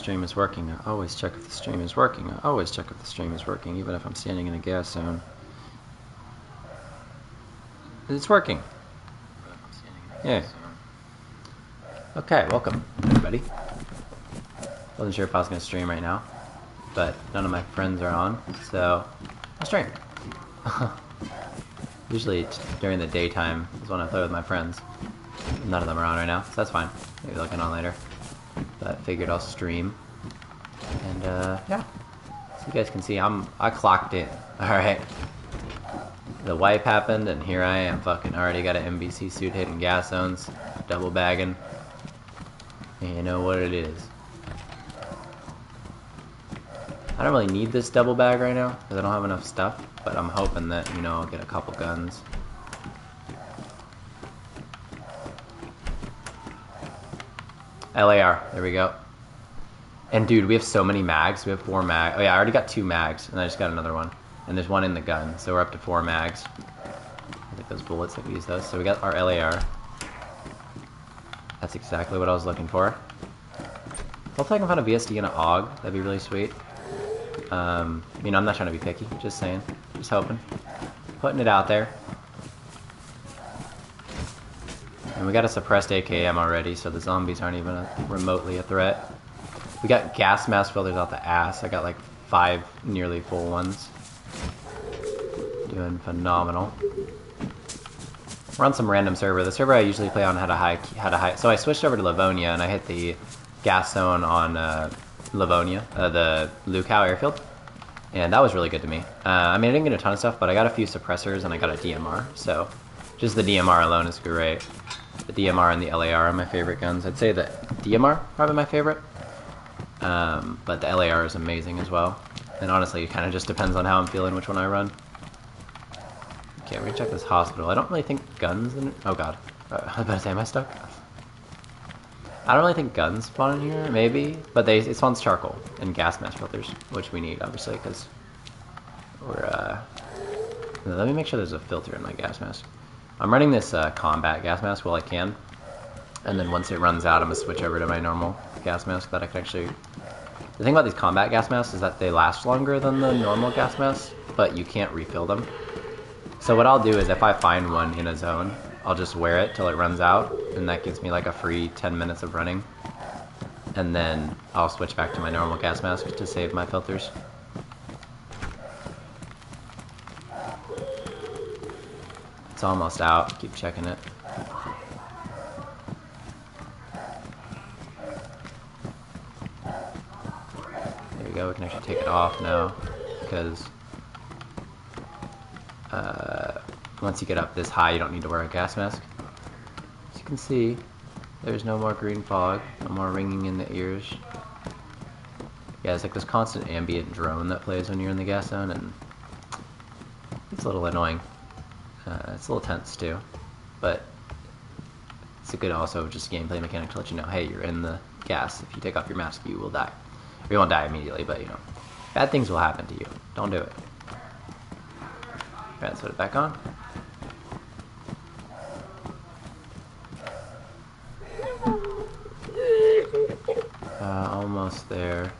stream is working. I always check if the stream is working. I always check if the stream is working, even if I'm standing in a gas zone. It's working. Yeah. Okay, welcome, everybody. Wasn't sure if I was going to stream right now, but none of my friends are on, so I'll stream. Usually during the daytime is when I play with my friends. None of them are on right now, so that's fine. Maybe they'll get on later. But figured I'll stream. And yeah. So you guys can see I clocked in. Alright. The wipe happened and here I am fucking already got an MBC suit hitting gas zones, double bagging. And you know what it is. I don't really need this double bag right now because I don't have enough stuff, but I'm hoping that, you know, I'll get a couple guns. LAR, there we go. And dude, we have so many mags. We have 4 mags. Oh yeah, I already got 2 mags, and I just got another one. And there's one in the gun, so we're up to 4 mags. I think those bullets, I can use those. So we got our LAR. That's exactly what I was looking for. Hopefully I can find a VSD and an AUG. That'd be really sweet. You know, I'm not trying to be picky, just saying. Just hoping. Putting it out there. And we got a suppressed AKM already, so the zombies aren't even remotely a threat. We got gas mask filters out the ass. I got like 5 nearly full ones. Doing phenomenal. We're on some random server. The server I usually play on had a high. So I switched over to Livonia and I hit the gas zone on Livonia, the Lukau airfield, and that was really good to me. I mean, I didn't get a ton of stuff, but I got a few suppressors and I got a DMR. So just the DMR alone is great. The DMR and the LAR are my favorite guns. I'd say the DMR probably my favorite, but the LAR is amazing as well. And honestly, it kind of just depends on how I'm feeling, which one I run. Okay, we're gonna check this hospital. I don't really think guns in it. Oh god, I was about to say, am I stuck? I don't really think guns spawn in here, maybe, but it spawns charcoal and gas mask filters, which we need obviously because we're. Let me make sure there's a filter in my gas mask. I'm running this combat gas mask while I can, and then once it runs out, I'm gonna switch over to my normal gas mask that I can actually. The thing about these combat gas masks is that they last longer than the normal gas masks, but you can't refill them. So what I'll do is if I find one in a zone, I'll just wear it till it runs out, and that gives me like a free 10 minutes of running. And then I'll switch back to my normal gas mask to save my filters. It's almost out. Keep checking it. There we go. We can actually take it off now because once you get up this high, you don't need to wear a gas mask. As you can see, there's no more green fog, no more ringing in the ears. Yeah, it's like this constant ambient drone that plays when you're in the gas zone, and it's a little annoying. It's a little tense too, but it's a good also just gameplay mechanic to let you know, hey, you're in the gas. If you take off your mask, you will die. Or you won't die immediately, but you know, bad things will happen to you. Don't do it. Alright, let's put it back on. Almost there.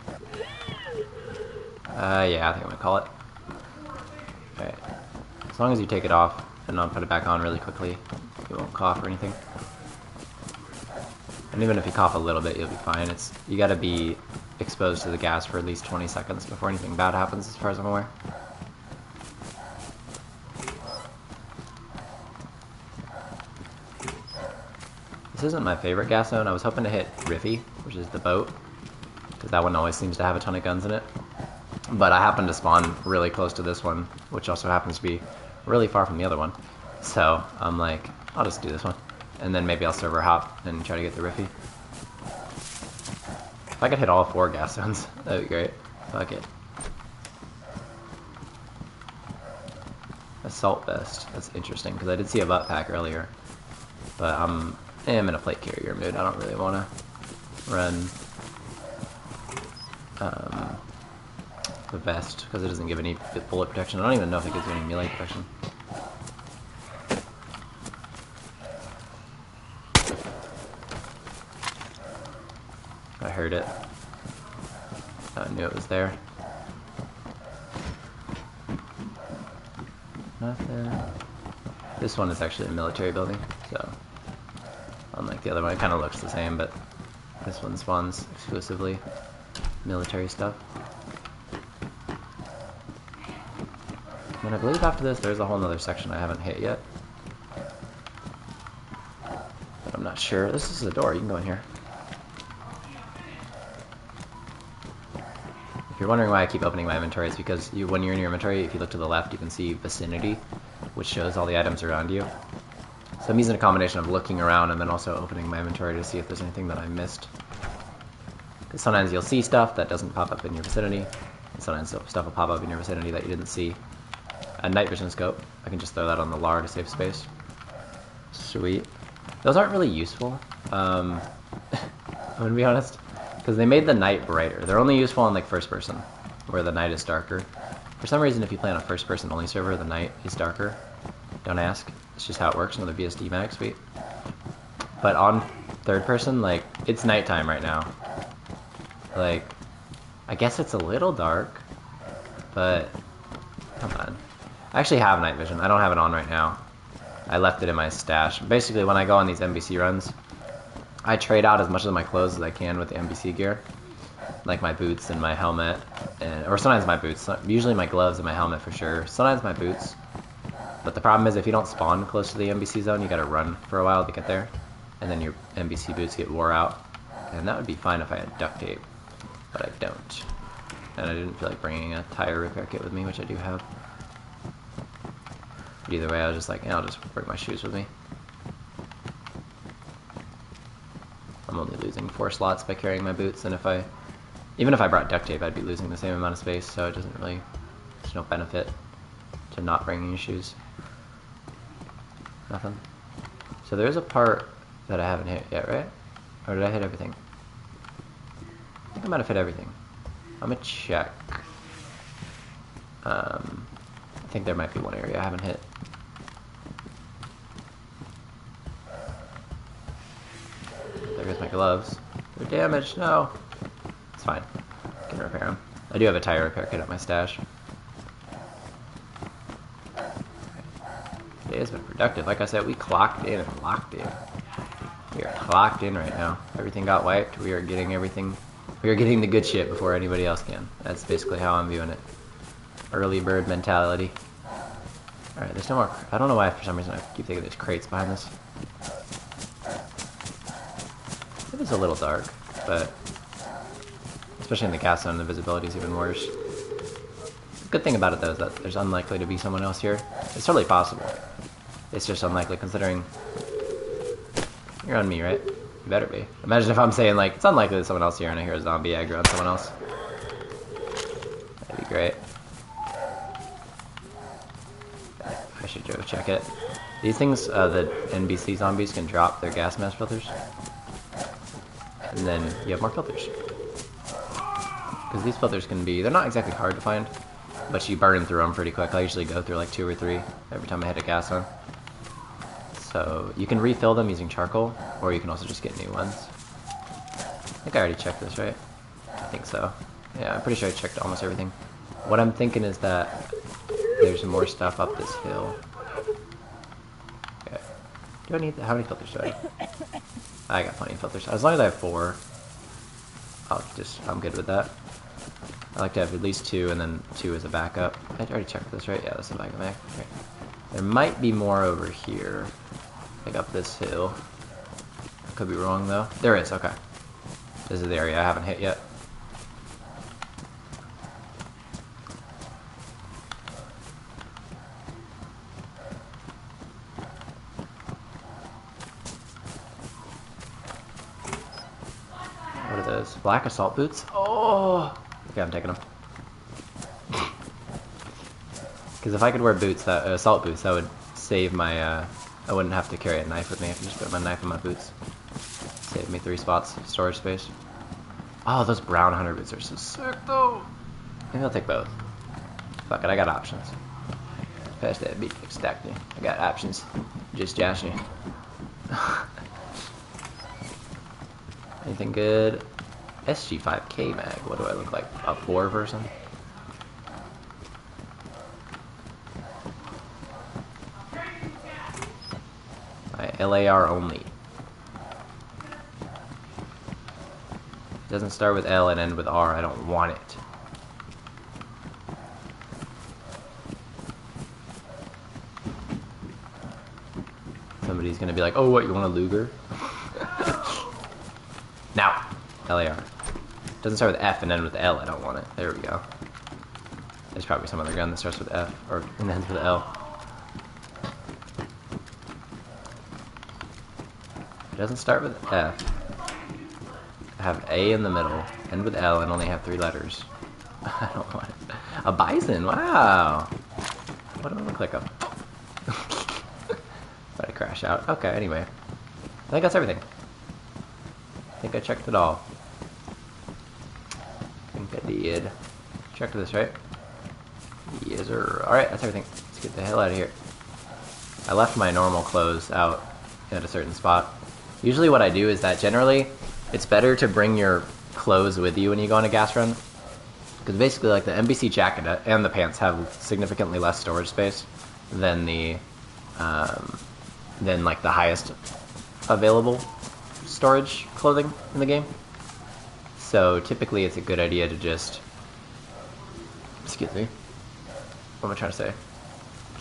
Yeah, I think I'm gonna call it. Alright. As long as you take it off and not put it back on really quickly, you won't cough or anything. And even if you cough a little bit, you'll be fine. You gotta be exposed to the gas for at least 20 seconds before anything bad happens, as far as I'm aware. This isn't my favorite gas zone. I was hoping to hit Riffy, which is the boat, because that one always seems to have a ton of guns in it. But I happened to spawn really close to this one, which also happens to be really far from the other one. So I'm like, I'll just do this one. And then maybe I'll server hop and try to get the Riffy. If I could hit all 4 gas zones, that'd be great. Fuck it. Assault vest. That's interesting, because I did see a butt pack earlier. But I'm in a plate carrier mood. I don't really want to run the vest, because it doesn't give any bullet protection. I don't even know if it gives you any melee protection. I heard it. I knew it was there. Nothing. This one is actually a military building, so unlike the other one, it kind of looks the same, but this one spawns exclusively military stuff. And I believe after this, there's a whole other section I haven't hit yet. But I'm not sure. This is a door. You can go in here. If you're wondering why I keep opening my inventory, it's because when you're in your inventory, if you look to the left, you can see vicinity, which shows all the items around you. So I'm using a combination of looking around and then also opening my inventory to see if there's anything that I missed. Because sometimes you'll see stuff that doesn't pop up in your vicinity, and sometimes stuff will pop up in your vicinity that you didn't see. A night vision scope. I can just throw that on the LAR to save space. Sweet. Those aren't really useful, I'm gonna be honest, because they made the night brighter. They're only useful on like first person, where the night is darker. For some reason, if you play on a first person only server, the night is darker. Don't ask. It's just how it works. Another BSD mag, sweet. But on third person, like, it's nighttime right now. Like, I guess it's a little dark, but come on. I actually have night vision. I don't have it on right now. I left it in my stash. Basically, when I go on these NBC runs, I trade out as much of my clothes as I can with the NBC gear. Like my boots and my helmet, or sometimes my boots. Usually my gloves and my helmet for sure. Sometimes my boots. But the problem is if you don't spawn close to the NBC zone, you gotta run for a while to get there. And then your NBC boots get wore out. And that would be fine if I had duct tape. But I don't. And I didn't feel like bringing a tire repair kit with me, which I do have. But either way, I was just like, I'll just bring my shoes with me. I'm only losing 4 slots by carrying my boots, and even if I brought duct tape, I'd be losing the same amount of space, so it doesn't really, there's no benefit to not bringing your shoes. Nothing. So there's a part that I haven't hit yet, right? Or did I hit everything? I think I might have hit everything. I'm gonna check. I think there might be one area I haven't hit. There goes my gloves. They're damaged. No. It's fine. I can repair them. I do have a tire repair kit at my stash. Today has been productive. Like I said, we clocked in and locked in. We are clocked in right now. Everything got wiped. We are getting everything. We are getting the good shit before anybody else can. That's basically how I'm viewing it. Early bird mentality. Alright, there's no more. I don't know why for some reason I keep thinking there's crates behind this. It is a little dark, but especially in the gas zone, the visibility is even worse. The good thing about it though is that there's unlikely to be someone else here. It's totally possible. It's just unlikely considering you're on me, right? You better be. Imagine if I'm saying like, it's unlikely there's someone else here and I hear a zombie aggro on someone else. That'd be great. I should go check it. These things, the NBC zombies can drop their gas mask filters. And then you have more filters. Because these filters can be, they're not exactly hard to find, but you burn through them pretty quick. I usually go through like 2 or 3 every time I hit a gas zone. So you can refill them using charcoal, or you can also just get new ones. I think I already checked this, right? I think so. Yeah, I'm pretty sure I checked almost everything. What I'm thinking is that there's more stuff up this hill. Okay. Do I need, how many filters do I have? I got plenty of filters. As long as I have 4, I'm good with that. I like to have at least 2 and then 2 as a backup. I already checked this, right? Yeah, that's a backup. Okay. There might be more over here. Like up this hill. I could be wrong though. There is, okay. This is the area I haven't hit yet. What are those? Black assault boots? Oh! Okay, I'm taking them. Because if I could wear boots, assault boots, that would save my, I wouldn't have to carry a knife with me. I could just put my knife in my boots. Save me 3 spots, storage space. Oh, those brown hunter boots are so sick though. Maybe I'll take both. Fuck it, I got options. Pass that beat, stack me. I got options. Just josh me. Anything good? SG5K mag. What do I look like? A 4 version? LAR only. Doesn't start with L and end with R. I don't want it. Somebody's gonna be like, oh, what, you want a Luger? Now, LAR. Doesn't start with F and end with L. I don't want it. There we go. There's probably some other gun that starts with F or and ends with L. It doesn't start with F. I have A in the middle, end with L, and only have 3 letters. I don't want it. A bison, wow! What do I look like? But I crash out. Okay, anyway. I think that's everything. I think I checked it all. I think I did. Checked this, right? Yes, sir. Alright, that's everything. Let's get the hell out of here. I left my normal clothes out at a certain spot. Usually what I do is that generally it's better to bring your clothes with you when you go on a gas run. Because basically like the NBC jacket and the pants have significantly less storage space than the like the highest available storage clothing in the game. So typically it's a good idea to just, excuse me, what am I trying to say?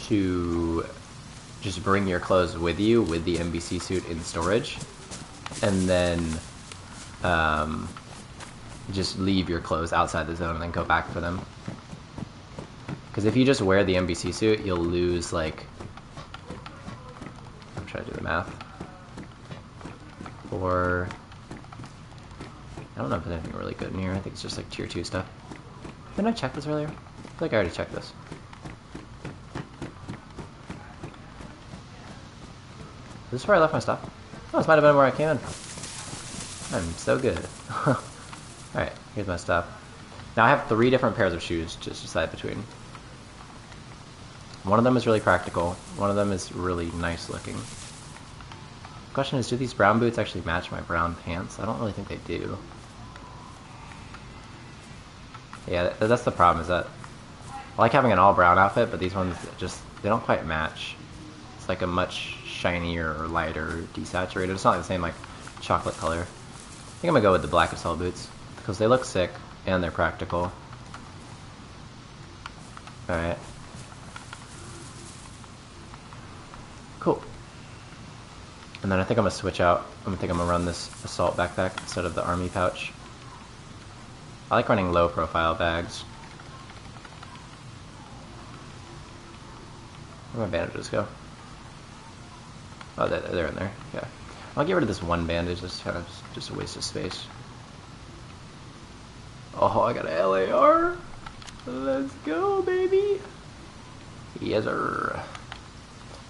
To just bring your clothes with you with the NBC suit in storage, and then just leave your clothes outside the zone and then go back for them. Because if you just wear the NBC suit, you'll lose like, I'm trying to do the math. Or I don't know if there's anything really good in here. I think it's just like tier 2 stuff. Didn't I check this earlier? I feel like I already checked this. Is this where I left my stuff? Oh, this might have been where I came in. I'm so good. Alright, here's my stuff. Now I have 3 different pairs of shoes to decide between. One of them is really practical. One of them is really nice looking. The question is, do these brown boots actually match my brown pants? I don't really think they do. Yeah, that's the problem, is that I like having an all brown outfit, but these ones just, they don't quite match. It's like a much shinier or lighter, desaturated. It's not like the same like chocolate color. I think I'm gonna go with the black Assault boots because they look sick and they're practical. Alright. Cool. And then I think I'm gonna switch out. I'm gonna run this Assault backpack instead of the army pouch. I like running low profile bags. Where'd my bandages go? Oh, they're in there. Yeah. I'll get rid of this one bandage. That's kind of just a waste of space. Oh, I got an LAR. Let's go, baby. Yes, sir.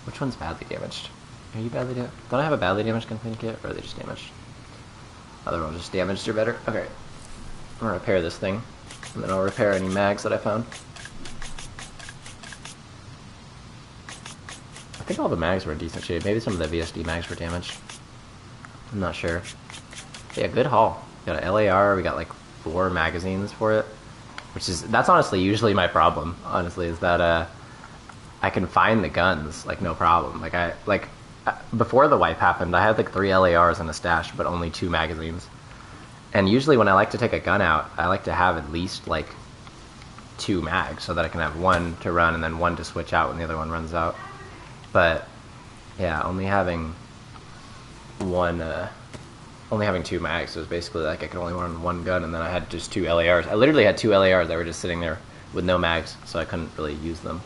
Which one's badly damaged? Are you badly damaged? Don't I have a badly damaged gun cleaning kit, or are they just damaged? Other ones just damaged or better? Okay. I'm gonna repair this thing, and then I'll repair any mags that I found. I think all the mags were in decent shape. Maybe some of the VSD mags were damaged. I'm not sure. Yeah, good haul. We got an LAR, we got like 4 magazines for it. That's honestly usually my problem, honestly, is that I can find the guns, like, no problem. Before the wipe happened, I had like 3 LARs in a stash, but only 2 magazines. And usually when I like to take a gun out, I like to have at least like 2 mags so that I can have 1 to run and then 1 to switch out when the other one runs out. But yeah, only having 2 mags, so it was basically like I could only run 1 gun, and then I had just 2 LARs. I literally had 2 LARs that were just sitting there with no mags, so I couldn't really use them.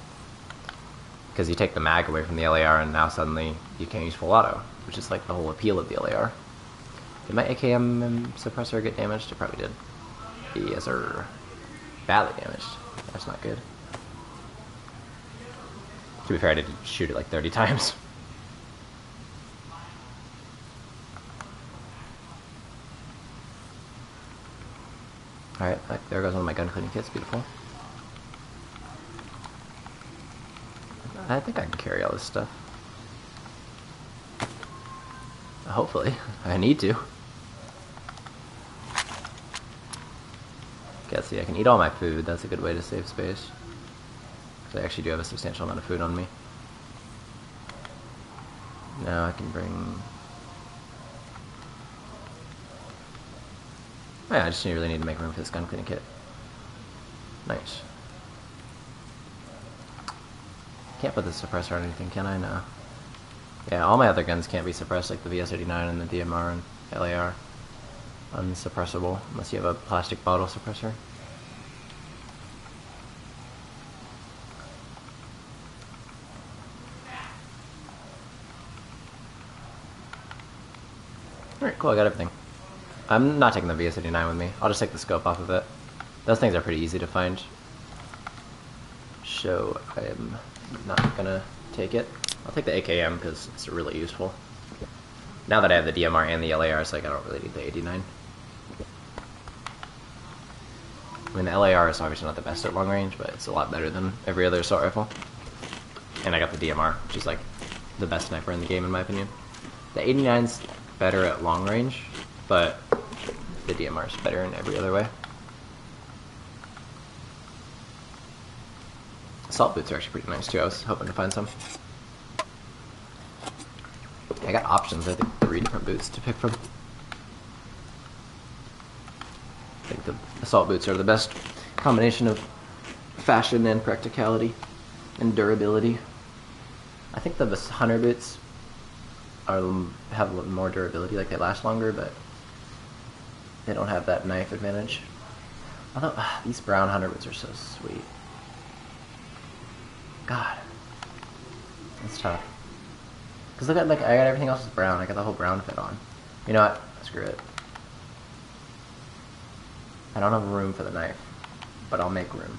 Because you take the mag away from the LAR, and now suddenly you can't use full auto, which is like the whole appeal of the LAR. Did my AKM suppressor get damaged? It probably did. Yes, sir. Badly damaged. That's not good. To be fair, I did shoot it like 30 times. Alright, there goes one of my gun cleaning kits. Beautiful. I think I can carry all this stuff. Hopefully. I need to. Yeah, see, I can eat all my food. That's a good way to save space. Because I actually do have a substantial amount of food on me. Now I can bring... Oh yeah, I just really need to make room for this gun cleaning kit. Nice. Can't put the suppressor on anything, can I? No. Yeah, all my other guns can't be suppressed, like the VS-89 and the DMR and LAR. Unsuppressible, unless you have a plastic bottle suppressor. Alright, cool, I got everything. I'm not taking the VS-89 with me. I'll just take the scope off of it. Those things are pretty easy to find. So, I'm not gonna take it. I'll take the AKM because it's really useful. Now that I have the DMR and the LAR, it's like I don't really need the 89. I mean, the LAR is obviously not the best at long range, but it's a lot better than every other assault rifle. And I got the DMR, which is like the best sniper in the game in my opinion. The 89's better at long range, but the DMR is better in every other way. Assault boots are actually pretty nice too. I was hoping to find some. I got options, I think 3 different boots to pick from. I think the assault boots are the best combination of fashion and practicality and durability. I think the hunter boots have a little more durability, like they last longer, but they don't have that knife advantage. Although, these brown hunter boots are so sweet. God. That's tough. Because look at, like, I got everything else is brown. I got the whole brown fit on. You know what? Screw it. I don't have room for the knife, but I'll make room.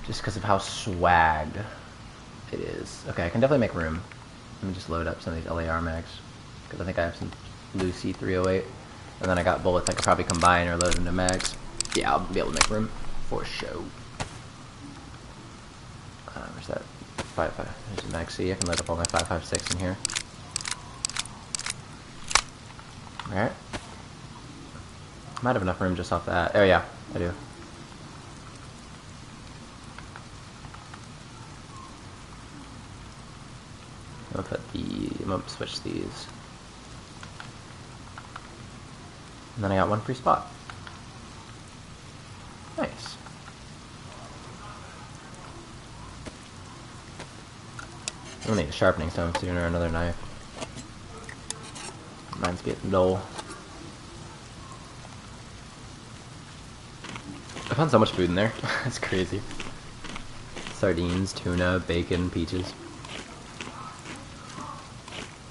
Just because of how swagged it is. Okay, I can definitely make room. Let me just load up some of these LAR mags. Because I think I have some Lucy 308. And then I got bullets I could probably combine or load into mags. Yeah, I'll be able to make room. For show. Where's that? 5.5. There's a mag C. I can load up all my 5.56 in here. Alright. Might have enough room just off that. Oh yeah, I do. I'm gonna switch these. And then I got one free spot. Nice. I'm gonna need a sharpening stone soon or another knife. Mine's getting dull. I found so much food in there. It's crazy. Sardines, tuna, bacon, peaches.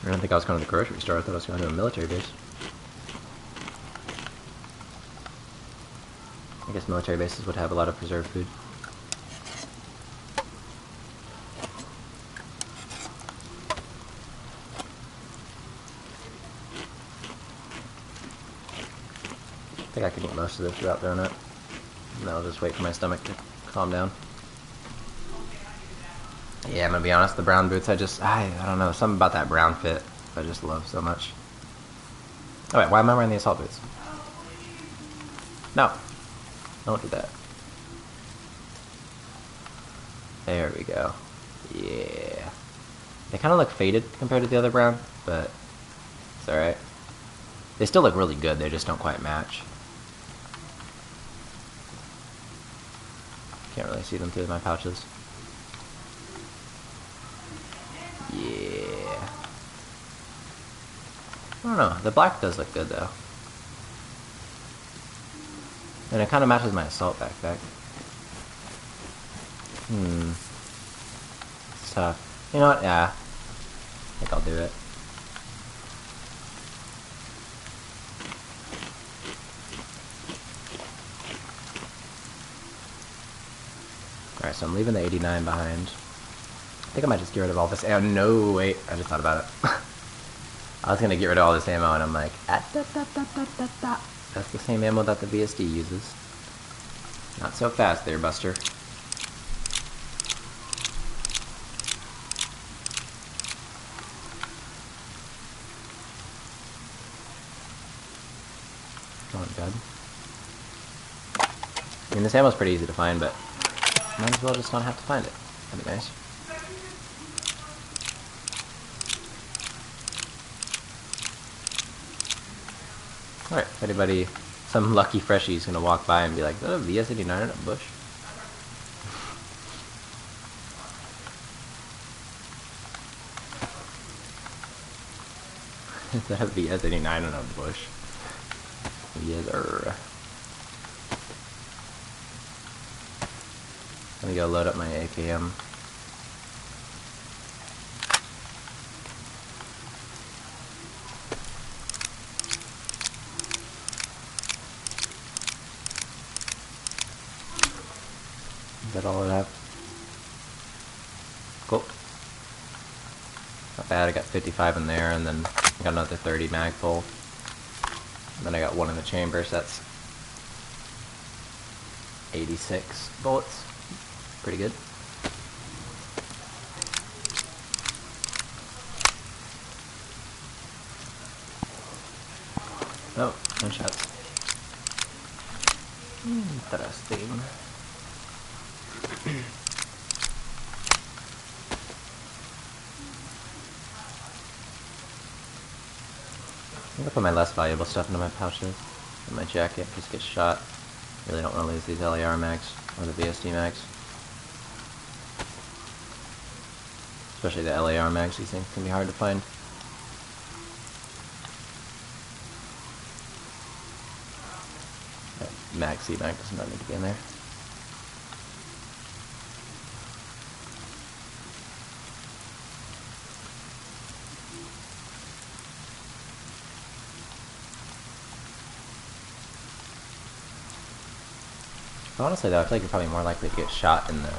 I didn't think I was going to the grocery store. I thought I was going to a military base. I guess military bases would have a lot of preserved food. I think I can eat most of this without throwing it. And I'll just wait for my stomach to calm down. Yeah, I'm gonna be honest, the brown boots, I don't know, something about that brown fit I just love so much. Oh wait, why am I wearing the assault boots? No. Don't do that. There we go. Yeah. They kind of look faded compared to the other brown, but it's alright. They still look really good, they just don't quite match. Can't really see them through my pouches. Yeah. I don't know, the black does look good though. And it kind of matches my assault backpack. It's tough. You know what? Yeah. I think I'll do it. Alright, so I'm leaving the 89 behind. I think I might just get rid of all this ammo. No, wait. I just thought about it. I was going to get rid of all this ammo, and I'm like, that's the same ammo that the VSD uses. Not so fast there, Buster. Come on, bud. I mean, this ammo's pretty easy to find, but might as well just not have to find it. That'd be nice. Alright, if anybody, some lucky freshie is gonna walk by and be like, is that a VS89 in a bush? Is that a VS89 in a bush? Yes, sir. Let me go load up my AKM. Is that all I have? Cool. Not bad, I got 55 in there, and then I got another 30 mag full. And then I got one in the chamber, so that's 86 bullets. Pretty good. Oh, no shots. Interesting. I'm gonna put my less valuable stuff into my pouches. In my jacket, in case it gets shot. Really don't want to lose these LAR mags or the VSD mags. Especially the LAR mags, these things can be hard to find. That mag C mag does not need to be in there. Honestly though, I feel like you're probably more likely to get shot in the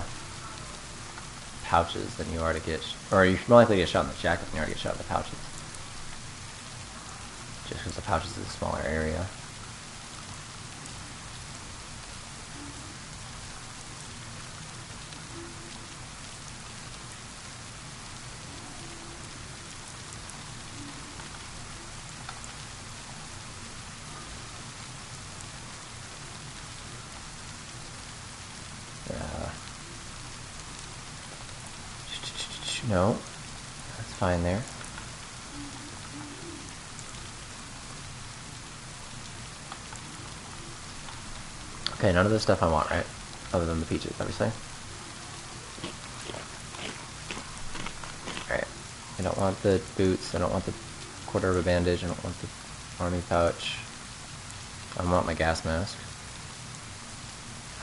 pouches than you are to get, or you're more likely to get shot in the jacket than you are to get shot in the pouches. Just because the pouches is a smaller area. No, that's fine there. Okay, none of this stuff I want, right? Other than the peaches, obviously. Alright, I don't want the boots, I don't want the quarter of a bandage, I don't want the army pouch. I don't want my gas mask.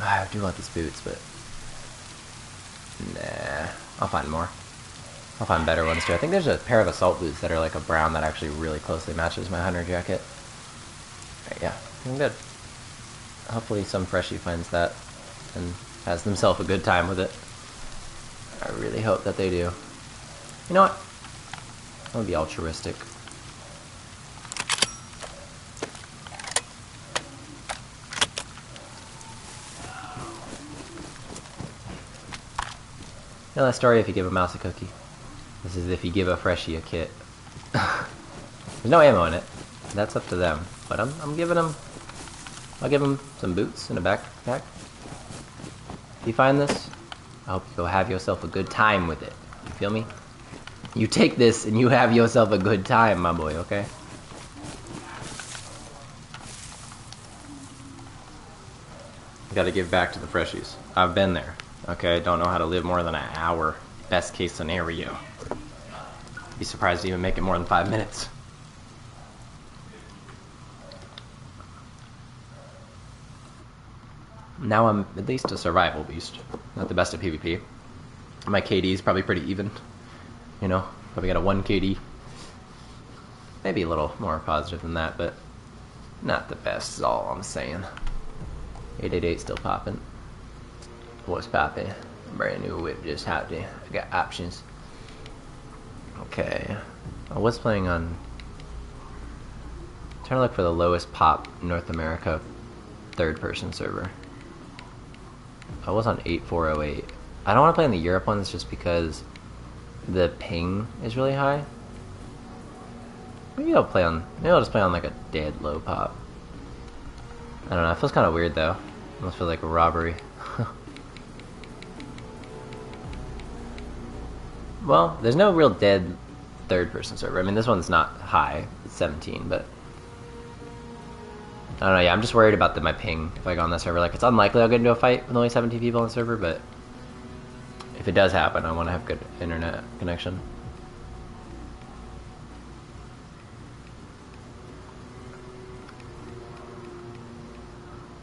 I do want these boots, but nah, I'll find more. I'll find better ones too. I think there's a pair of assault boots that are like a brown that actually really closely matches my hunter jacket. Right, yeah, I'm good. Hopefully some freshie finds that and has themselves a good time with it. I really hope that they do. You know what? I'm gonna be altruistic. You know that story, if you give a mouse a cookie? This is if you give a freshie a kit. There's no ammo in it. That's up to them. But I'm giving them... I'll give them some boots and a backpack. If you find this, I hope you'll have yourself a good time with it. You feel me? You take this and you have yourself a good time, my boy, okay? Gotta give back to the freshies. I've been there. Okay, don't know how to live more than an hour. Best case scenario. Be surprised to even make it more than 5 minutes. Now I'm at least a survival beast. Not the best at PvP. My KD is probably pretty even. You know, probably got a 1 KD. Maybe a little more positive than that, but not the best is all I'm saying. 888 still popping. What's popping? Brand new whip just hopped in. I got options. Okay. I was playing on... I'm trying to look for the lowest pop North America third person server. I was on 8408. I don't want to play on the Europe ones just because the ping is really high. Maybe I'll just play on like a dead low pop. I don't know, it feels kind of weird though. Almost feel like a robbery. Well, there's no real dead third-person server. I mean, this one's not high. It's 17, but... I don't know, yeah, I'm just worried about my ping if I go on that server. Like, it's unlikely I'll get into a fight with only 17 people on the server, but... if it does happen, I want to have good internet connection.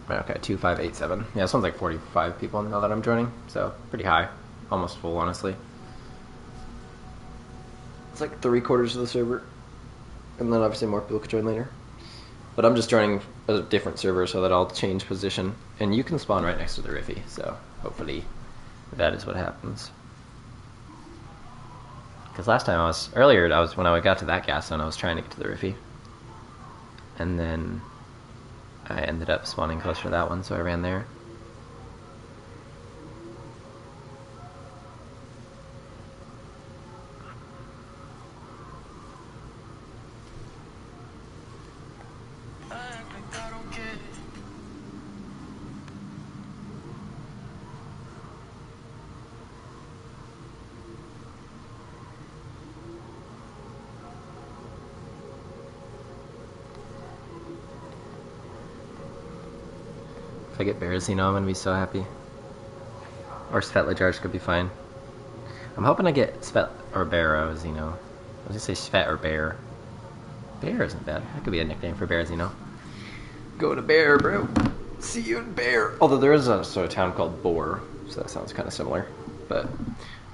Okay, 2587. Yeah, this one's like 45 people now that I'm joining, so pretty high. Almost full, honestly. It's like 3/4 of the server. And then obviously more people could join later. But I'm just joining a different server so that I'll change position. And you can spawn right next to the Riffy, so hopefully that is what happens. Because last time when I got to that gas zone, I was trying to get to the Riffy. And then I ended up spawning closer to that one, so I ran there. If I get Berezino, I'm gonna be so happy. Or Svetlajarsk could be fine. I'm hoping I get Svet or Berezino. I was gonna say Svet or Bear. Bear isn't bad. That could be a nickname for Berezino. Go to Bear, bro. See you in Bear. Although there is a sort of town called Boar, so that sounds kind of similar. But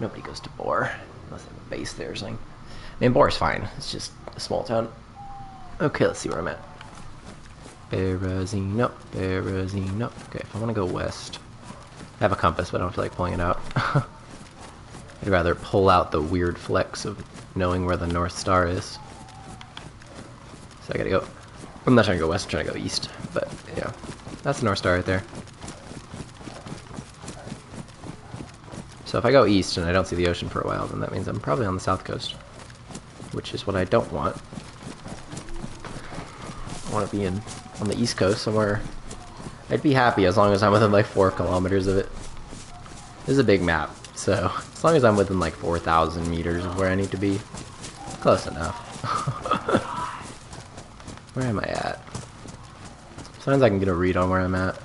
nobody goes to Boar unless they have a base there or something. I mean, Boar's fine. It's just a small town. Okay, let's see where I'm at. Berezino, Berezino. Okay, if I want to go west, I have a compass, but I don't feel like pulling it out. I'd rather pull out the weird flex of knowing where the North Star is. So I gotta go. I'm not trying to go west, I'm trying to go east. But yeah, that's the North Star right there. So if I go east and I don't see the ocean for a while, then that means I'm probably on the south coast, which is what I don't want. I want to be on the east coast somewhere. I'd be happy as long as I'm within like 4 kilometers of it. This is a big map, so as long as I'm within like 4,000 meters of where I need to be, close enough. Where am I at? Sometimes I can get a read on where I'm at.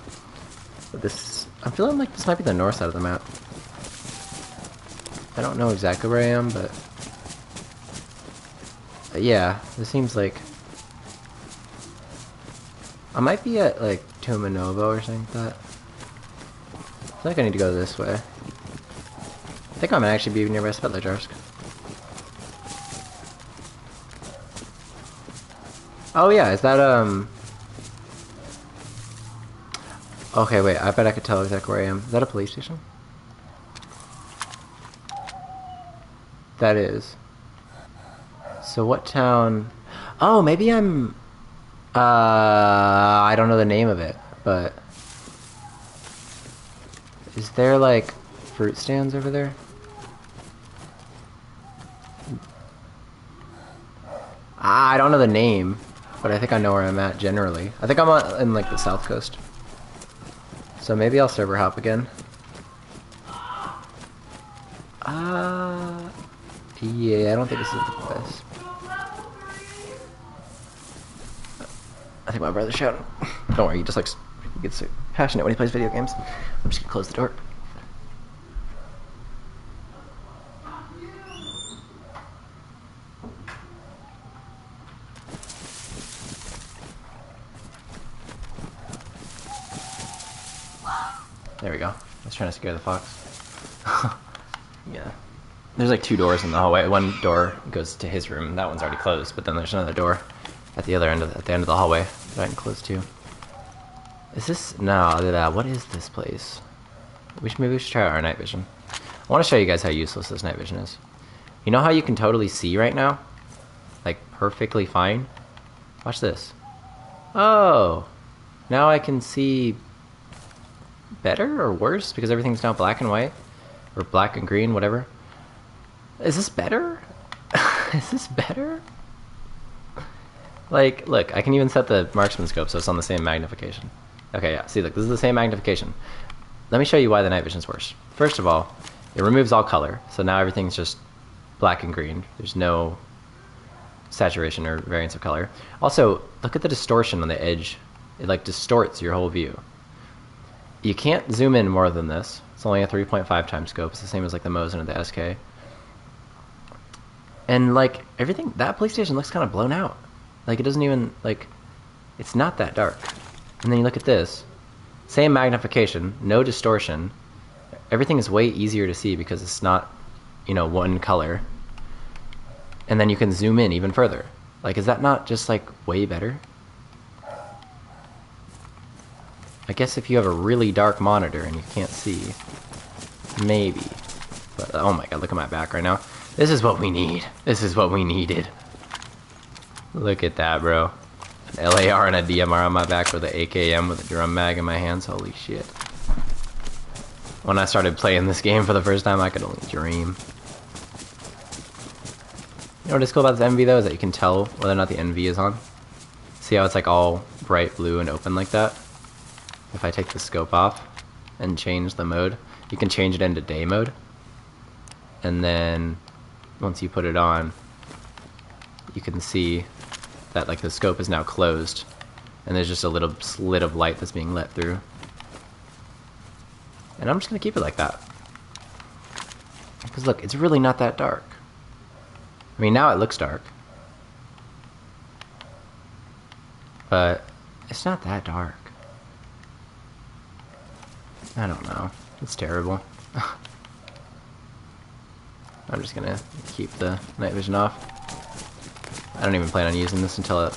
But I'm feeling like this might be the north side of the map. I don't know exactly where I am, but yeah, this seems like I might be at like Tumanovo or something like that. I feel like I need to go this way. I think I might actually be nearby Svetlajarsk. Oh yeah, is that okay, wait, I bet I could tell exactly where I am. Is that a police station? That is. So what town? Oh, maybe I'm I don't know the name of it, but is there like fruit stands over there? I don't know the name, but I think I know where I'm at generally. I think I'm in like the south coast. So maybe I'll server hop again. Yeah, I don't think this is the place. I think my brother's shouting. Don't worry, he gets so passionate when he plays video games. I'm just gonna close the door. There we go. I was trying to scare the fox. Yeah. There's like 2 doors in the hallway. One door goes to his room. That one's already closed, but then there's another door at the other end at the end of the hallway that I can close too. Is this no? What is this place? Maybe we should try out our night vision. I want to show you guys how useless this night vision is. You know how you can totally see right now, like perfectly fine. Watch this. Oh, now I can see better or worse because everything's now black and white or black and green, whatever. Is this better? Is this better? Like, look, I can even set the marksman scope so it's on the same magnification. Okay, yeah. See, look, this is the same magnification. Let me show you why the night vision's worse. First of all, it removes all color, so now everything's just black and green. There's no saturation or variance of color. Also, look at the distortion on the edge. It like distorts your whole view. You can't zoom in more than this. It's only a 3.5 times scope. It's the same as like the Mosin or the SK. And like everything, that PlayStation looks kind of blown out. Like it doesn't even like, it's not that dark. And then you look at this, same magnification, no distortion. Everything is way easier to see because it's not, you know, one color. And then you can zoom in even further. Like, is that not just like way better? I guess if you have a really dark monitor and you can't see, maybe. But oh my god, look at my back right now. This is what we need. This is what we needed. Look at that, bro. An LAR and a DMR on my back with an AKM with a drum mag in my hands. Holy shit. When I started playing this game for the first time, I could only dream. You know what is cool about this NV though is that you can tell whether or not the NV is on. See how it's like all bright blue and open like that? If I take the scope off and change the mode, you can change it into day mode. And then once you put it on, you can see that like the scope is now closed and there's just a little slit of light that's being let through. And I'm just gonna keep it like that. Because look, it's really not that dark. I mean, now it looks dark. But it's not that dark. I don't know. It's terrible. I'm just gonna keep the night vision off. I don't even plan on using this until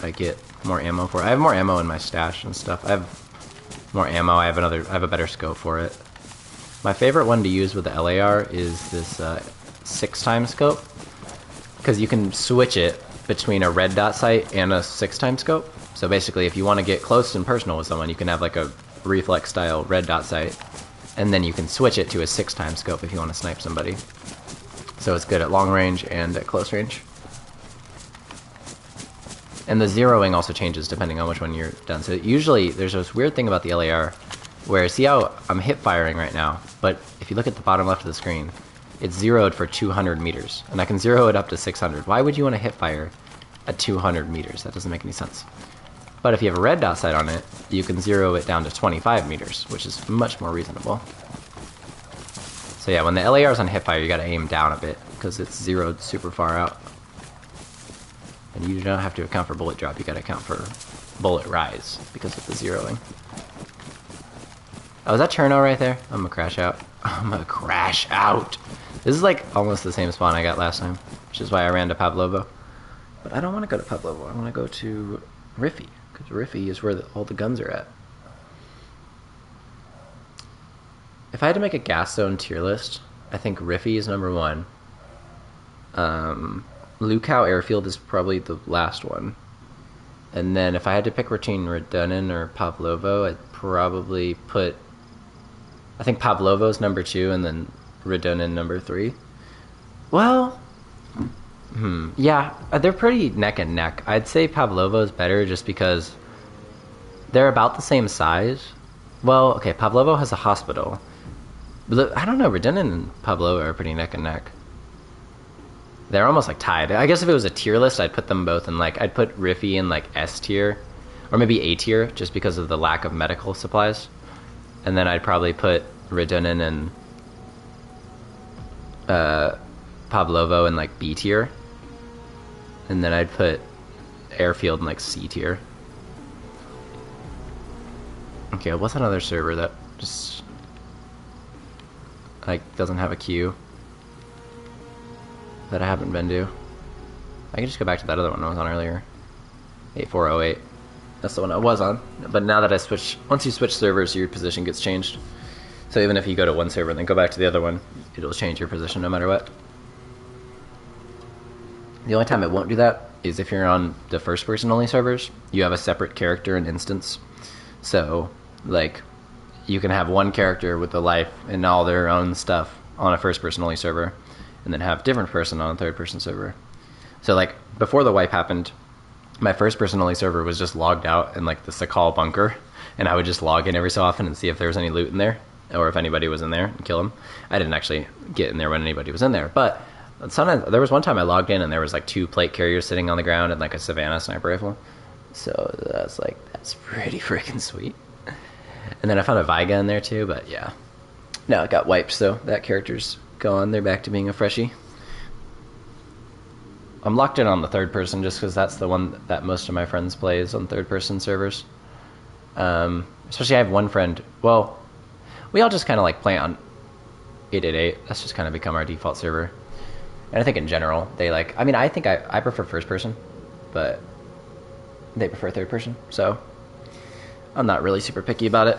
I get more ammo for it. I have more ammo in my stash and stuff. I have more ammo. I have a better scope for it. My favorite one to use with the LAR is this 6x scope, because you can switch it between a red dot sight and a 6x scope. So basically, if you want to get close and personal with someone, you can have like a reflex style red dot sight, and then you can switch it to a 6x scope if you want to snipe somebody. So it's good at long range and at close range. And the zeroing also changes depending on which one you're done. So usually there's this weird thing about the LAR where, see how I'm hip firing right now, but if you look at the bottom left of the screen, it's zeroed for 200 meters, and I can zero it up to 600. Why would you want to hip fire at 200 meters? That doesn't make any sense. But if you have a red dot sight on it, you can zero it down to 25 meters, which is much more reasonable. So yeah, when the LAR is on hip fire, you gotta aim down a bit, because it's zeroed super far out. And you don't have to account for bullet drop, you gotta account for bullet rise, because of the zeroing. Oh, is that Cherno right there? I'm gonna crash out. I'm gonna crash out! This is like almost the same spawn I got last time, which is why I ran to Pavlovo. But I don't want to go to Pavlovo, I want to go to Riffy, because Riffy is where all the guns are at. If I had to make a gas zone tier list, I think Riffy is number 1. Lukau Airfield is probably the last one. And then if I had to pick between Redunin or Pavlovo, I'd probably put... I think Pavlovo's number 2 and then Redunin number 3. Well... yeah, they're pretty neck and neck. I'd say Pavlovo's better just because they're about the same size. Well, okay, Pavlovo has a hospital. But I don't know, Redunin and Pavlovo are pretty neck and neck. They're almost like tied. I guess if it was a tier list, I'd put them both in like, I'd put Riffy in like S tier, or maybe A tier, just because of the lack of medical supplies. And then I'd probably put Redunin and Pavlovo in like B tier. And then I'd put Airfield in like C tier. Okay, what's another server that just like doesn't have a queue that I haven't been to? I can just go back to that other one I was on earlier. 8408. That's the one I was on. But now that I switch, once you switch servers, your position gets changed. So even if you go to one server and then go back to the other one, it'll change your position no matter what. The only time it won't do that is if you're on the first person only servers. You have a separate character and instance. So, like, you can have one character with the life and all their own stuff on a first person only server, and then have a different person on a third person server. So like, before the wipe happened, my first person only server was just logged out in like the Sakal bunker, and I would just log in every so often and see if there was any loot in there, or if anybody was in there, and kill them. I didn't actually get in there when anybody was in there, but sometimes there was one time I logged in and there was like 2 plate carriers sitting on the ground and like a Savannah sniper rifle. So that's pretty freaking sweet. And then I found a Viga in there too, but yeah. No, it got wiped, so that character's gone. They're back to being a freshie. I'm locked in on the third person just because that's the one that most of my friends play is on third person servers. Especially I have one friend, well, we all just kind of like play on 888. That's just kind of become our default server. And I think in general, they like, I mean, I think I prefer first person, but they prefer third person, so I'm not really super picky about it.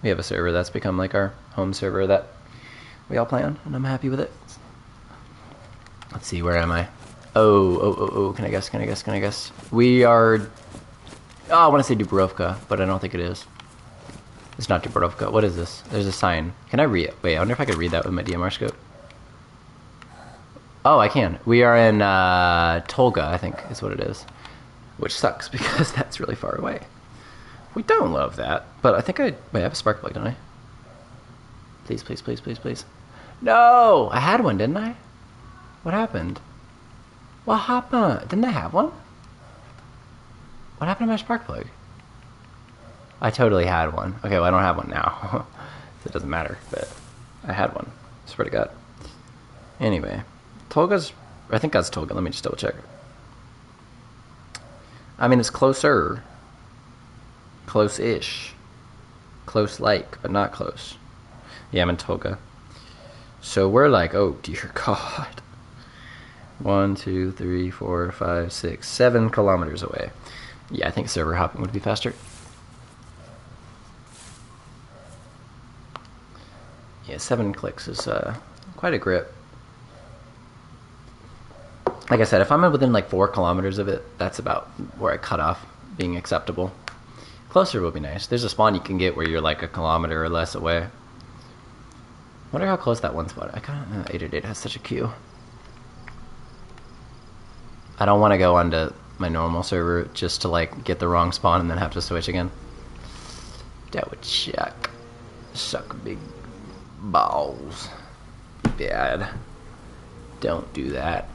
We have a server that's become like our home server that we all play on, and I'm happy with it. Let's see, where am I? Oh, can I guess? We are, I want to say Dubrovka, but I don't think it is. It's not Dubrovka. What is this? There's a sign. Can I read it? Wait, I wonder if I could read that with my DMR scope. Oh, I can. We are in Tolga, I think is what it is. Which sucks because that's really far away. We don't love that. But I think wait, I have a spark plug, don't I? Please, please, please, please, please. No! I had one, didn't I? What happened? What happened? Didn't I have one? What happened to my spark plug? I totally had one. Okay, well I don't have one now. So it doesn't matter, but I had one. I swear to God. Anyway. Tolga's, I think that's Tolga. Let me just double check. I mean, it's closer. Close-ish. Close-like, but not close. Yeah, I'm in Tolga. So we're like, oh dear God. 1, 2, 3, 4, 5, 6, 7 kilometers away. Yeah, I think server hopping would be faster. Yeah, 7 clicks is quite a grip. Like I said, if I'm within like 4 kilometers of it, that's about where I cut off being acceptable. Closer would be nice. There's a spawn you can get where you're like a kilometer or less away. Wonder how close that one spot. I kind of 888 has such a queue. I don't want to go onto my normal server just to like get the wrong spawn and then have to switch again. That would suck. Suck big balls. Bad. Don't do that.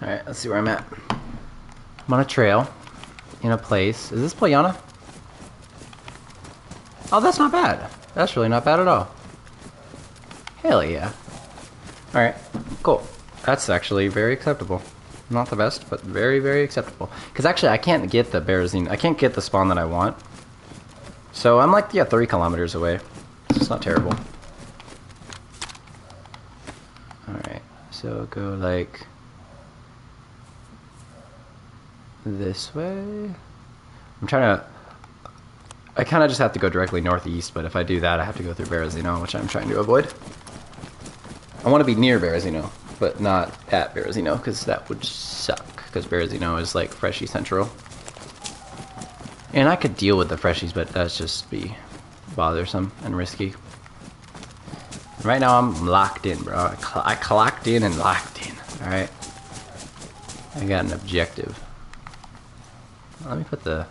Alright, let's see where I'm at. I'm on a trail, in a place. Is this Pollyanna? Oh, that's not bad. That's really not bad at all. Hell yeah. Alright, cool. That's actually very acceptable. Not the best, but very, very acceptable. Because actually, I can't get the Berezino. I can't get the spawn that I want. So I'm like, yeah, 3 kilometers away. It's not terrible. Alright, so go like this way. I'm trying to, I kind of just have to go directly northeast, but if I do that, I have to go through Berezino, which I'm trying to avoid. I want to be near Berezino, but not at Berezino, because that would suck, because Berezino is like Freshie Central. And I could deal with the Freshies, but that's just be bothersome and risky. Right now I'm locked in, bro. I clocked in and locked in. Alright. I got an objective. Let me put the...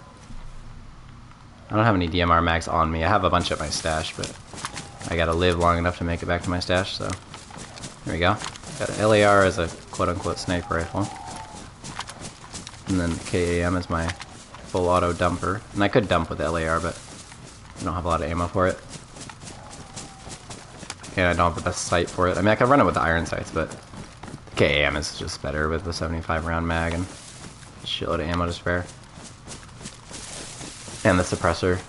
I don't have any DMR mags on me. I have a bunch at my stash, but I gotta live long enough to make it back to my stash, so... There we go. Got an LAR as a quote-unquote sniper rifle. And then the KAM is my full auto dumper. And I could dump with the LAR, but I don't have a lot of ammo for it. And I don't have the best sight for it. I mean, I could run it with the iron sights, but the KAM is just better with the 75 round mag and a shitload of ammo to spare. And the suppressor.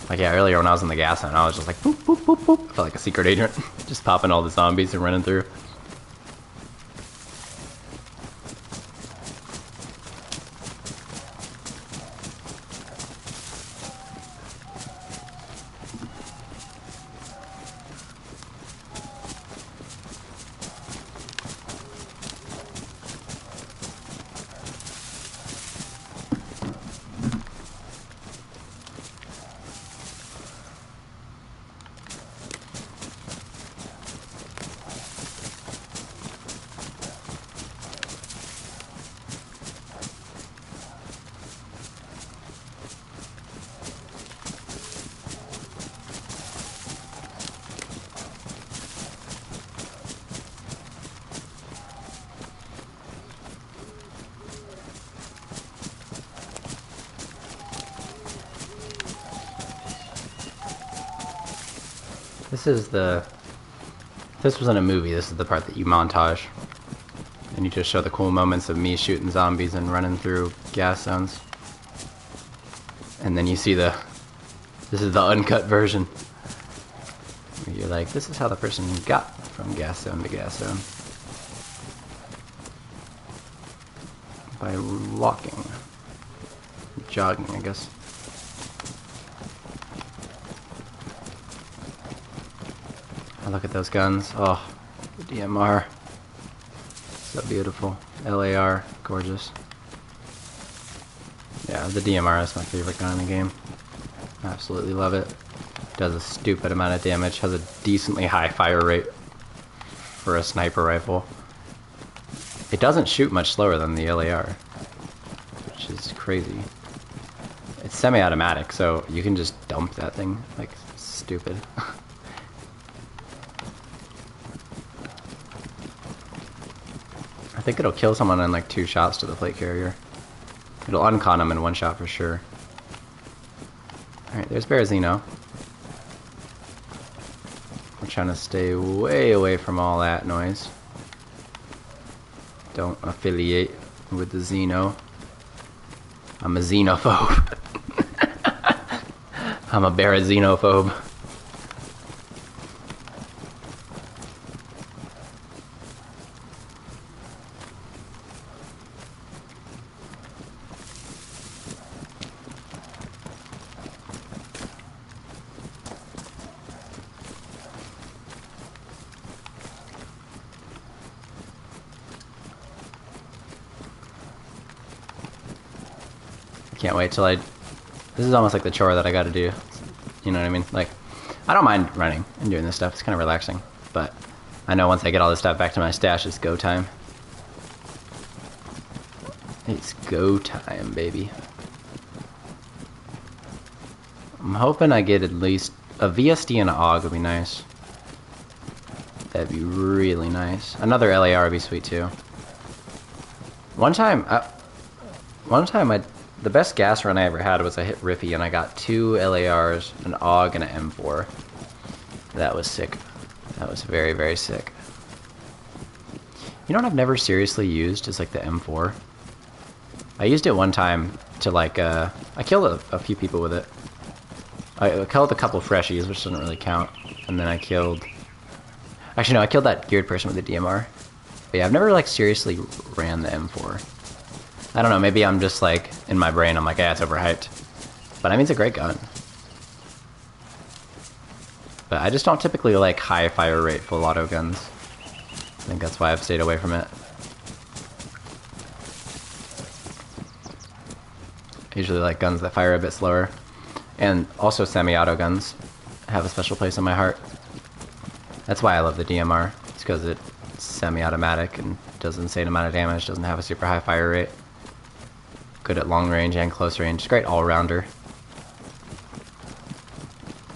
Like, yeah, earlier when I was in the gas zone, I was just like, boop, boop, boop, boop. I felt like a secret agent. Just popping all the zombies and running through. If this was in a movie, this is the part that you montage. And you just show the cool moments of me shooting zombies and running through gas zones. And then you see this is the uncut version. Where you're like, this is how the person got from gas zone to gas zone. By walking. Jogging, I guess. Look at those guns. Oh, the DMR. So beautiful. LAR, gorgeous. Yeah, the DMR is my favorite gun in the game. Absolutely love it. Does a stupid amount of damage. Has a decently high fire rate for a sniper rifle. It doesn't shoot much slower than the LAR, which is crazy. It's semi-automatic, so you can just dump that thing like stupid. I think it'll kill someone in like 2 shots to the plate carrier. It'll uncon them in 1 shot for sure. Alright, there's Berezino. We're trying to stay way away from all that noise. Don't affiliate with the Xeno. I'm a xenophobe. I'm a Berezino-phobe. Can't wait till this is almost like the chore that I gotta do. You know what I mean? Like, I don't mind running and doing this stuff. It's kind of relaxing. But I know once I get all this stuff back to my stash, it's go time. It's go time, baby. I'm hoping I get at least a VSD and an AUG would be nice. That'd be really nice. Another LAR would be sweet too. One time the best gas run I ever had was I hit Riffy and I got 2 LARs, an AUG, and an M4. That was sick. That was very, very sick. You know what I've never seriously used is like the M4. I used it one time to like, I killed a few people with it. I killed a couple freshies, which doesn't really count. And then I killed... Actually, no, I killed that geared person with the DMR. But yeah, I've never like seriously ran the M4. I don't know, maybe I'm just like, in my brain, I'm like, yeah, it's overhyped. But I mean, it's a great gun. But I just don't typically like high fire rate full auto guns. I think that's why I've stayed away from it. I usually like guns that fire a bit slower. And also semi-auto guns have a special place in my heart. That's why I love the DMR. It's because it's semi-automatic and does an insane amount of damage, doesn't have a super high fire rate. Good at long range and close range. Great all-rounder.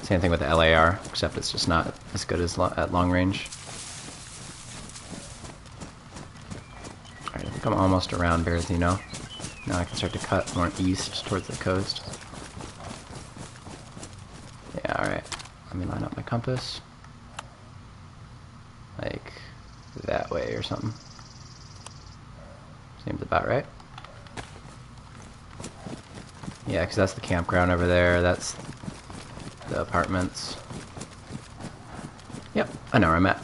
Same thing with the LAR, except it's just not as good as at long range. Alright, I think I'm almost around Berezino. Now I can start to cut more east towards the coast. Yeah, alright. Let me line up my compass. Like that way or something. Seems about right. Yeah, because that's the campground over there. That's the apartments. Yep, I know where I'm at.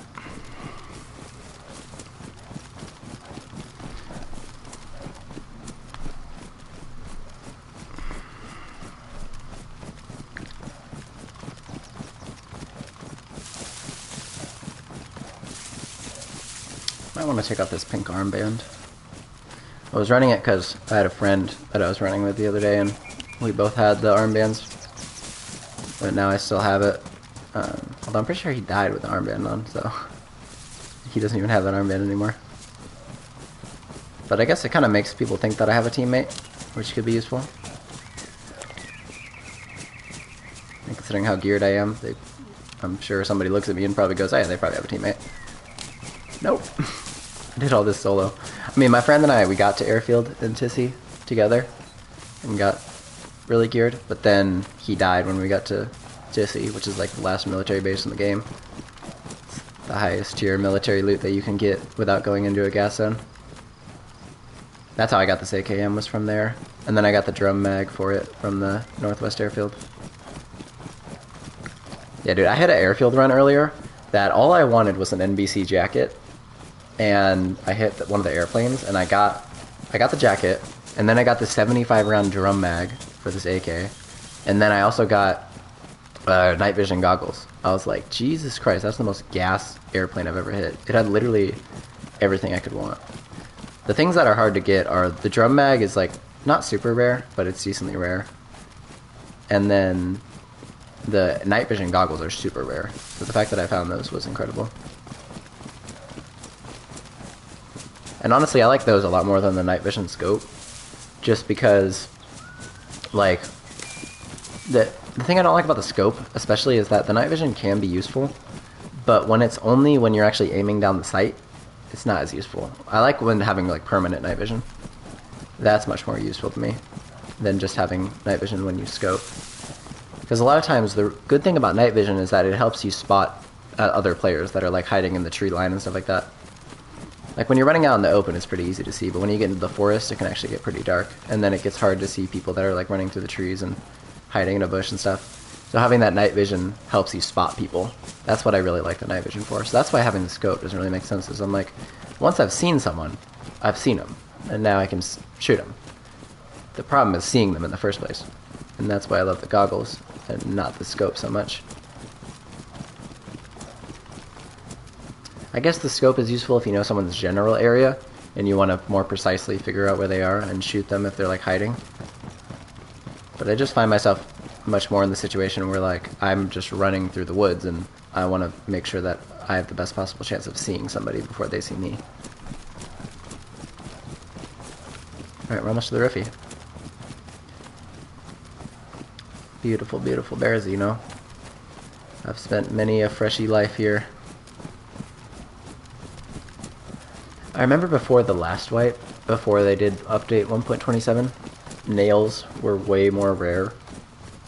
I want to take off this pink armband. I was running it because I had a friend that I was running with the other day, and we both had the armbands. But now I still have it. Although I'm pretty sure he died with the armband on, so he doesn't even have that armband anymore. But I guess it kind of makes people think that I have a teammate, which could be useful. And considering how geared I am, I'm sure somebody looks at me and probably goes, "Oh yeah, they probably have a teammate." Nope. I did all this solo. I mean, my friend and I, we got to airfield in Tissy together and got really geared, but then he died when we got to Tissy, which is like the last military base in the game. It's the highest tier military loot that you can get without going into a gas zone. That's how I got this AKM, was from there. And then I got the drum mag for it from the Northwest Airfield. Yeah, dude, I had an airfield run earlier that all I wanted was an NBC jacket. And I hit one of the airplanes, and I got the jacket, and then I got the 75 round drum mag for this AK, and then I also got night vision goggles. I was like, Jesus Christ, that's the most gas airplane I've ever hit. It had literally everything I could want. The things that are hard to get are the drum mag is like not super rare, but it's decently rare, and then the night vision goggles are super rare. So the fact that I found those was incredible. And honestly, I like those a lot more than the night vision scope, just because, like, the thing I don't like about the scope, especially, is that the night vision can be useful, but when it's only when you're actually aiming down the sight, it's not as useful. I like when having, like, permanent night vision. That's much more useful to me than just having night vision when you scope. Because a lot of times, the good thing about night vision is that it helps you spot other players that are, like, hiding in the tree line and stuff like that. Like, when you're running out in the open, it's pretty easy to see, but when you get into the forest, it can actually get pretty dark, and then it gets hard to see people that are, like, running through the trees and hiding in a bush and stuff. So having that night vision helps you spot people. That's what I really like the night vision for. So that's why having the scope doesn't really make sense, is I'm like, once I've seen someone, I've seen them, and now I can shoot them. The problem is seeing them in the first place, and that's why I love the goggles and not the scope so much. I guess the scope is useful if you know someone's general area and you want to more precisely figure out where they are and shoot them if they're, like, hiding. But I just find myself much more in the situation where, like, I'm just running through the woods and I want to make sure that I have the best possible chance of seeing somebody before they see me. Alright, we're almost to the roofie. Beautiful, beautiful Berezino. I've spent many a freshy life here. I remember before the last wipe, before they did update 1.27, nails were way more rare,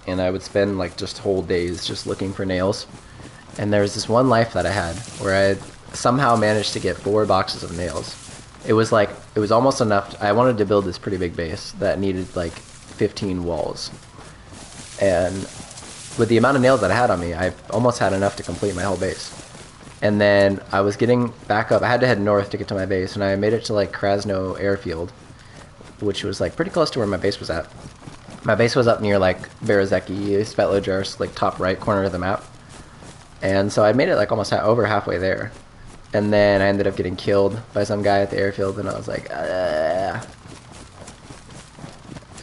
and I would spend, like, just whole days just looking for nails. And there was this one life that I had where I somehow managed to get 4 boxes of nails. It was like, it was almost enough. I wanted to build this pretty big base that needed, like, 15 walls. And with the amount of nails that I had on me, I almost had enough to complete my whole base. And then I was getting back up. I had to head north to get to my base, and I made it to, like, Krasno Airfield, which was, like, pretty close to where my base was at. My base was up near, like, Berezeki, Svetlojarsk, like, top right corner of the map. And so I made it, like, almost over halfway there. And then I ended up getting killed by some guy at the airfield, and I was like, ah.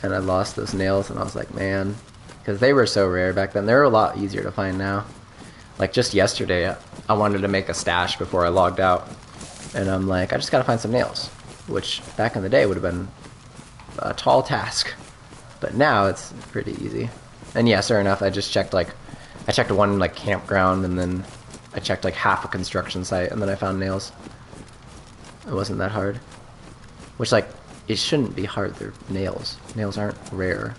And I lost those nails, and I was like, man. Because they were so rare back then. They're a lot easier to find now. Like just yesterday, I wanted to make a stash before I logged out. And I'm like, I just gotta find some nails. Which back in the day would have been a tall task. But now it's pretty easy. And yeah, sure enough, I just checked like, I checked one like campground and then I checked like half a construction site and then I found nails. It wasn't that hard. Which like, it shouldn't be hard, they're nails. Nails aren't rare.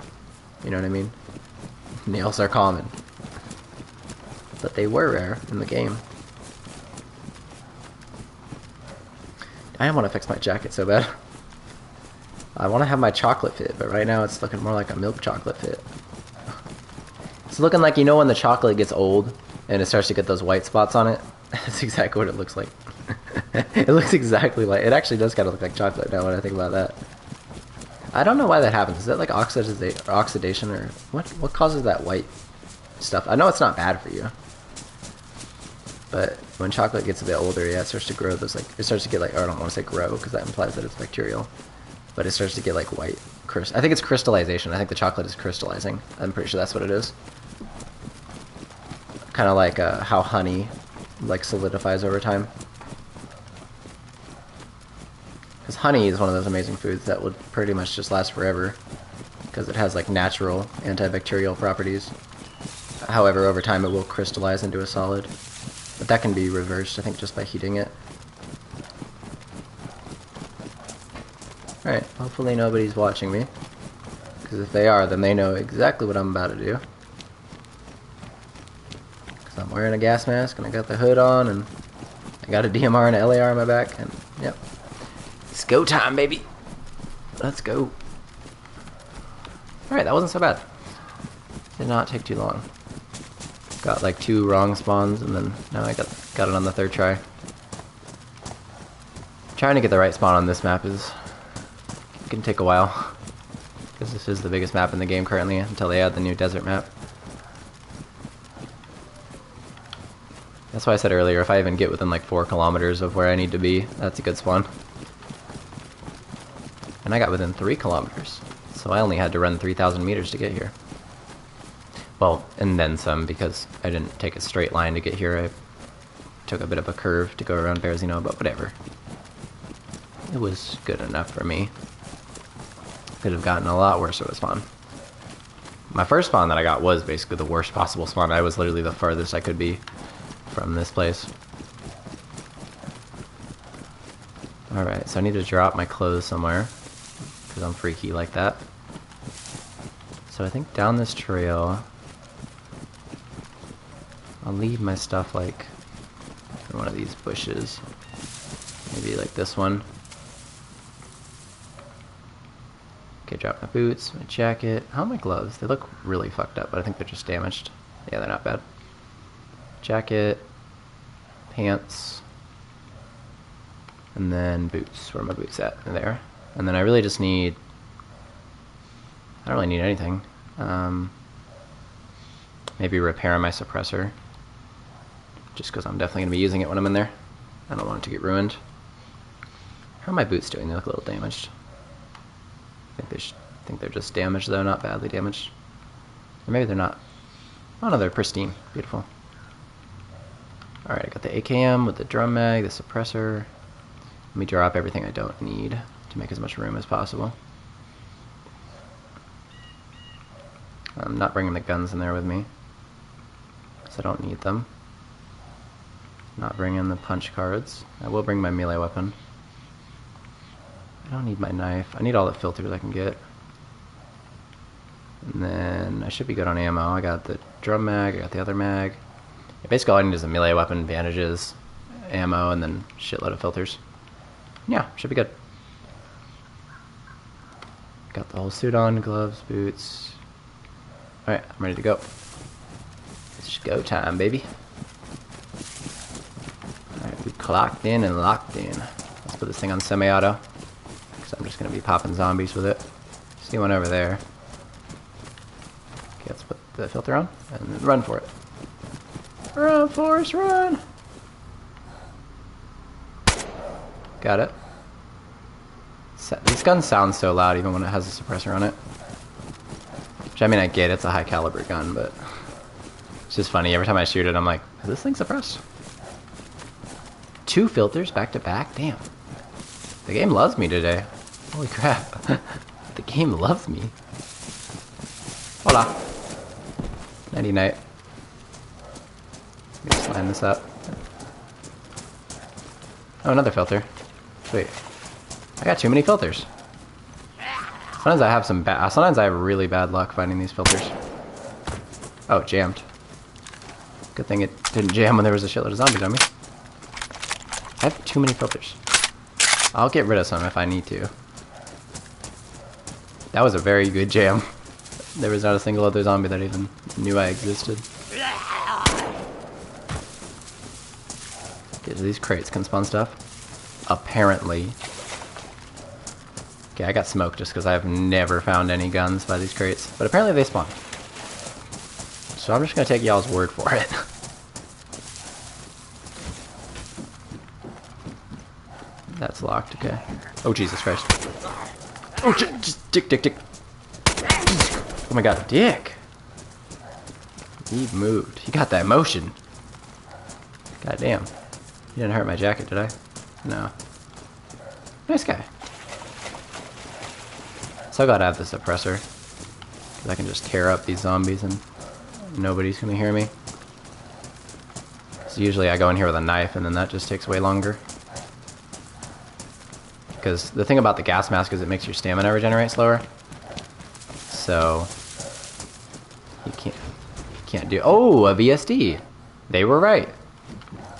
You know what I mean? Nails are common. But they were rare in the game. I want to fix my jacket so bad. I want to have my chocolate fit, but right now it's looking more like a milk chocolate fit. It's looking like, you know when the chocolate gets old and it starts to get those white spots on it? That's exactly what it looks like. It looks exactly like, it actually does kind of look like chocolate now when I think about that. I don't know why that happens. Is that like oxidation or what causes that white stuff? I know it's not bad for you. But when chocolate gets a bit older, yeah, it starts to grow those, like, it starts to get like, or I don't want to say grow because that implies that it's bacterial. But it starts to get like white. I think it's crystallization. I think the chocolate is crystallizing. I'm pretty sure that's what it is. Kind of like how honey like solidifies over time. Because honey is one of those amazing foods that would pretty much just last forever. Because it has like natural antibacterial properties. However, over time it will crystallize into a solid. But that can be reversed, I think, just by heating it. Alright, hopefully nobody's watching me. Because if they are, then they know exactly what I'm about to do. Because I'm wearing a gas mask, and I got the hood on, and I got a DMR and an LAR on my back, and yep. It's go time, baby! Let's go. Alright, that wasn't so bad. Did not take too long. Got like 2 wrong spawns, and then now I got it on the 3rd try. Trying to get the right spawn on this map can take a while, because this is the biggest map in the game currently until they add the new desert map. That's why I said earlier, if I even get within like 4 kilometers of where I need to be, that's a good spawn. And I got within 3 kilometers, so I only had to run 3,000 meters to get here. Well, and then some, because I didn't take a straight line to get here. I took a bit of a curve to go around Berezino, but whatever. It was good enough for me. Could have gotten a lot worse of a spawn. My first spawn that I got was basically the worst possible spawn. I was literally the farthest I could be from this place. Alright, so I need to drop my clothes somewhere, because I'm freaky like that. So I think down this trail, I'll leave my stuff like in one of these bushes. Maybe like this one. Okay, drop my boots, my jacket. How are my gloves? They look really fucked up, but I think they're just damaged. Yeah, they're not bad. Jacket, pants, and then boots. Where are my boots at? There. And then I really just need... I don't really need anything. Maybe repair my suppressor. Just because I'm definitely going to be using it when I'm in there. I don't want it to get ruined. How are my boots doing? They look a little damaged. I think they're just damaged though, not badly damaged. Or maybe they're not. Oh no, they're pristine. Beautiful. Alright, I got the AKM with the drum mag, the suppressor. Let me drop everything I don't need to make as much room as possible. I'm not bringing the guns in there with me, because I don't need them. Not bringing the punch cards. I will bring my melee weapon. I don't need my knife. I need all the filters I can get. And then I should be good on ammo. I got the drum mag, I got the other mag. Yeah, basically all I need is a melee weapon, bandages, ammo, and then a shitload of filters. Yeah, should be good. Got the whole suit on, gloves, boots. Alright, I'm ready to go. It's just go time, baby. Alright, we clocked in and locked in. Let's put this thing on semi-auto, because I'm just going to be popping zombies with it. See one over there. Okay, let's put the filter on and run for it. Run, Forrest, run! Got it. This gun sounds so loud even when it has a suppressor on it. Which, I mean, I get it's a high caliber gun, but It's just funny. Every time I shoot it, I'm like, is this thing suppressed? 2 filters back to back? Damn. The game loves me today. Holy crap. The game loves me. Hola. Nighty night. Let me just line this up. Oh, another filter. Sweet. I got too many filters. Sometimes I have sometimes I have really bad luck finding these filters. Oh, it jammed. Good thing it didn't jam when there was a shitload of zombies on me. I have too many filters. I'll get rid of some if I need to. That was a very good jam. There was not a single other zombie that even knew I existed. Okay, so these crates can spawn stuff. Apparently. Okay, I got smoked just because I have never found any guns by these crates. But apparently they spawn. So I'm just going to take y'all's word for it. That's locked, okay. Oh, Jesus Christ. Oh, just dick. Oh my god, dick. He moved. He got that motion. God damn. He didn't hurt my jacket, did I? No. Nice guy. So glad I have the suppressor. Because I can just tear up these zombies and nobody's gonna hear me. So usually I go in here with a knife and then that just takes way longer. Because the thing about the gas mask is it makes your stamina regenerate slower. So you can't do. Oh, a VSD. They were right.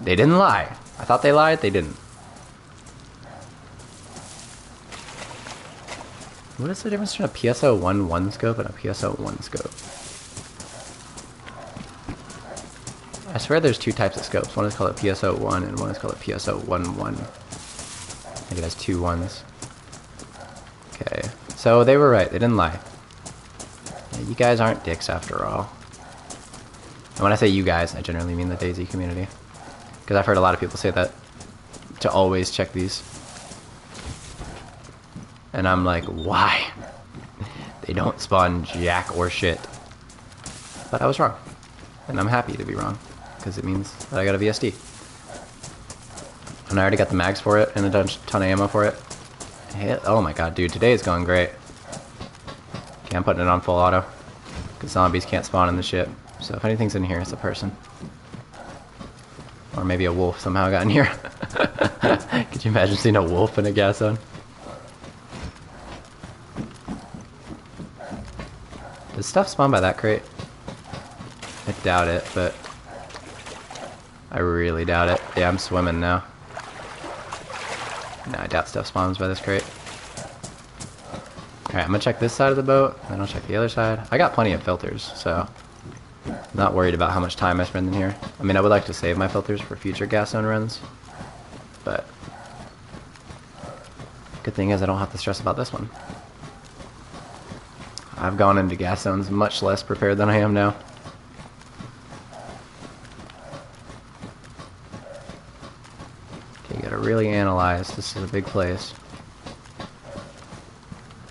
They didn't lie. I thought they lied. They didn't. What is the difference between a PSO-11 scope and a PSO-1 scope? I swear there's 2 types of scopes. One is called a PSO-1 and one is called a PSO-11. I think it has 2 ones. Okay, so they were right. They didn't lie. Yeah, you guys aren't dicks after all. And when I say you guys, I generally mean the DayZ community. Because I've heard a lot of people say that to always check these. And I'm like, why? They don't spawn jack or shit. But I was wrong. And I'm happy to be wrong. Because it means that I got a VSD. And I already got the mags for it and a ton of ammo for it. Oh my god, dude, today is going great. Okay, I'm putting it on full auto. Because zombies can't spawn in the ship. So if anything's in here, it's a person. Or maybe a wolf somehow got in here. Could you imagine seeing a wolf in a gas zone? Does stuff spawn by that crate? I doubt it, but I really doubt it. Yeah, I'm swimming now. No, I doubt stuff spawns by this crate. Alright, I'm gonna check this side of the boat, then I'll check the other side. I got plenty of filters, so I'm not worried about how much time I spend in here. I mean, I would like to save my filters for future gas zone runs, but good thing is I don't have to stress about this one. I've gone into gas zones much less prepared than I am now. Okay, you gotta really analyze. This is a big place.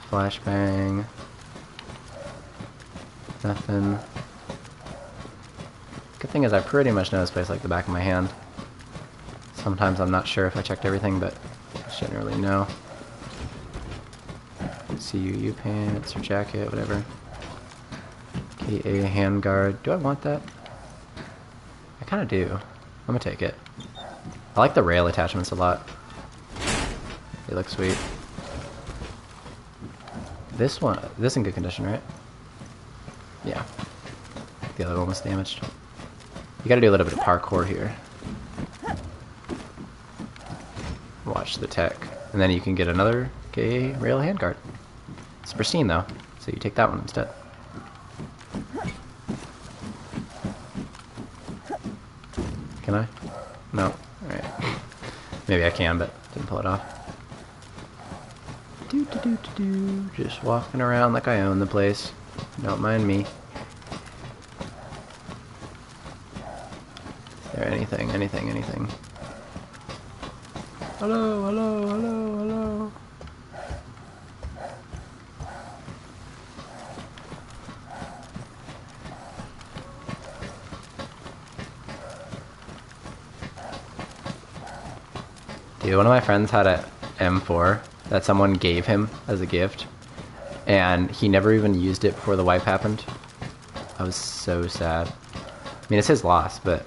Flashbang. Nothing. Good thing is I pretty much know this place like the back of my hand. Sometimes I'm not sure if I checked everything, but I generally know. CUU pants or jacket, whatever. KA handguard. Do I want that? I kind of do. I'm gonna take it. I like the rail attachments a lot. They look sweet. This one, this in good condition, right? Yeah. The other one was damaged. You gotta do a little bit of parkour here. Watch the tech. And then you can get another KA rail handguard. It's pristine though, so you take that one instead. Can I? No. Alright. Maybe I can, but didn't pull it off. Just walking around like I own the place. Don't mind me. Is there anything? Hello. Dude, one of my friends had a M4 that someone gave him as a gift, and he never even used it before the wipe happened. I was so sad. I mean, it's his loss, but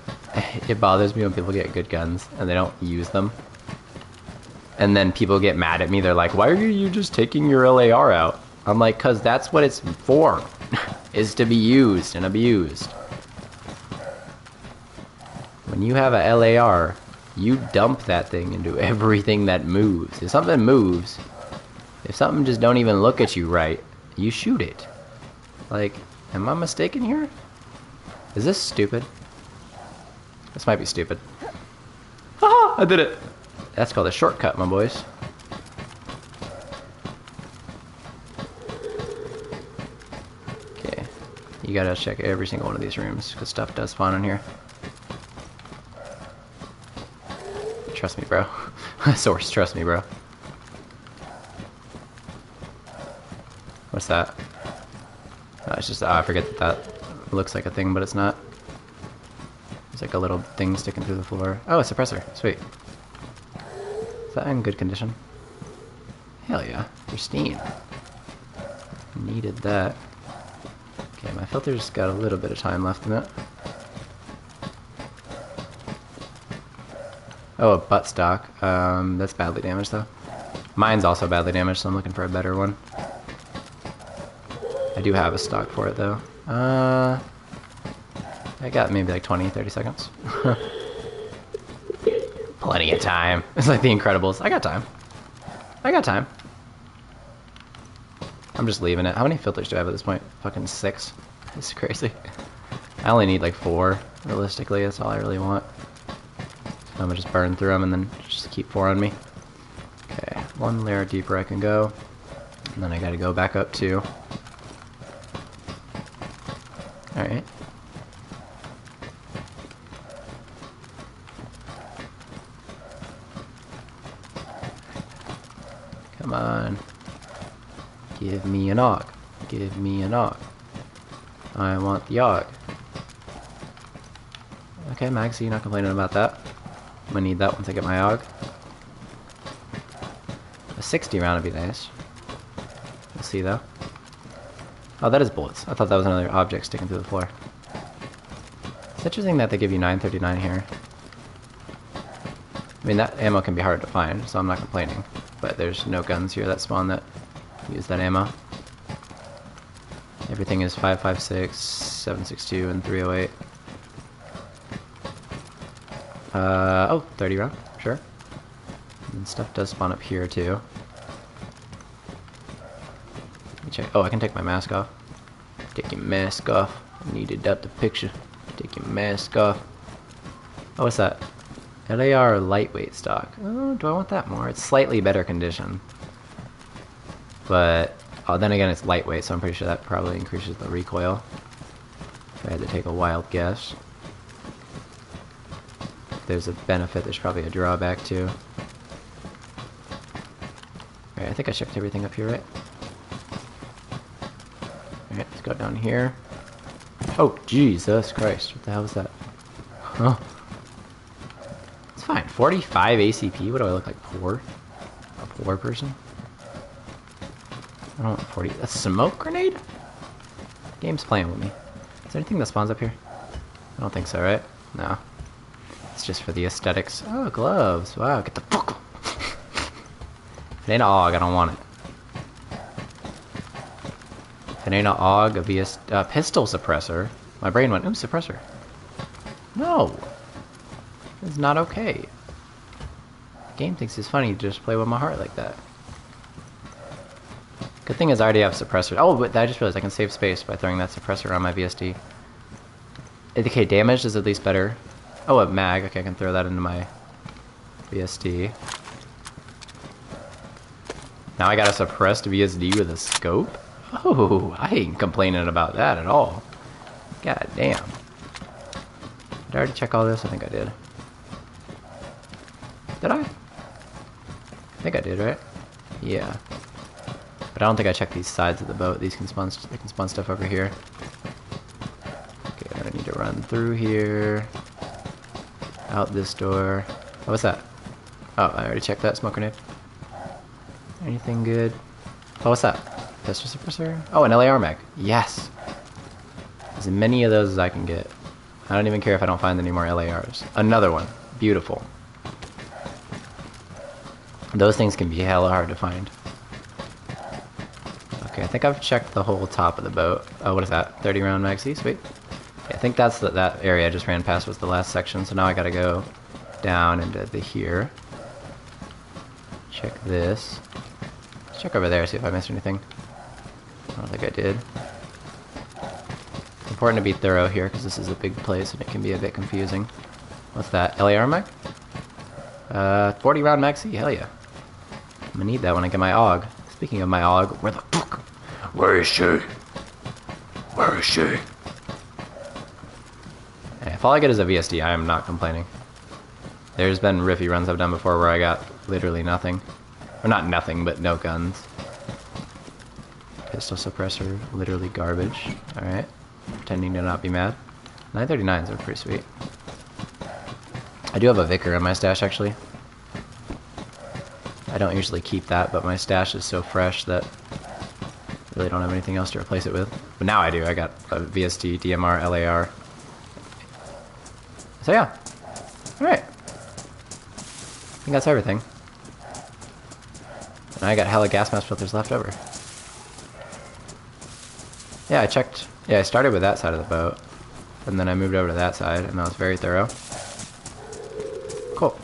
it bothers me when people get good guns and they don't use them. And then people get mad at me. They're like, why are you just taking your LAR out? I'm like, cause that's what it's for, is to be used and abused. When you have a LAR, you dump that thing into everything that moves. If something moves, if something just don't even look at you right, you shoot it. Like, am I mistaken here? Is this stupid? This might be stupid. Ah, I did it. That's called a shortcut, my boys. Okay, you gotta check every single one of these rooms, because stuff does spawn in here. Trust me, bro. Source, trust me, bro. What's that? Oh, it's just, I forget that looks like a thing, but it's not. It's like a little thing sticking through the floor. Oh, a suppressor. Sweet. Is that in good condition? Hell yeah. Pristine. Needed that. Okay, my filter's got a little bit of time left in it. Oh, a butt stock. That's badly damaged though. Mine's also badly damaged, so I'm looking for a better one. I do have a stock for it though. I got maybe like 20, 30 seconds. Plenty of time. It's like The Incredibles. I got time. I got time. I'm just leaving it. How many filters do I have at this point? Fucking 6. This is crazy. I only need like 4, realistically. That's all I really want. I'm gonna just burn through them and then just keep 4 on me. Okay, 1 layer deeper I can go. And then I gotta go back up 2. Alright. Come on. Give me an AUG. Give me an AUG. I want the AUG. Okay, Maxie, you're not complaining about that. I'm gonna need that once I get my AUG. A 60 round would be nice. We'll see though. Oh, that is bullets. I thought that was another object sticking through the floor. It's interesting that they give you 939 here. I mean, that ammo can be hard to find, so I'm not complaining. But there's no guns here that spawn that use that ammo. Everything is 5.56, 7.62, and 308. Oh, 30 round, sure. And stuff does spawn up here too. Let me check. Oh, I can take my mask off. Take your mask off. I needed that the picture. Take your mask off. Oh, what's that? LAR lightweight stock. Oh, do I want that more? It's slightly better condition. But, oh, then again, it's lightweight, so I'm pretty sure that probably increases the recoil. If I had to take a wild guess. If there's a benefit, there's probably a drawback too. Alright, I think I checked everything up here, right? Alright, let's go down here. Oh, Jesus Christ. What the hell was that? Huh. It's fine. 45 ACP? What do I look like? Poor? A poor person? I don't want 40. A smoke grenade? Game's playing with me. Is there anything that spawns up here? I don't think so, right? No. It's just for the aesthetics. Oh, gloves. Wow, get the fuck. If it ain't an AUG, I don't want it. If it ain't an AUG, a pistol suppressor. My brain went, ooh, suppressor. No. It's not okay. The game thinks it's funny to just play with my heart like that. Good thing is I already have suppressor. Oh, but I just realized I can save space by throwing that suppressor on my VSD. Okay, damage is at least better. Oh, a mag. Okay, I can throw that into my VSD. Now I got a suppressed VSD with a scope? Oh, I ain't complaining about that at all. God damn. Did I already check all this? I think I did. Did I? I think I did, right? Yeah. But I don't think I checked these sides of the boat. These can spawn, they can spawn stuff over here. Okay, I'm gonna need to run through here. Out this door. Oh, what's that? Oh, I already checked that smoke grenade. Anything good? Oh, what's that? Pistol suppressor? Oh, an LAR mag. Yes. As many of those as I can get. I don't even care if I don't find any more LARs. Another one. Beautiful. Those things can be hella hard to find. Okay, I think I've checked the whole top of the boat. Oh, what is that? 30 round mag C? Sweet. Yeah, I think that's that area I just ran past was the last section, so now I gotta go down into here. Check this. Let's check over there, see if I missed anything. I don't think I did. It's important to be thorough here because this is a big place and it can be a bit confusing. What's that? LAR mag? 40 round mag C, hell yeah. I'm gonna need that when I get my AUG. Speaking of my AUG, where the fuck? Where is she? Where is she? Hey, if all I get is a VSD, I am not complaining. There's been riffy runs I've done before where I got literally nothing. Or not nothing, but no guns. Pistol suppressor, literally garbage. Alright. Pretending to not be mad. 939s are pretty sweet. I do have a Vicar in my stash, actually. I don't usually keep that, but my stash is so fresh that I really don't have anything else to replace it with. But now I do. I got a VSD, DMR, LAR. So yeah. Alright. I think that's everything. And I got hella gas mask filters left over. Yeah, I checked. Yeah, I started with that side of the boat. And then I moved over to that side, and that was very thorough. Cool.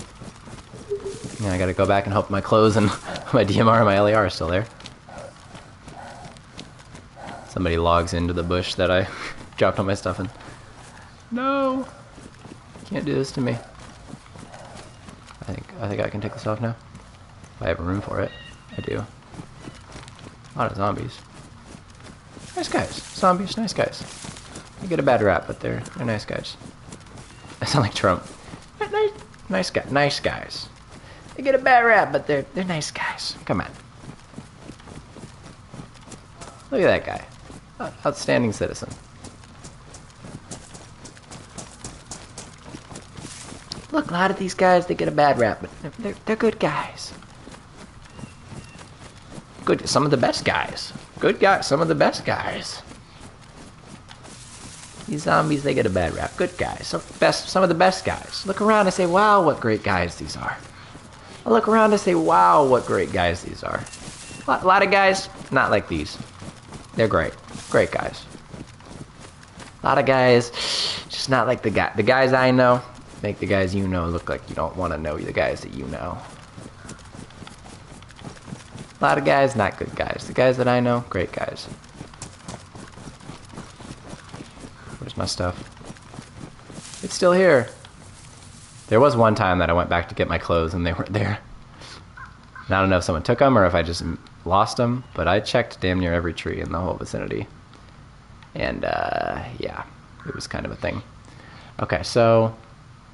Yeah, I gotta go back and hope my clothes and my DMR and my LAR are still there. Somebody logs into the bush that I dropped all my stuff in. No! Can't do this to me. I think I can take this off now. If I have room for it. I do. A lot of zombies. Nice guys. Zombies, nice guys. They get a bad rap, but they're nice guys. I sound like Trump. Nice guys. They get a bad rap, but they're nice guys. Come on. Look at that guy. Outstanding citizen. Look, a lot of these guys, they get a bad rap, but they're good guys. Good, some of the best guys. Good guys, some of the best guys. These zombies, they get a bad rap. Good guys, some of the best guys. Look around and say, wow, what great guys these are. I look around and say, wow, what great guys these are. A lot of guys, not like these. They're great. Great guys. A lot of guys, just not like the guys I know. Make the guys you know look like you don't want to know the guys that you know. A lot of guys, not good guys. The guys that I know, great guys. Where's my stuff? It's still here. There was one time that I went back to get my clothes and they weren't there. And I don't know if someone took them or if I just lost them, but I checked damn near every tree in the whole vicinity. And yeah, it was kind of a thing. Okay, so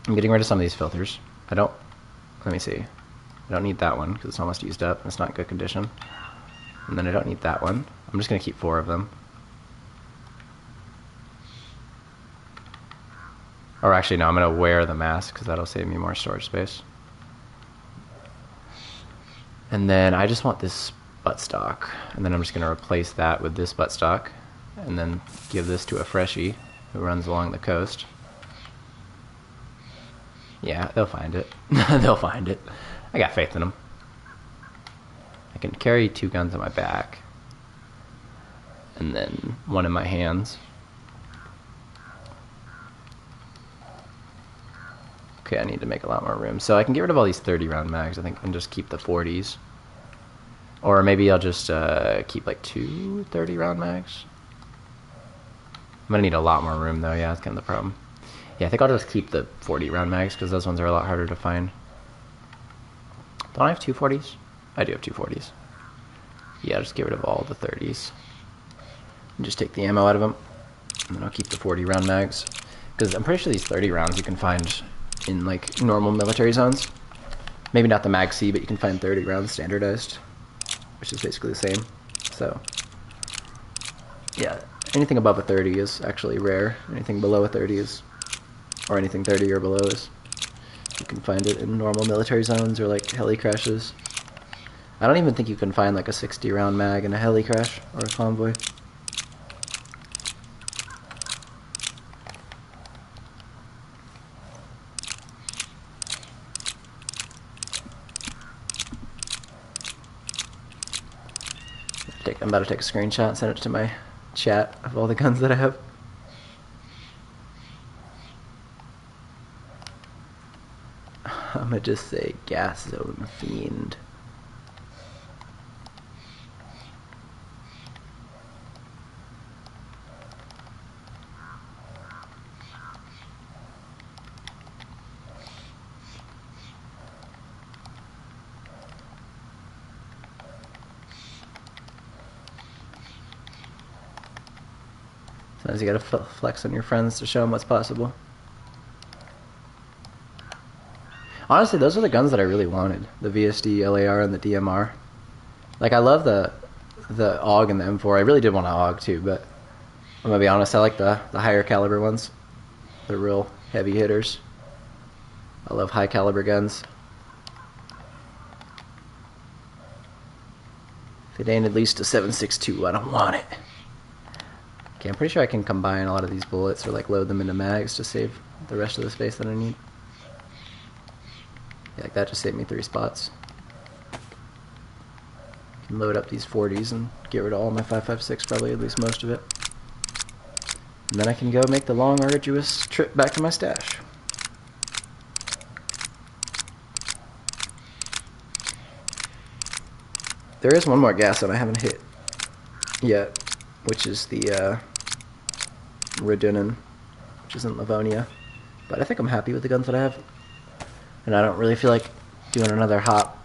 I'm getting rid of some of these filters. Let me see. I don't need that one because it's almost used up and it's not in good condition. And then I don't need that one. I'm just going to keep 4 of them. Or actually, no, I'm going to wear the mask because that'll save me more storage space. And then I just want this buttstock. And then I'm just going to replace that with this buttstock. And then give this to a freshie who runs along the coast. Yeah, they'll find it. They'll find it. I got faith in them. I can carry 2 guns on my back. And then 1 in my hands. Okay, I need to make a lot more room. So I can get rid of all these 30 round mags, I think, and just keep the 40s. Or maybe I'll just keep like 2 30 round mags. I'm gonna need a lot more room though, yeah, that's kind of the problem. Yeah, I think I'll just keep the 40 round mags because those ones are a lot harder to find. Don't I have 2 40s? I do have 2 40s. Yeah, I'll just get rid of all the 30s. And just take the ammo out of them. And then I'll keep the 40 round mags. Because I'm pretty sure these 30 rounds you can find in like normal military zones. Maybe not the Mag C, but you can find 30 rounds standardized. Which is basically the same. So, yeah, anything above a 30 is actually rare. Anything below a 30 is, or anything 30 or below is you can find it in normal military zones or like heli crashes. I don't even think you can find like a 60 round mag in a heli crash or a convoy. I'm about to take a screenshot and send it to my chat of all the guns that I have. I'm gonna just say gas zone fiend. Sometimes you gotta flex on your friends to show them what's possible. Honestly, those are the guns that I really wanted. The VSD, LAR, and the DMR. Like, I love the AUG and the M4. I really did want an AUG too, but I'm gonna be honest, I like the higher caliber ones. They're real heavy hitters. I love high caliber guns. If it ain't at least a 7.62, I don't want it. Okay, I'm pretty sure I can combine a lot of these bullets or like load them into mags to save the rest of the space that I need. Yeah, like that just saved me 3 spots. Can load up these 40s and get rid of all my 5.56, probably at least most of it. And then I can go make the long, arduous trip back to my stash. There is one more gas that I haven't hit yet, which is the Redunin, which is in Livonia. But I think I'm happy with the guns that I have. And I don't really feel like doing another hop.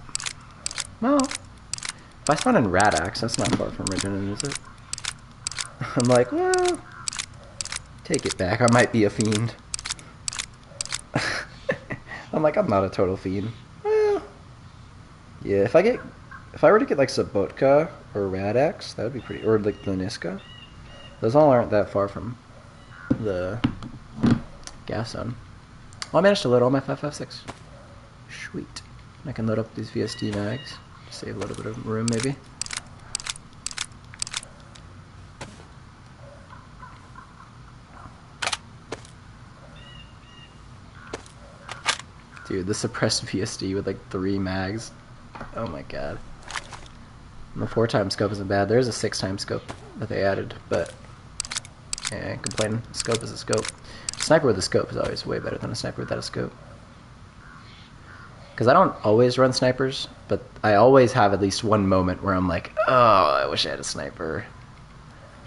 Well, if I spawn in Radax, that's not far from Redunin, is it? I'm like, well, take it back. I might be a fiend. I'm like, I'm not a total fiend. Well, yeah, if I were to get like Sabotka or Radax, that would be pretty, or like the Niska. Those all aren't that far from the gas zone. Well, I managed to load all my 5.56. Sweet. I can load up these VSD mags to save a little bit of room, maybe. Dude, the suppressed VSD with like 3 mags. Oh my god. And the 4x scope isn't bad. There's a 6x scope that they added, but yeah, I ain't complaining. Scope is a scope. Sniper with a scope is always way better than a sniper without a scope. Because I don't always run snipers, but I always have at least one moment where I'm like, oh, I wish I had a sniper.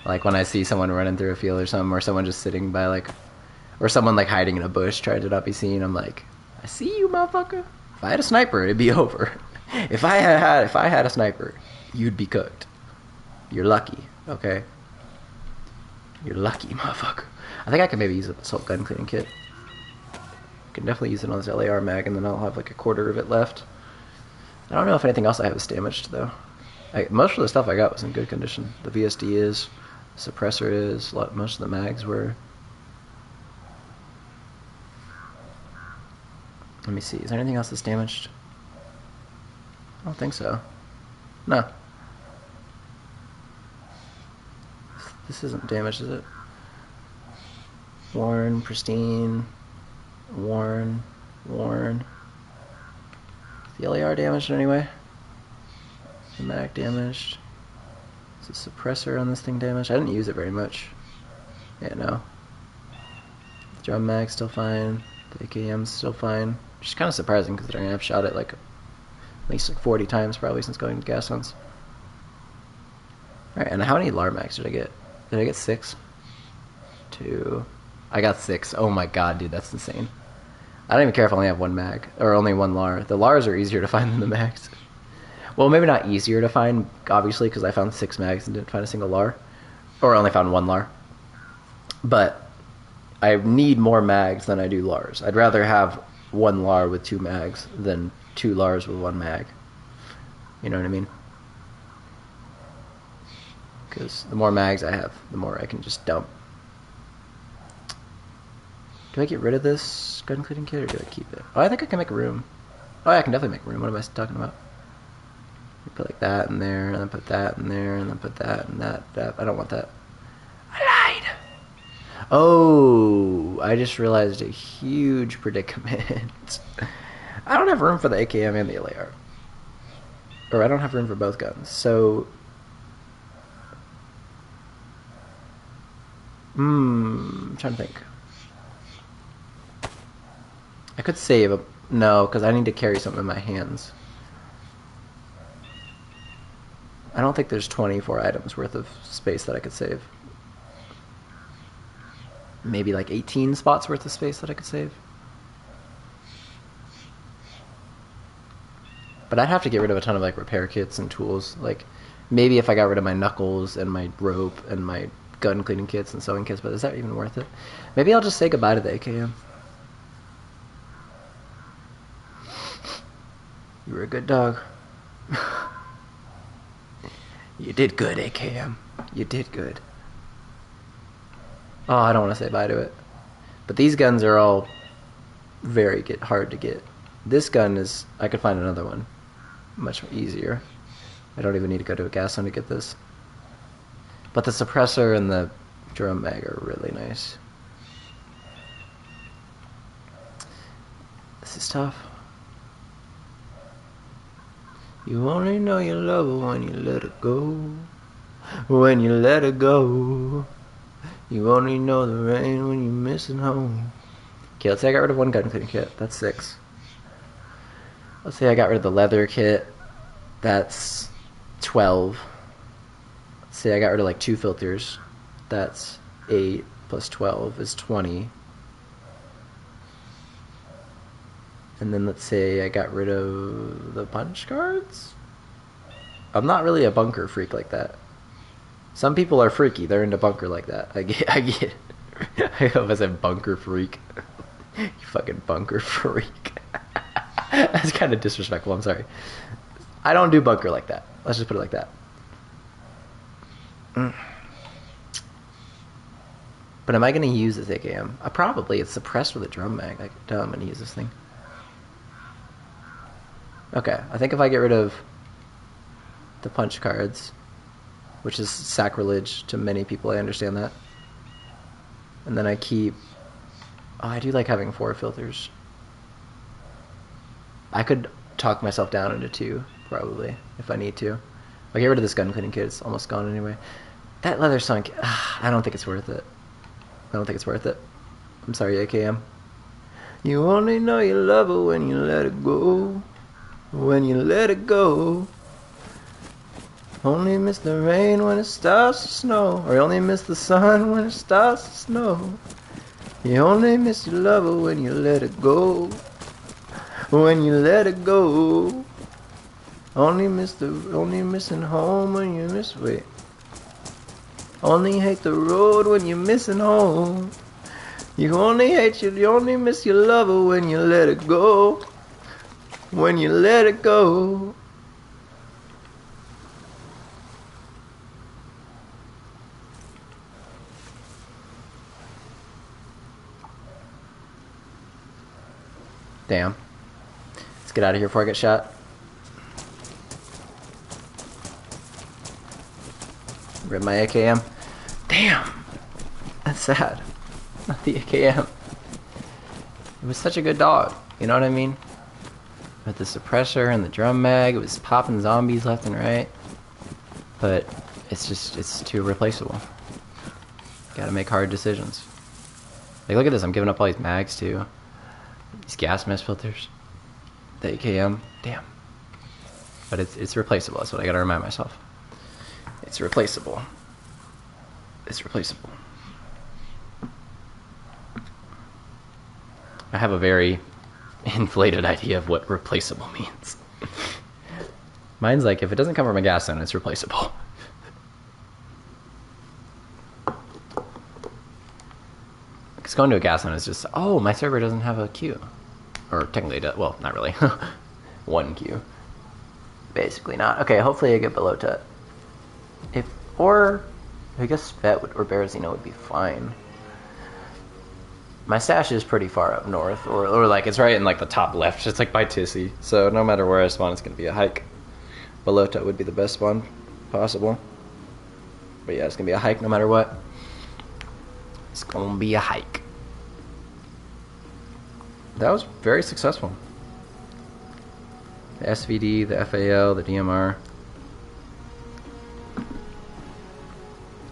Like when I see someone running through a field or something, or someone just sitting by like, or someone like hiding in a bush trying to not be seen, I'm like, I see you, motherfucker. If I had a sniper, it'd be over. If I had a sniper, you'd be cooked. You're lucky, okay? You're lucky, motherfucker. I think I can maybe use an assault gun cleaning kit. I can definitely use it on this LAR mag, and then I'll have like a quarter of it left. I don't know if anything else I have is damaged, though. Most of the stuff I got was in good condition. The VSD is, the suppressor is, most of the mags were. Let me see, is there anything else that's damaged? I don't think so. No. This isn't damaged, is it? Worn, pristine, worn. Is the LAR damaged anyway? The mag damaged. Is the suppressor on this thing damaged? I didn't use it very much. Yeah, no. The drum mag's still fine. The AKM's still fine. Which is kind of surprising considering I've shot it like at least like 40 times probably since going to gas zones. Alright, and how many LAR mags did I get? Did I get 6? 2. I got 6. Oh my god, dude, that's insane. I don't even care if I only have 1 mag, or only 1 LAR. The LARs are easier to find than the mags. Well, maybe not easier to find, obviously, because I found 6 mags and didn't find a single LAR. Or I only found 1 LAR. But I need more mags than I do LARs. I'd rather have 1 LAR with 2 mags than 2 LARs with 1 mag. You know what I mean? Because the more mags I have, the more I can just dump. Do I get rid of this gun cleaning kit or do I keep it? Oh, I think I can make a room. Oh, yeah, I can definitely make a room. What am I talking about? Put like that in there, and then put that in there, and then put that and that. I don't want that. I lied! Oh, I just realized a huge predicament. I don't have room for the AKM and the LAR. Or I don't have room for both guns. So... I'm trying to think. I could save a... No, because I need to carry something in my hands. I don't think there's 24 items worth of space that I could save. Maybe like 18 spots worth of space that I could save. But I'd have to get rid of a ton of like repair kits and tools. Like maybe if I got rid of my knuckles and my rope and my gun cleaning kits and sewing kits, but is that even worth it? Maybe I'll just say goodbye to the AKM. You were a good dog. You did good, AKM. You did good. Oh, I don't want to say bye to it. But these guns are all very hard to get. This gun is... I could find another one. Much easier. I don't even need to go to a gas zone to get this. But the suppressor and the drum mag are really nice. This is tough. You only know you love her when you let it go. When you let it go. You only know the rain when you're missing home. Okay, let's say I got rid of one gun cleaning kit. That's 6. Let's say I got rid of the leather kit. That's 12. Let's say I got rid of like 2 filters. That's 8 plus 12 is 20. And then let's say I got rid of the punch cards? I'm not really a bunker freak like that. Some people are freaky. They're into bunker like that. I get it. I hope I said bunker freak. You fucking bunker freak. That's kind of disrespectful. I'm sorry. I don't do bunker like that. Let's just put it like that. But am I going to use this AKM? Probably. It's suppressed with a drum mag. I'm going to use this thing. Okay. I think if I get rid of the punch cards, which is sacrilege to many people, I understand that. And then I keep... Oh, I do like having 4 filters. I could talk myself down into 2, probably, if I need to. I'll get rid of this gun cleaning kit. It's almost gone anyway. That leather sunk... I don't think it's worth it. I don't think it's worth it. I'm sorry, AKM. You only know you love her when you let it go. When you let it go. Only miss the rain when it starts to snow. Or you only miss the sun when it starts to snow. You only miss your lover when you let it go. When you let it go. Only missing home when you miss... Wait. Only hate the road when you're missing home. You only miss your lover when you let it go. When you let it go. Damn. Let's get out of here before I get shot. Rip my AKM. Damn. That's sad. Not the AKM. It was such a good dog. You know what I mean? With the suppressor and the drum mag, it was popping zombies left and right. But it's too replaceable. Gotta make hard decisions. Like, look at this. I'm giving up all these mags too. These gas mask filters. The AKM. Damn. But it's replaceable. That's what I gotta remind myself. It's replaceable. It's replaceable. I have a very inflated idea of what replaceable means. Mine's like, if it doesn't come from a gas zone, it's replaceable. Because going to a gas zone is just, oh, my server doesn't have a queue. Or technically it does. Well, not really. 1 queue. Basically not. Okay, hopefully I get below Tut. Or I guess Vet or Berezino would be fine. My stash is pretty far up north, or like it's right in like the top left. It's like by Tissy, so no matter where I spawn, it's gonna be a hike. Balota would be the best spawn possible, but yeah, it's gonna be a hike no matter what. It's gonna be a hike. That was very successful. The SVD, the FAL, the DMR.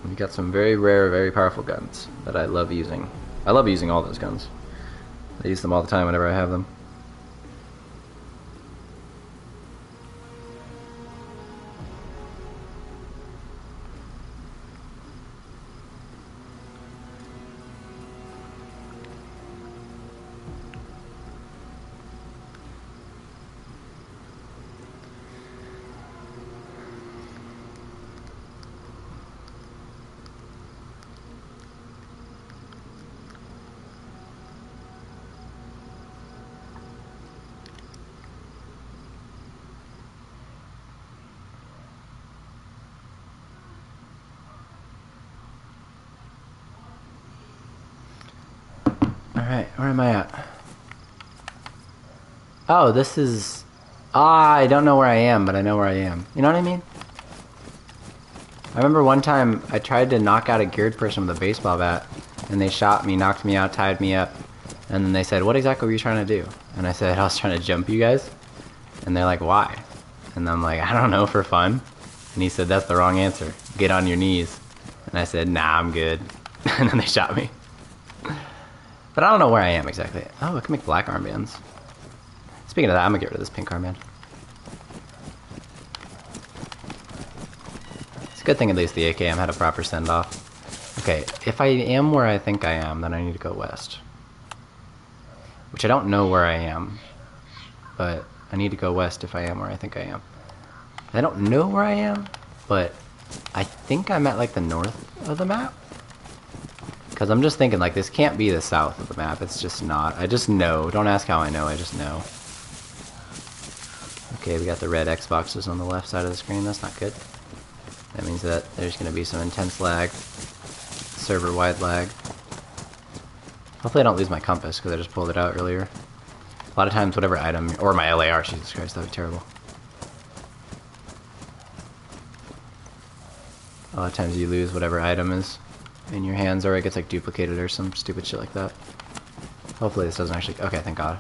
We got some very rare, very powerful guns that I love using. I love using all those guns. I use them all the time whenever I have them. Alright, where am I at? Oh, this is... I don't know where I am, but I know where I am. You know what I mean? I remember one time I tried to knock out a geared person with a baseball bat, and they shot me, knocked me out, tied me up, and then they said, what exactly were you trying to do? And I said, I was trying to jump you guys. And they're like, why? And I'm like, I don't know, for fun. And he said, that's the wrong answer. Get on your knees. And I said, nah, I'm good. And then they shot me. But I don't know where I am exactly. Oh, I can make black armbands. Speaking of that, I'm gonna get rid of this pink armband. It's a good thing at least the AKM had a proper send-off. Okay, if I am where I think I am, then I need to go west. Which I don't know where I am. But I need to go west if I am where I think I am. I don't know where I am, but I think I'm at like the north of the map. Because I'm just thinking, like, this can't be the south of the map. It's just not. I just know. Don't ask how I know. I just know. Okay, we got the red Xboxes on the left side of the screen. That's not good. That means that there's going to be some intense lag. Server-wide lag. Hopefully I don't lose my compass, because I just pulled it out earlier. A lot of times, whatever item... Or my LAR, Jesus Christ, that would be terrible. A lot of times you lose whatever item is in your hands, or it gets like duplicated or some stupid shit like that. Hopefully this doesn't actually... Okay, thank God.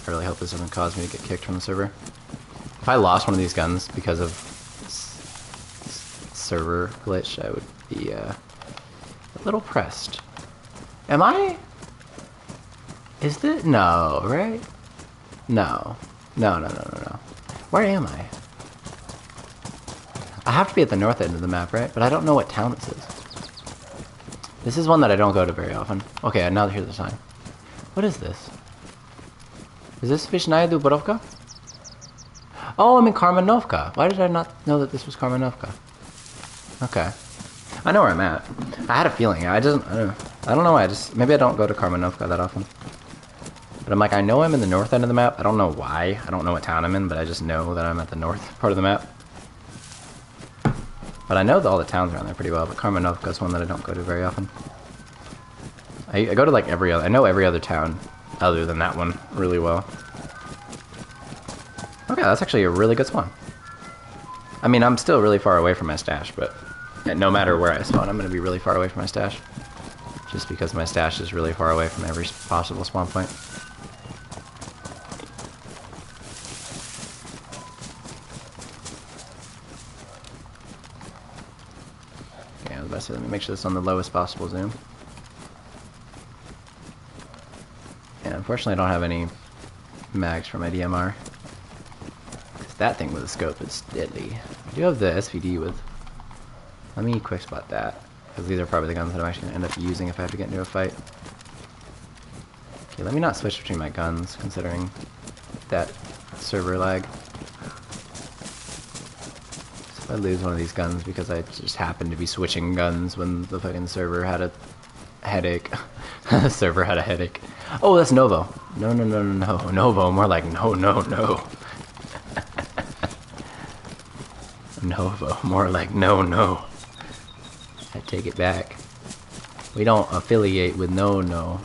I really hope this doesn't cause me to get kicked from the server. If I lost one of these guns because of server glitch, I would be a little pressed. Am I? Is this... No, right? No. No. Where am I? I have to be at the north end of the map, right? But I don't know what town this is. This is one that I don't go to very often. Okay, now here's the sign. What is this? Is this Vishnaya Dubrovka? Oh, I'm in Karmanovka. Why did I not know that this was Karmanovka? Okay. I know where I'm at. I had a feeling. I don't know why. Maybe I don't go to Karmanovka that often. But I'm like, I know I'm in the north end of the map. I don't know why. I don't know what town I'm in, but I just know that I'm at the north part of the map. But I know all the towns around there pretty well, but Karmanovka is one that I don't go to very often. I go to like every other... I know every other town other than that one really well. Okay, that's actually a really good spawn. I mean, I'm still really far away from my stash, but no matter where I spawn, I'm going to be really far away from my stash. Just because my stash is really far away from every possible spawn point. Let me make sure this is on the lowest possible zoom. And unfortunately I don't have any mags for my DMR. Because that thing with a scope is deadly. I do have the SVD with... Let me quick spot that. Because these are probably the guns that I'm actually going to end up using if I have to get into a fight. Okay, let me not switch between my guns, considering that server lag. I lose one of these guns because I just happened to be switching guns when the fucking server had a headache. The server had a headache. Oh, that's Novo. No. Novo, more like no. Novo, more like no. I take it back. We don't affiliate with no.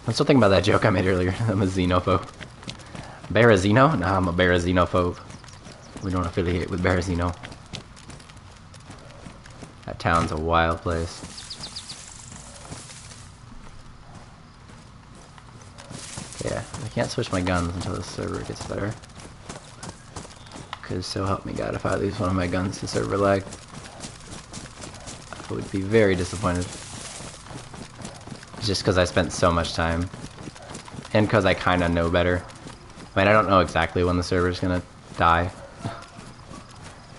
I'm still thinking about that joke I made earlier. I'm a xenophobe. Berezino? Nah, I'm a Berezino-phobe. We don't affiliate with Berezino. That town's a wild place. Yeah, I can't switch my guns until the server gets better. Because so help me God, if I lose one of my guns to server lag, I would be very disappointed. Just because I spent so much time. And because I kind of know better. I mean, I don't know exactly when the server's going to die.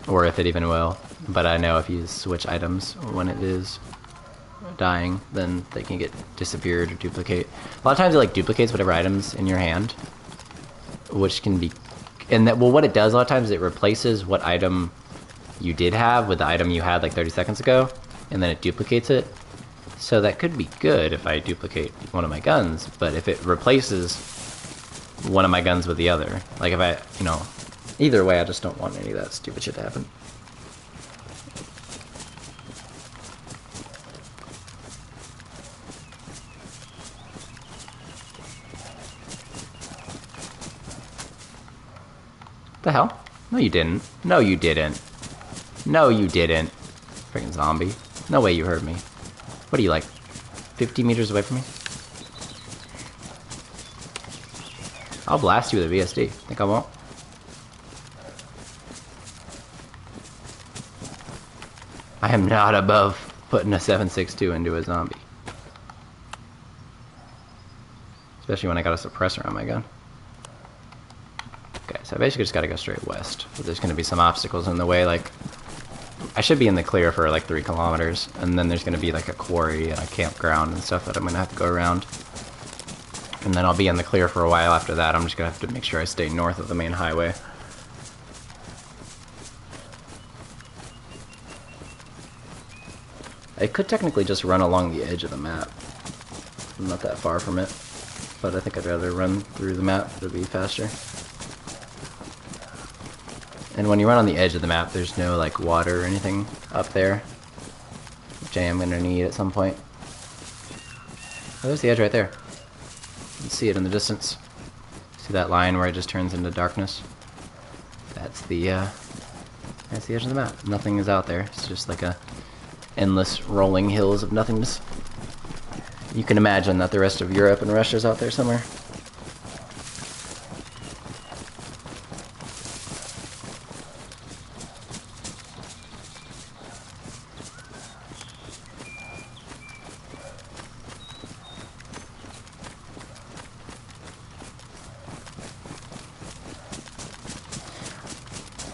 Or if it even will. But I know if you switch items when it is dying, then they can get disappeared or duplicate. A lot of times it like duplicates whatever items in your hand. Which can be... And that, well, what it does a lot of times is it replaces what item you did have with the item you had like 30 seconds ago. And then it duplicates it. So that could be good if I duplicate one of my guns, but if it replaces one of my guns with the other, like if I, you know, either way, I just don't want any of that stupid shit to happen. What the hell? No, you didn't. No, you didn't. No, you didn't. Freaking zombie. No way you heard me. What are you, like, 50 meters away from me? I'll blast you with a VSD. Think I won't? I am not above putting a 7.62 into a zombie. Especially when I got a suppressor on my gun. Okay, so I basically just gotta go straight west. But there's gonna be some obstacles in the way, like... I should be in the clear for like 3 kilometers, and then there's going to be like a quarry and a campground and stuff that I'm going to have to go around. And then I'll be in the clear for a while after that. I'm just going to have to make sure I stay north of the main highway. I could technically just run along the edge of the map. I'm not that far from it, but I think I'd rather run through the map. It'll be faster. And when you run on the edge of the map, there's no like water or anything up there, which I am going to need at some point. Oh, there's the edge right there. You can see it in the distance. See that line where it just turns into darkness? That's the edge of the map. Nothing is out there. It's just like a endless rolling hills of nothingness. You can imagine that the rest of Europe and Russia's out there somewhere.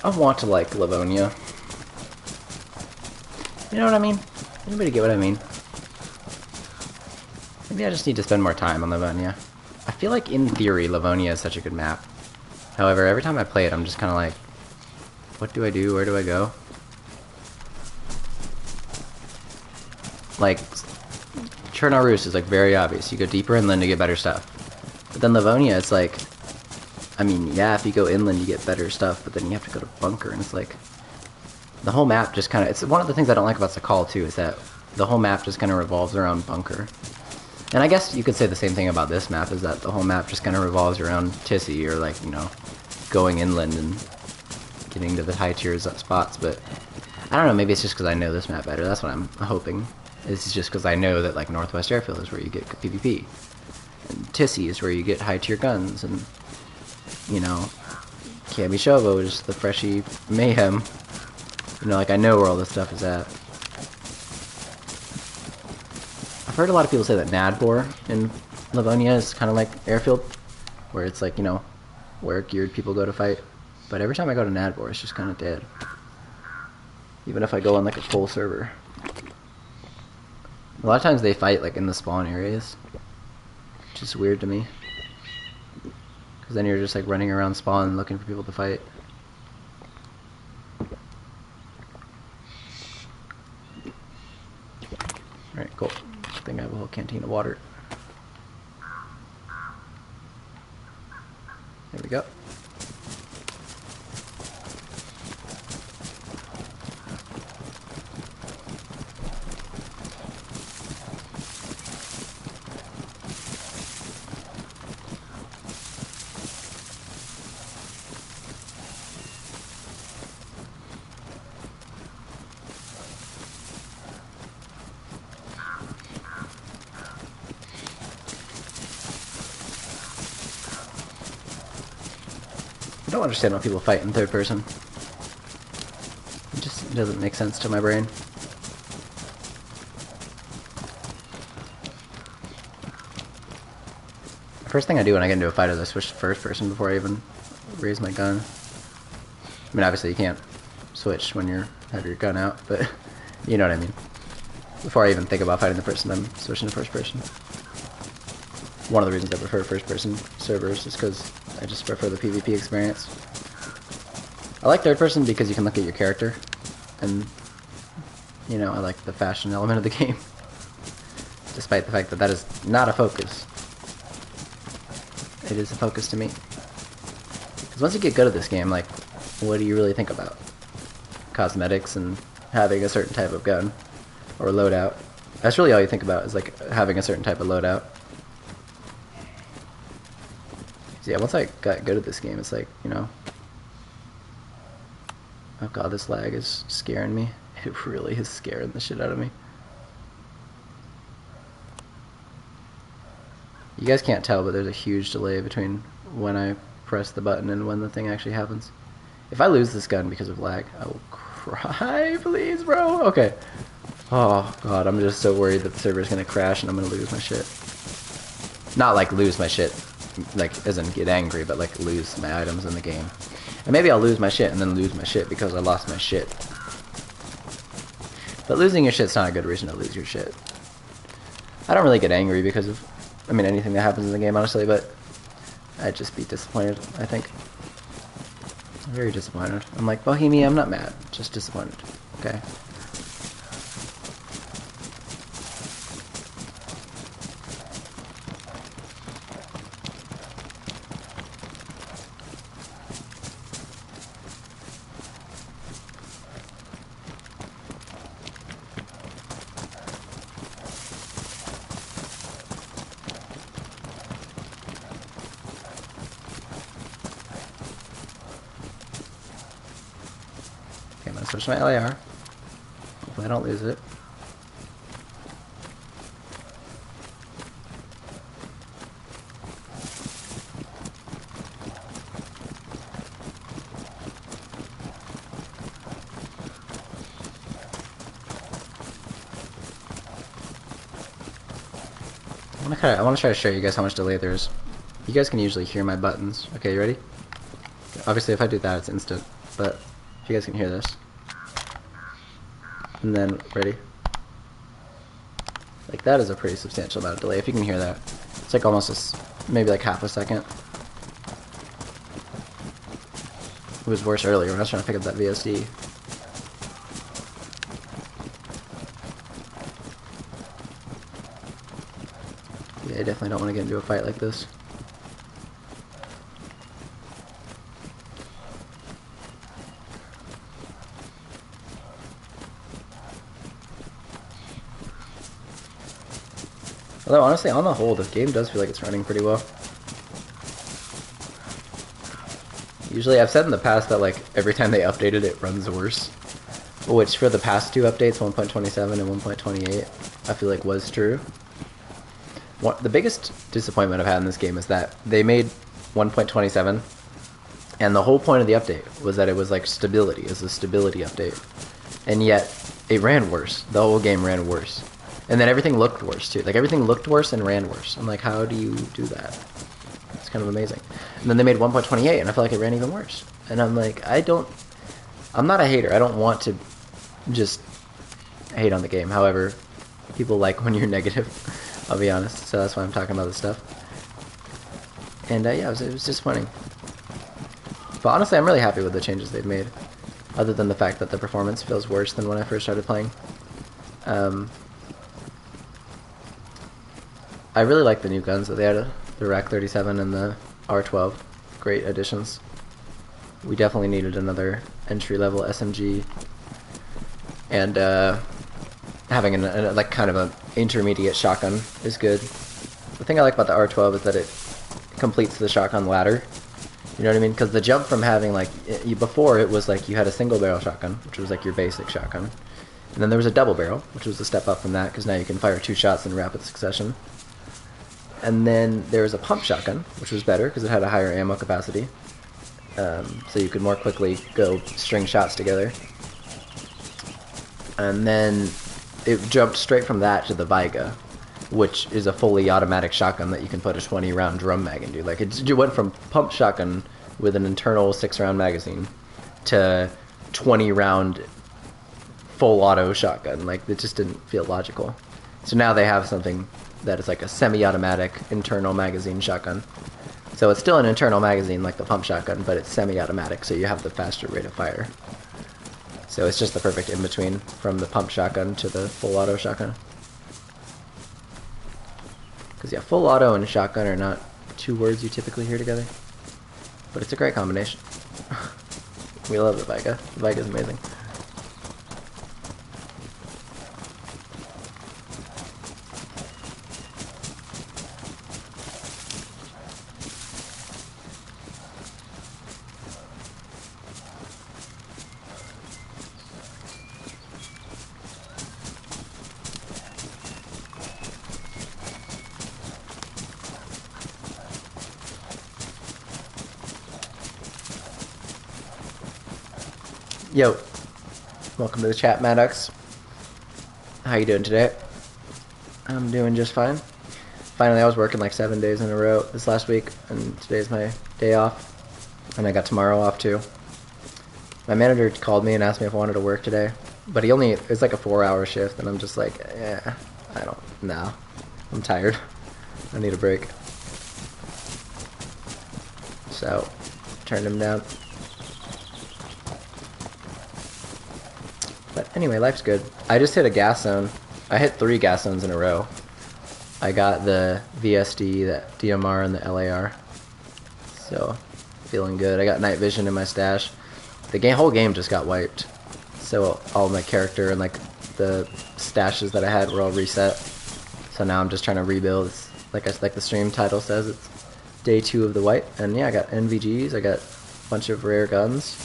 I want to like Livonia. You know what I mean? Anybody get what I mean? Maybe I just need to spend more time on Livonia. I feel like in theory Livonia is such a good map. However, every time I play it I'm just kind of like, what do I do? Where do I go? Like, Chernarus is like very obvious. You go deeper inland to get better stuff. But then Livonia, it's like, I mean, yeah, if you go inland you get better stuff, but then you have to go to Bunker, and it's like, the whole map just kind of, it's one of the things I don't like about Sakal too, is that the whole map just kind of revolves around Bunker. And I guess you could say the same thing about this map, is that the whole map just kind of revolves around Tissy, or like, you know, going inland and getting to the high tier spots, but I don't know, maybe it's just because I know this map better. That's what I'm hoping. It's just because I know that like Northwest Airfield is where you get PvP, and Tissy is where you get high tier guns, and you know, Kamishovo is the freshy mayhem. You know, like I know where all this stuff is at. I've heard a lot of people say that Nadbor in Livonia is kind of like Airfield, where it's like, you know, where geared people go to fight. But every time I go to Nadbor, it's just kind of dead. Even if I go on like a full server. A lot of times they fight like in the spawn areas, which is weird to me. Because then you're just like running around spawn looking for people to fight. Alright, cool. I think I have a whole canteen of water. There we go. don't understand why people fight in third person. It just doesn't make sense to my brain. First thing I do when I get into a fight is I switch to first person before I even raise my gun. I mean, obviously you can't switch when you have your gun out, but you know what I mean. Before I even think about fighting the person, I'm switching to first person. One of the reasons I prefer first person servers is because I just prefer the PvP experience. I like third person because you can look at your character, and you know, I like the fashion element of the game. Despite the fact that that is not a focus. It is a focus to me. Because once you get good at this game, like, what do you really think about? Cosmetics and having a certain type of gun. Or loadout. That's really all you think about, is like having a certain type of loadout. So yeah, once I got good at this game, it's like, you know... Oh god, this lag is scaring me. It really is scaring the shit out of me. You guys can't tell, but there's a huge delay between when I press the button and when the thing actually happens. If I lose this gun because of lag, I will cry, please, bro. Okay. Oh, God, I'm just so worried that the server's gonna crash and I'm gonna lose my shit. Not like lose my shit, like, as in get angry, but like lose my items in the game. And maybe I'll lose my shit and then lose my shit because I lost my shit. But losing your shit's not a good reason to lose your shit. I don't really get angry because of, I mean, anything that happens in the game, honestly, but I'd just be disappointed, I think. Very disappointed. I'm like, Bohemia, I'm not mad, just disappointed, okay? Okay, I'm gonna switch to my LAR. Hopefully I don't lose it. I want to try to show you guys how much delay there is. You guys can usually hear my buttons. Okay, you ready? Obviously, if I do that, it's instant. But if you guys can hear this, and then ready, like that is a pretty substantial amount of delay. If you can hear that, it's like almost maybe like half a second. It was worse earlier when I was trying to pick up that VSD. Yeah, I definitely don't want to get into a fight like this. Although honestly, on the whole, the game does feel like it's running pretty well. Usually, I've said in the past that like every time they updated it runs worse. Which for the past two updates, 1.27 and 1.28, I feel like was true. The biggest disappointment I've had in this game is that they made 1.27, and the whole point of the update was that it was like stability, it's a stability update, and yet it ran worse. The whole game ran worse, and then everything looked worse too. Like everything looked worse and ran worse. I'm like, how do you do that? It's kind of amazing. And then they made 1.28, and I feel like it ran even worse. And I'm like, I'm not a hater. I don't want to just hate on the game. However, people like when you're negative. I'll be honest, so that's why I'm talking about this stuff. And yeah, it was disappointing. But honestly, I'm really happy with the changes they've made. Other than the fact that the performance feels worse than when I first started playing. I really like the new guns that they added. The Rack 37 and the R12. Great additions. We definitely needed another entry-level SMG. And having like kind of an intermediate shotgun is good. The thing I like about the R12 is that it completes the shotgun ladder. You know what I mean? Because the jump from having like before it was like you had a single barrel shotgun, which was like your basic shotgun, and then there was a double barrel, which was a step up from that because now you can fire 2 shots in rapid succession. And then there was a pump shotgun, which was better because it had a higher ammo capacity. so you could more quickly go string shots together. And then it jumped straight from that to the Viga, which is a fully automatic shotgun that you can put a 20-round drum mag into. Like, it went from pump shotgun with an internal 6-round magazine to 20-round full auto shotgun. Like, it just didn't feel logical. So now they have something that is like a semi-automatic internal magazine shotgun. So it's still an internal magazine like the pump shotgun, but it's semi-automatic, so you have the faster rate of fire. So it's just the perfect in-between from the pump shotgun to the full auto shotgun. Because yeah, full auto and shotgun are not two words you typically hear together. But it's a great combination. We love the Viga. The Viga's amazing. Yo, welcome to the chat, Maddox. How you doing today? I'm doing just fine. Finally, I was working like 7 days in a row this last week, and today's my day off. And I got tomorrow off too. My manager called me and asked me if I wanted to work today, but it's like a 4-hour shift, and I'm just like, no, I'm tired. I need a break. So, turned him down. But anyway, life's good. I just hit a gas zone. I hit 3 gas zones in a row. I got the VSD, the DMR, and the LAR. So, feeling good. I got night vision in my stash. The whole game just got wiped. So all my character and like the stashes that I had were all reset. So now I'm just trying to rebuild. It's like the stream title says, it's day 2 of the wipe. And yeah, I got NVGs. I got a bunch of rare guns.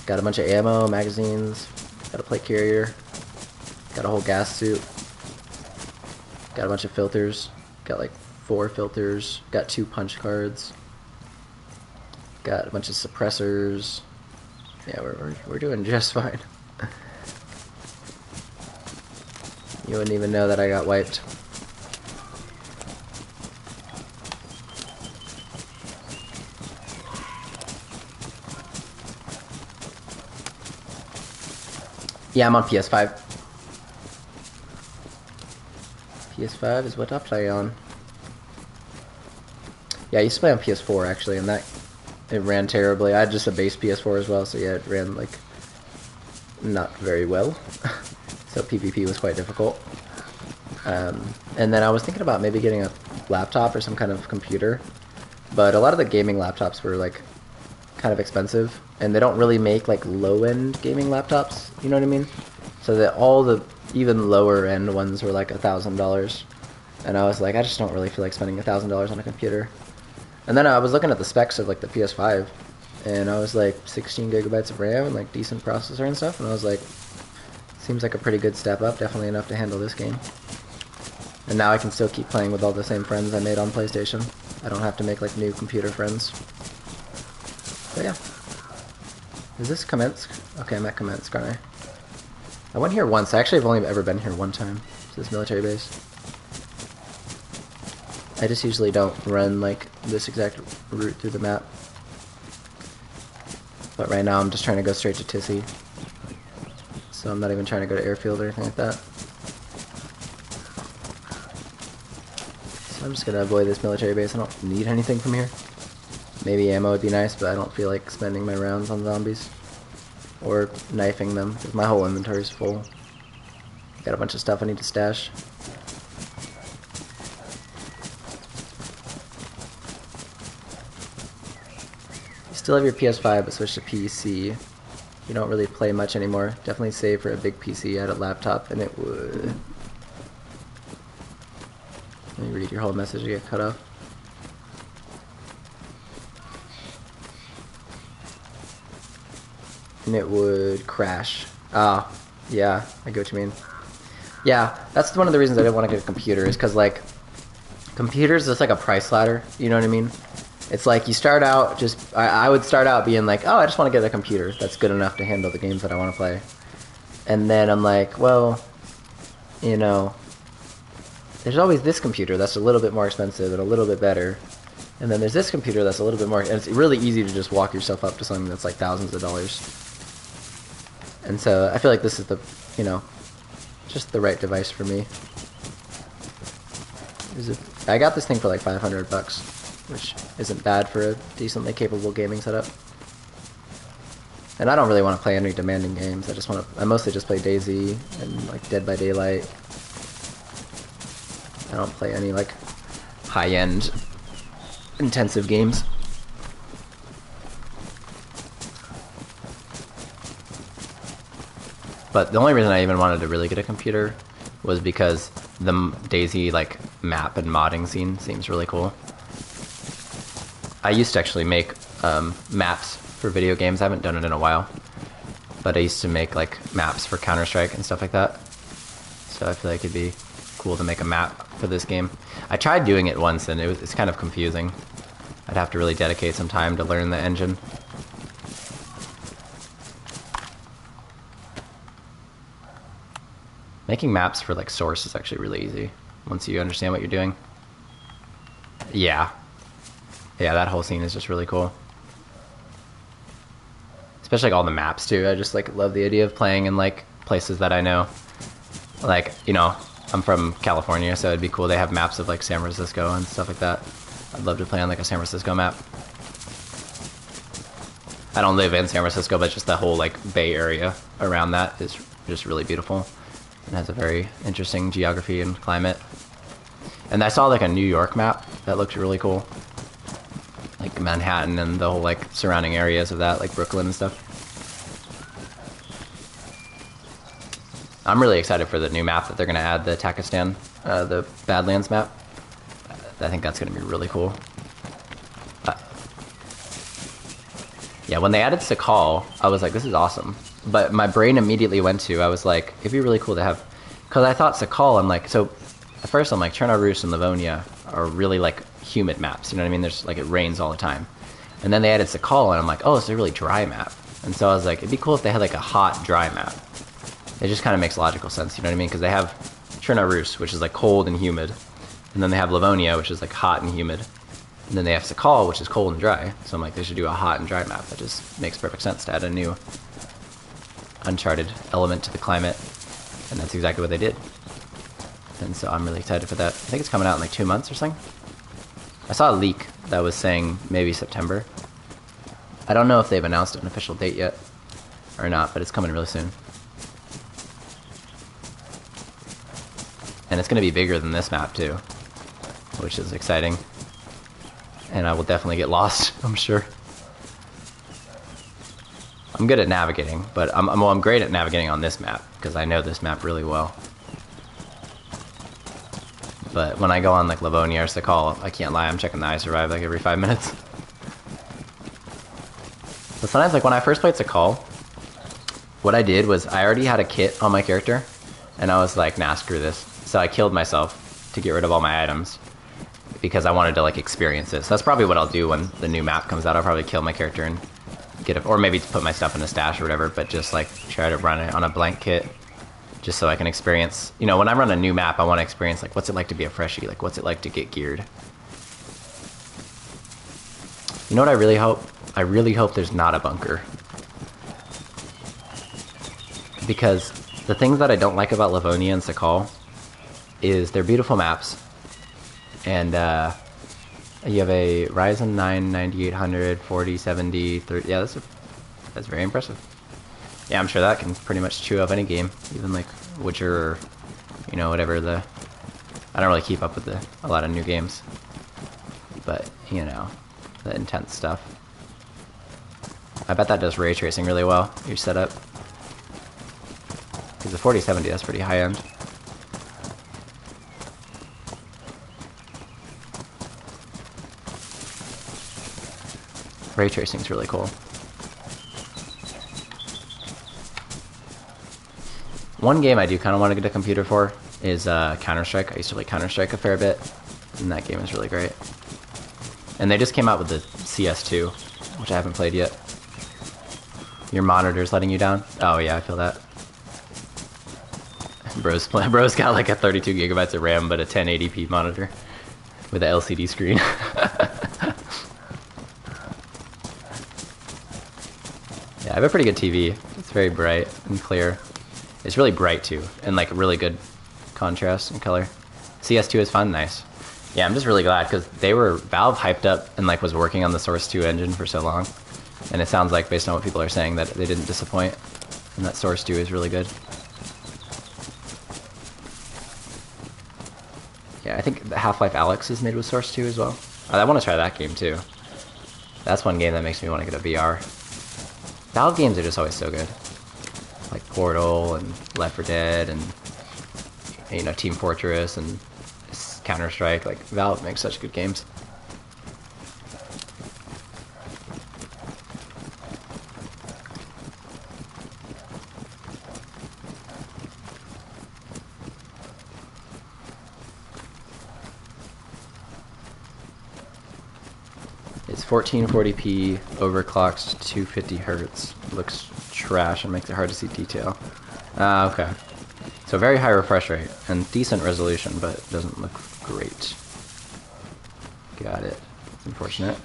Got a bunch of ammo, magazines. Got a plate carrier. Got a whole gas suit. Got a bunch of filters. Got like 4 filters. Got 2 punch cards. Got a bunch of suppressors. Yeah, we're doing just fine. You wouldn't even know that I got wiped. Yeah, I'm on PS5. PS5 is what I play on. Yeah, I used to play on PS4 actually, and it ran terribly. I had just a base PS4 as well, so yeah, it ran like not very well. So PvP was quite difficult. And then I was thinking about maybe getting a laptop or some kind of computer, but a lot of the gaming laptops were like kind of expensive, and they don't really make like low-end gaming laptops, you know what I mean? So that all the even lower end ones were like $1,000, and I was like, I just don't really feel like spending $1,000 on a computer. And then I was looking at the specs of like the PS5, and I was like 16 gigabytes of RAM and like decent processor and stuff, and I was like, seems like a pretty good step up, definitely enough to handle this game. And now I can still keep playing with all the same friends I made on PlayStation. I don't have to make like new computer friends. But yeah. Is this Kamensk? Okay, I'm at Kamensk, aren't I? I went here once. I actually have only ever been here one time. To this military base. I just usually don't run like this exact route through the map. But right now I'm just trying to go straight to Tissy. So I'm not even trying to go to airfield or anything like that. So I'm just gonna avoid this military base. I don't need anything from here. Maybe ammo would be nice, but I don't feel like spending my rounds on zombies. Or knifing them, because my whole inventory is full. Got a bunch of stuff I need to stash. You still have your PS5, but switch to PC. You don't really play much anymore. Definitely save for a big PC. I had a laptop, and it would... Let me read your whole message to get cut off. And it would crash. Ah, yeah, I get what you mean. Yeah, that's one of the reasons I didn't want to get a computer, is because, like, computers, it's like a price ladder, you know what I mean? It's like you start out I would start out being like, oh, I just want to get a computer that's good enough to handle the games that I want to play. And then I'm like, well, you know, there's always this computer that's a little bit more expensive and a little bit better. And then there's this computer that's a little bit more, and it's really easy to just walk yourself up to something that's like thousands of dollars. And so I feel like this is the, you know, just the right device for me. I got this thing for like $500, which isn't bad for a decently capable gaming setup. And I don't really want to play any demanding games. I mostly just play DayZ and like Dead by Daylight. I don't play any like high-end intensive games. But the only reason I even wanted to really get a computer was because the DayZ like map and modding scene seems really cool. I used to actually make maps for video games. I haven't done it in a while, but I used to make like maps for Counter-Strike and stuff like that. So I feel like it'd be cool to make a map for this game. I tried doing it once and it's kind of confusing. I'd have to really dedicate some time to learn the engine. Making maps for like Source is actually really easy once you understand what you're doing. Yeah, that whole scene is just really cool. Especially like all the maps too. I just like love the idea of playing in like places that I know. Like, you know, I'm from California, so it'd be cool. They have maps of like San Francisco and stuff like that. I'd love to play on like a San Francisco map. I don't live in San Francisco, but just the whole like Bay Area around that is just really beautiful. It has a very interesting geography and climate. And I saw like a New York map that looked really cool. Like Manhattan and the whole like surrounding areas of that, like Brooklyn and stuff. I'm really excited for the new map that they're going to add, the Takistan, the Badlands map. I think that's going to be really cool. Yeah, when they added Sakal, I was like, this is awesome. But my brain immediately went to, I was like, it'd be really cool to have, because I thought Sakal, I'm like, so at first I'm like, Cherno Rus and Livonia are really like humid maps, you know what I mean? There's like, it rains all the time. And then they added Sakal, and I'm like, oh, it's a really dry map. And so I was like, it'd be cool if they had like a hot, dry map. It just kind of makes logical sense, you know what I mean? Because they have Cherno Rus, which is like cold and humid. And then they have Livonia, which is like hot and humid. And then they have Sakal, which is cold and dry. So I'm like, they should do a hot and dry map. That just makes perfect sense to add a new uncharted element to the climate. And that's exactly what they did. And so I'm really excited for that. I think it's coming out in like 2 months or something. I saw a leak that was saying maybe September. I don't know if they've announced an official date yet or not, but it's coming really soon. And it's going to be bigger than this map too, which is exciting. And I will definitely get lost, I'm sure. I'm good at navigating, but I'm great at navigating on this map, because I know this map really well. But when I go on like Livonia or Sakal, I can't lie, I'm checking the I survive like every 5 minutes. But sometimes, like when I first played Sakal, what I did was I already had a kit on my character, and I was like, nah, screw this. So I killed myself to get rid of all my items, because I wanted to like experience it. So that's probably what I'll do when the new map comes out. I'll probably kill my character and get it, or maybe put my stuff in a stash or whatever, but just like try to run it on a blank kit, just so I can experience, you know, when I run a new map, I want to experience like what's it like to be a freshie, like what's it like to get geared. You know what I really hope? I really hope there's not a bunker. Because the things that I don't like about Livonia and Sakal is they're beautiful maps. And you have a Ryzen 9 9800, 4070, 30, yeah, that's very impressive. Yeah, I'm sure that can pretty much chew up any game, even like Witcher or, you know, whatever the... I don't really keep up with a lot of new games. But, you know, the intense stuff. I bet that does ray tracing really well, your setup. Because the 4070, that's pretty high end. Ray tracing is really cool. One game I do kind of want to get a computer for is Counter-Strike. I used to play Counter-Strike a fair bit, and that game is really great. And they just came out with the CS2, which I haven't played yet. Your monitor's letting you down? Oh yeah, I feel that. Bro's got like a 32 gigabytes of RAM, but a 1080p monitor with an LCD screen. Yeah, I have a pretty good TV. It's very bright and clear. It's really bright too, and like really good contrast and color. CS2 is fun, nice. Yeah, I'm just really glad because Valve hyped up and like was working on the Source 2 engine for so long, and it sounds like based on what people are saying that they didn't disappoint, and that Source 2 is really good. Yeah, I think Half-Life Alyx is made with Source 2 as well. I want to try that game too. That's one game that makes me want to get a VR. Valve games are just always so good. Like Portal and Left 4 Dead and, you know, Team Fortress and Counter-Strike. Like, Valve makes such good games. It's 1440p, overclocked to 250 hertz. Looks trash and makes it hard to see detail. Okay. So very high refresh rate and decent resolution, but doesn't look great. Got it. It's unfortunate.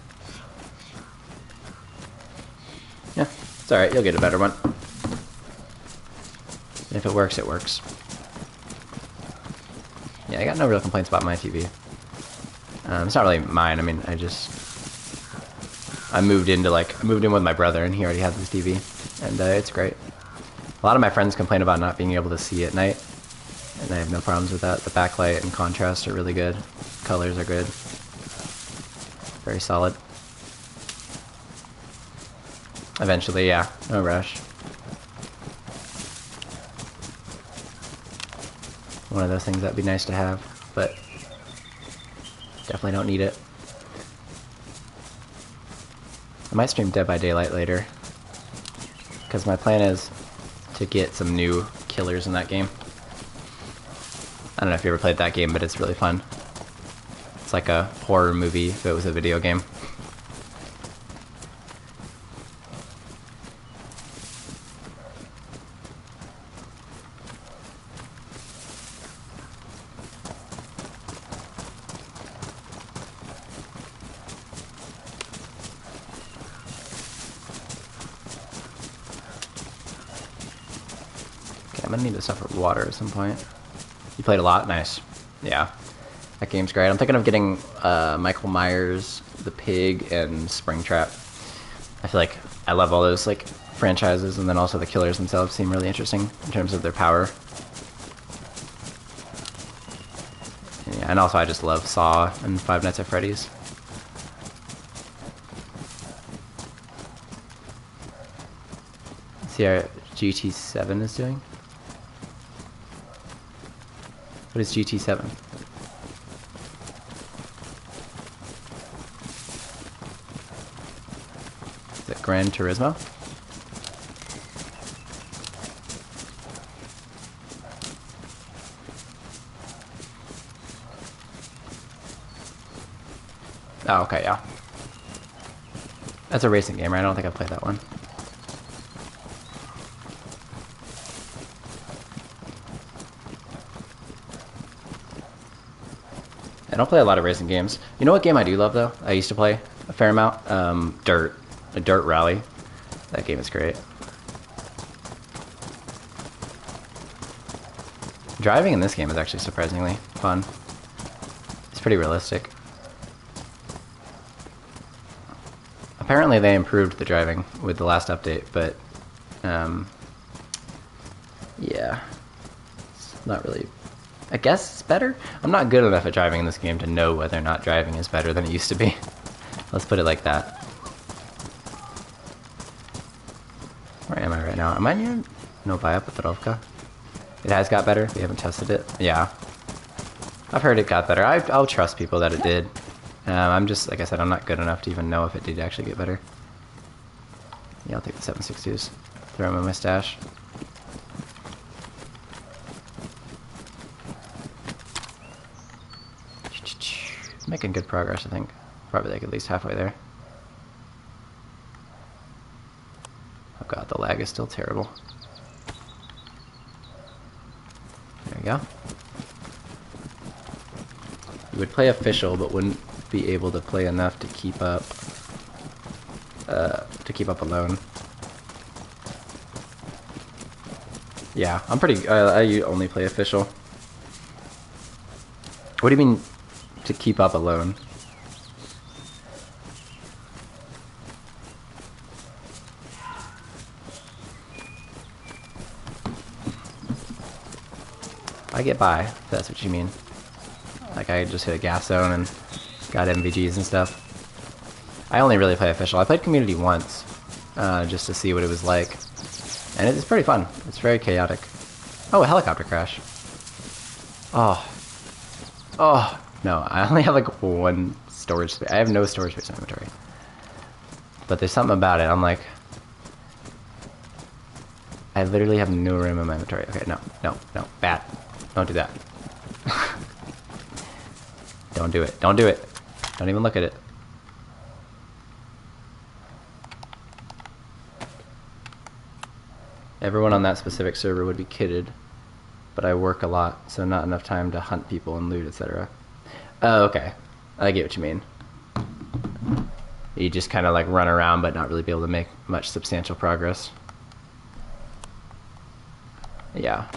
Yeah, it's alright. You'll get a better one. And if it works, it works. Yeah, I got no real complaints about my TV. It's not really mine. I mean, I moved in with my brother, and he already had this TV, and it's great. A lot of my friends complain about not being able to see at night, and I have no problems with that. The backlight and contrast are really good. Colors are good. Very solid. Eventually, yeah, no rush. One of those things that'd be nice to have, but definitely don't need it. I might stream Dead by Daylight later, because my plan is to get some new killers in that game. I don't know if you ever played that game, but it's really fun. It's like a horror movie if it was a video game. I'm gonna need to suffer water at some point. You played a lot? Nice. Yeah. That game's great. I'm thinking of getting Michael Myers, The Pig, and Springtrap. I feel like I love all those like franchises, and then also the killers themselves seem really interesting in terms of their power. Yeah, and also I just love Saw and Five Nights at Freddy's. Let's see how GT7 is doing. What is GT7? Is it Gran Turismo? Oh, okay, yeah. That's a racing game, right? I don't think I've played that one. I don't play a lot of racing games. You know what game I do love, though? I used to play a fair amount? Dirt. A Dirt Rally. That game is great. Driving in this game is actually surprisingly fun. It's pretty realistic. Apparently they improved the driving with the last update, but yeah, it's not really, I guess it's better. I'm not good enough at driving in this game to know whether or not driving is better than it used to be. Let's put it like that. Where am I right now? Am I near Novaya Petrovka? It has got better? We haven't tested it? Yeah. I've heard it got better. I'll trust people that it did. I'm just, like I said, I'm not good enough to even know if it did actually get better. Yeah, I'll take the 7.62s. Throw them in my stash. Making good progress, I think. Probably like at least halfway there. Oh god, the lag is still terrible. There we go. You would play official, but wouldn't be able to play enough to keep up alone. Yeah, I'm pretty. I only play official. What do you mean to keep up alone? I get by, if that's what you mean. Like I just hit a gas zone and got MVGs and stuff. I only really play official. I played community once, just to see what it was like. And it's pretty fun. It's very chaotic. Oh, a helicopter crash. Oh. Oh, no. I only have like one storage space. I have no storage space in my inventory. But there's something about it. I'm like... I literally have no room in my inventory. Okay, no. Bad. Don't do that. Don't do it. Don't do it. Don't even look at it. Everyone on that specific server would be kitted, but I work a lot, so not enough time to hunt people and loot, etc. Oh, okay. I get what you mean. You just kind of like run around, but not really be able to make much substantial progress. Yeah.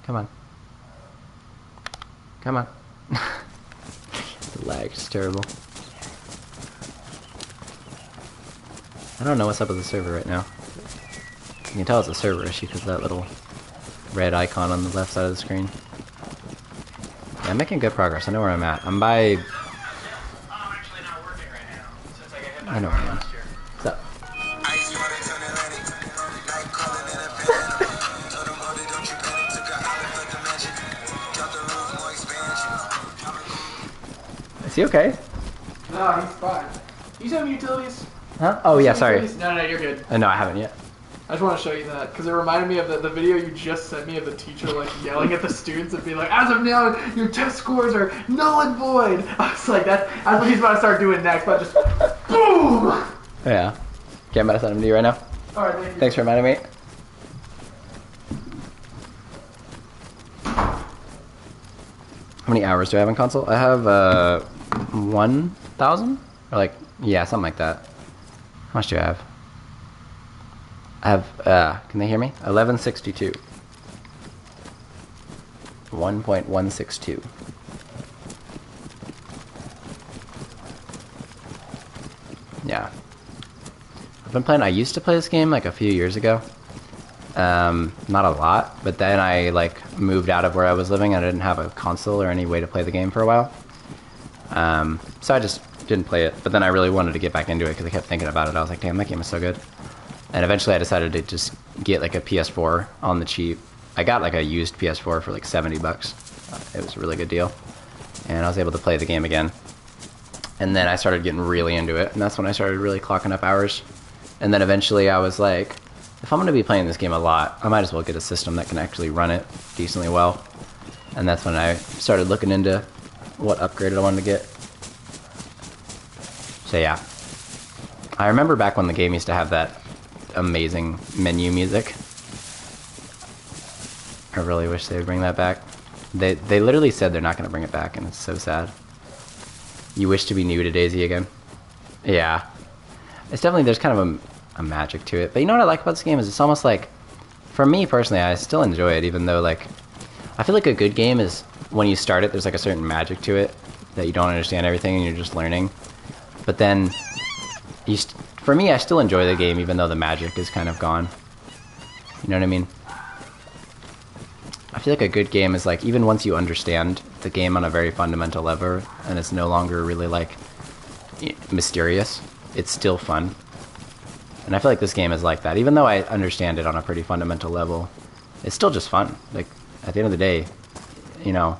Come on. Come on. The lag is terrible. I don't know what's up with the server right now. You can tell it's a server issue because of that little red icon on the left side of the screen. Yeah, I'm making good progress. I know where I'm at. I'm by... I'm actually not working right now, since I got hit by I know a where I car am. last year. What's up? Is he okay? No, he's fine. You have utilities? Huh? Oh yeah, sorry. No, you're good. No, I haven't yet. I just want to show you that because it reminded me of the video you just sent me of the teacher like yelling at the students and being like, "As of now, your test scores are null and void." I was like, that's what he's about to start doing next, but just boom. Yeah. Okay, I'm about to send him to you right now. All right, thank you. Thanks for reminding me. How many hours do I have in console? I have 1,000? Or like, yeah, something like that. How much do I have? I have, can they hear me? 1162. 1.162. Yeah. I've been playing, I used to play this game like a few years ago. Not a lot, but then I like moved out of where I was living and I didn't have a console or any way to play the game for a while. So I just didn't play it, but then I really wanted to get back into it because I kept thinking about it. I was like, damn, that game is so good. And eventually I decided to just get like a PS4 on the cheap. I got like a used PS4 for like $70. It was a really good deal. And I was able to play the game again. And then I started getting really into it, and that's when I started really clocking up hours. And then eventually I was like, if I'm going to be playing this game a lot, I might as well get a system that can actually run it decently well. And that's when I started looking into what upgrade I wanted to get. So yeah. I remember back when the game used to have that amazing menu music. I really wish they would bring that back. They literally said they're not going to bring it back, and it's so sad. You wish to be new to DayZ again? Yeah. It's definitely, there's kind of a magic to it. But you know what I like about this game is it's almost like, for me personally, I still enjoy it, even though like, I feel like a good game is when you start it, there's like a certain magic to it that you don't understand everything and you're just learning. But then, for me, I still enjoy the game even though the magic is kind of gone. You know what I mean? I feel like a good game is like, even once you understand the game on a very fundamental level, and it's no longer really like mysterious, it's still fun. And I feel like this game is like that. Even though I understand it on a pretty fundamental level, it's still just fun. Like, at the end of the day, you know,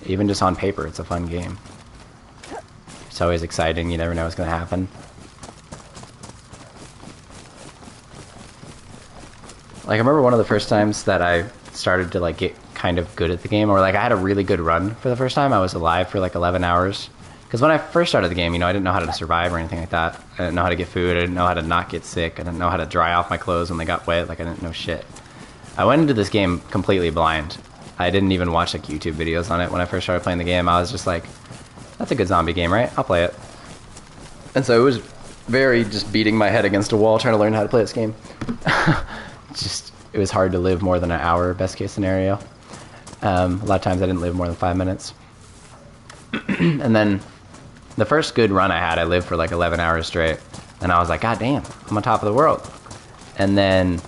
even just on paper, it's a fun game. It's always exciting, you never know what's going to happen. Like, I remember one of the first times that I started to like get kind of good at the game, or like I had a really good run for the first time. I was alive for like 11 hours. Because when I first started the game, you know, I didn't know how to survive or anything like that. I didn't know how to get food. I didn't know how to not get sick. I didn't know how to dry off my clothes when they got wet. Like, I didn't know shit. I went into this game completely blind. I didn't even watch, like, YouTube videos on it when I first started playing the game. I was just like, that's a good zombie game, right? I'll play it. And so it was very just beating my head against a wall trying to learn how to play this game. It was hard to live more than an hour, best case scenario. A lot of times I didn't live more than 5 minutes. And then the first good run I had, I lived for like 11 hours straight. And I was like, God damn, I'm on top of the world. And then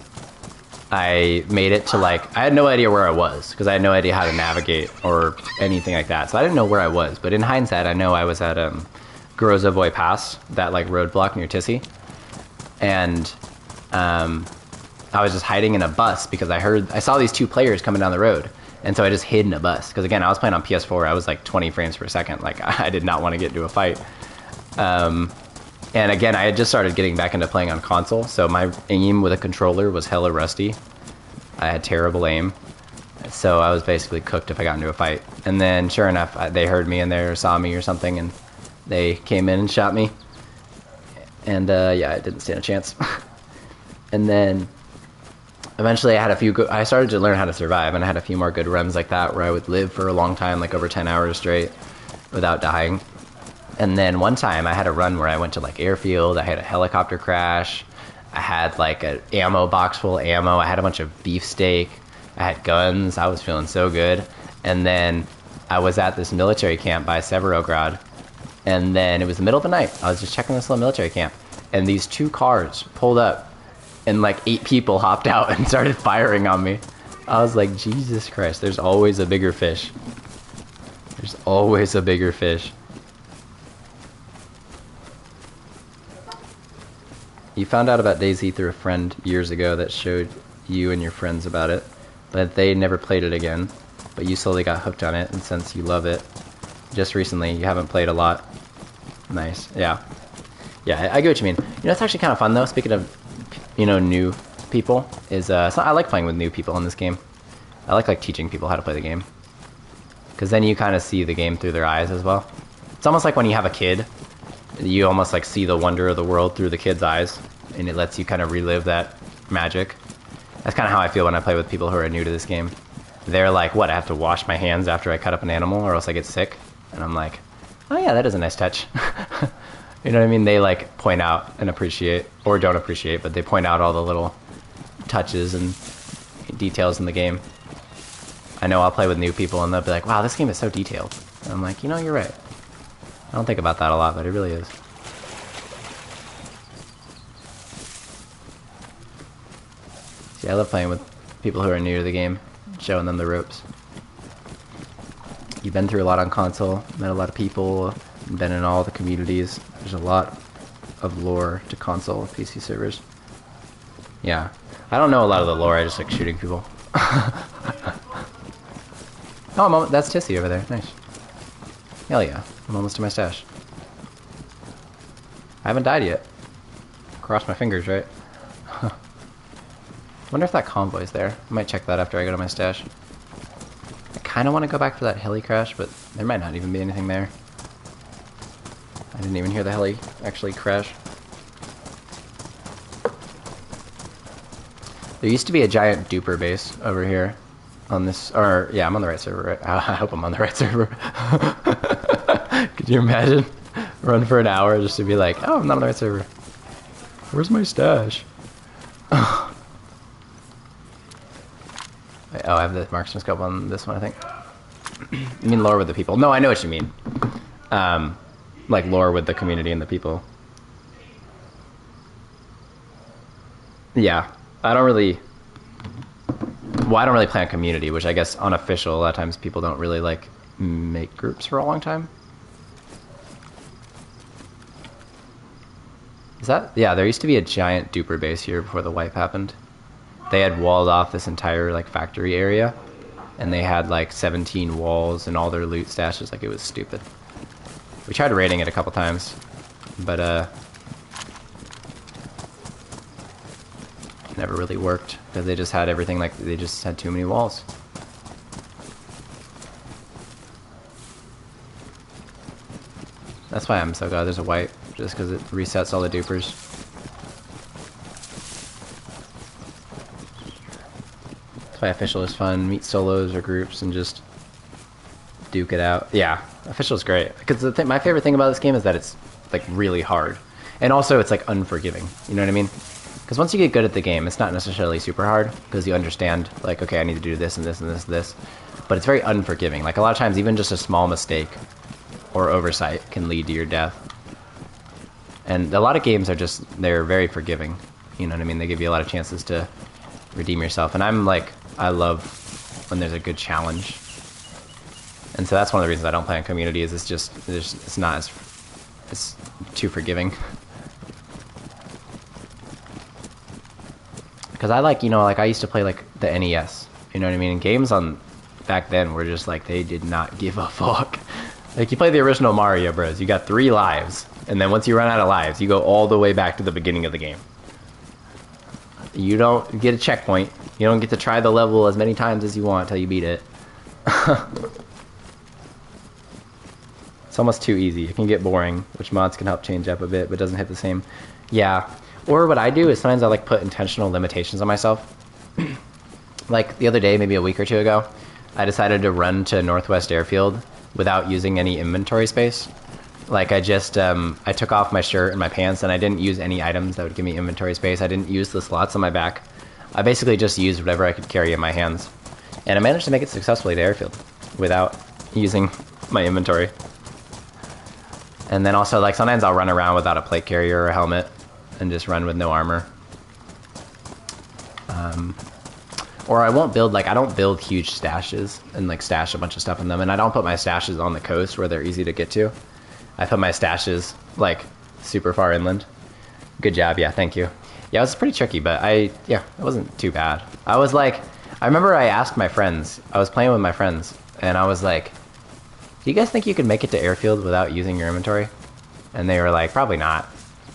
I made it to like, I had no idea where I was because I had no idea how to navigate or anything like that. So I didn't know where I was. But in hindsight, I know I was at Grozovoy Pass, that like roadblock near Tissy. And I was just hiding in a bus because I saw these two players coming down the road. And so I just hid in a bus. Because again, I was playing on PS4. I was like 20 frames per second. Like, I did not want to get into a fight. And again, I had just started getting back into playing on console. So my aim with a controller was hella rusty. I had terrible aim. So I was basically cooked if I got into a fight. And then sure enough, they heard me in there, saw me or something. And they came in and shot me. And yeah, I didn't stand a chance. And then eventually I started to learn how to survive, and I had a few more good runs like that where I would live for a long time, like over 10 hours straight without dying. And then one time I had a run where I went to like airfield, I had a helicopter crash, I had like an ammo box full of ammo, I had a bunch of beefsteak, I had guns, I was feeling so good. And then I was at this military camp by Severograd, and then it was the middle of the night. I was just checking this little military camp, and these two cars pulled up, and like 8 people hopped out and started firing on me. I was like, Jesus Christ, there's always a bigger fish. There's always a bigger fish. You found out about DayZ through a friend years ago that showed you and your friends about it, but they never played it again. But you slowly got hooked on it, and since you love it, just recently you haven't played a lot. Nice, yeah. Yeah, I get what you mean. You know, it's actually kind of fun though, speaking of, you know, new people, is I like playing with new people in this game. I like teaching people how to play the game, because then you kind of see the game through their eyes as well. It's almost like when you have a kid, you almost like see the wonder of the world through the kid's eyes, and it lets you kind of relive that magic. That's kind of how I feel when I play with people who are new to this game. They're like, what, I have to wash my hands after I cut up an animal or else I get sick? And I'm like, oh yeah, that is a nice touch. You know what I mean? They like point out and appreciate, or don't appreciate, but they point out all the little touches and details in the game. I know I'll play with new people and they'll be like, wow, this game is so detailed. And I'm like, you know, you're right. I don't think about that a lot, but it really is. See, I love playing with people who are new to the game, showing them the ropes. You've been through a lot on console, met a lot of people, been in all the communities. There's a lot of lore to console PC servers. Yeah. I don't know a lot of the lore, I just like shooting people. Oh, that's Tissy over there. Nice. Hell yeah. I'm almost to my stash. I haven't died yet. Cross my fingers, right? Wonder if that convoy's there. I might check that after I go to my stash. I kind of want to go back for that heli crash, but there might not even be anything there. I didn't even hear the heli actually crash. There used to be a giant duper base over here on this, or yeah, I'm on the right server, right? I hope I'm on the right server. Could you imagine? Run for an hour just to be like, oh, I'm not on the right server. Where's my stash? Oh, I have the marksman scope on this one, I think. You mean lore with the people? No, I know what you mean. Like lore with the community and the people. Yeah, I don't really play on community, which I guess unofficial. A lot of times people don't really like make groups for a long time. Is that? Yeah, there used to be a giant duper base here before the wipe happened. They had walled off this entire like factory area, and they had like 17 walls and all their loot stashes. Like, it was stupid. We tried raiding it a couple times, but never really worked because they just had everything, like they just had too many walls. That's why I'm so glad there's a white, just because it resets all the dupers. That's why official is fun. Meet solos or groups and just duke it out. Yeah, official is great. Because my favorite thing about this game is that it's like really hard, and also it's like unforgiving. You know what I mean? Because once you get good at the game, it's not necessarily super hard because you understand like, okay, I need to do this and this and this and this, but it's very unforgiving. Like a lot of times, even just a small mistake or oversight can lead to your death. And a lot of games are just, they're very forgiving. You know what I mean? They give you a lot of chances to redeem yourself. And I'm like, I love when there's a good challenge. And so that's one of the reasons I don't play on community is it's just, it's not as, it's too forgiving. Because I like, you know, like I used to play like the NES. You know what I mean? And games on back then were just like, they did not give a fuck. Like you play the original Mario Bros. You got 3 lives. And then once you run out of lives, you go all the way back to the beginning of the game. You don't get a checkpoint. You don't get to try the level as many times as you want until you beat it. It's almost too easy. It can get boring, which mods can help change up a bit, but doesn't hit the same. Yeah. Or what I do is sometimes I like put intentional limitations on myself. Like the other day, maybe a week or two ago, I decided to run to Northwest Airfield without using any inventory space. Like I just, I took off my shirt and my pants and I didn't use any items that would give me inventory space. I didn't use the slots on my back. I basically just used whatever I could carry in my hands. And I managed to make it successfully to airfield without using my inventory. And then also like sometimes I'll run around without a plate carrier or a helmet and just run with no armor. Or I won't build, like I don't build huge stashes and like stash a bunch of stuff in them. And I don't put my stashes on the coast where they're easy to get to. I put my stashes like super far inland. Good job, yeah, thank you. Yeah, it was pretty tricky, but it wasn't too bad. I was like, I remember I asked my friends, I was playing with my friends, and I was like, do you guys think you could make it to airfield without using your inventory? And they were like, probably not.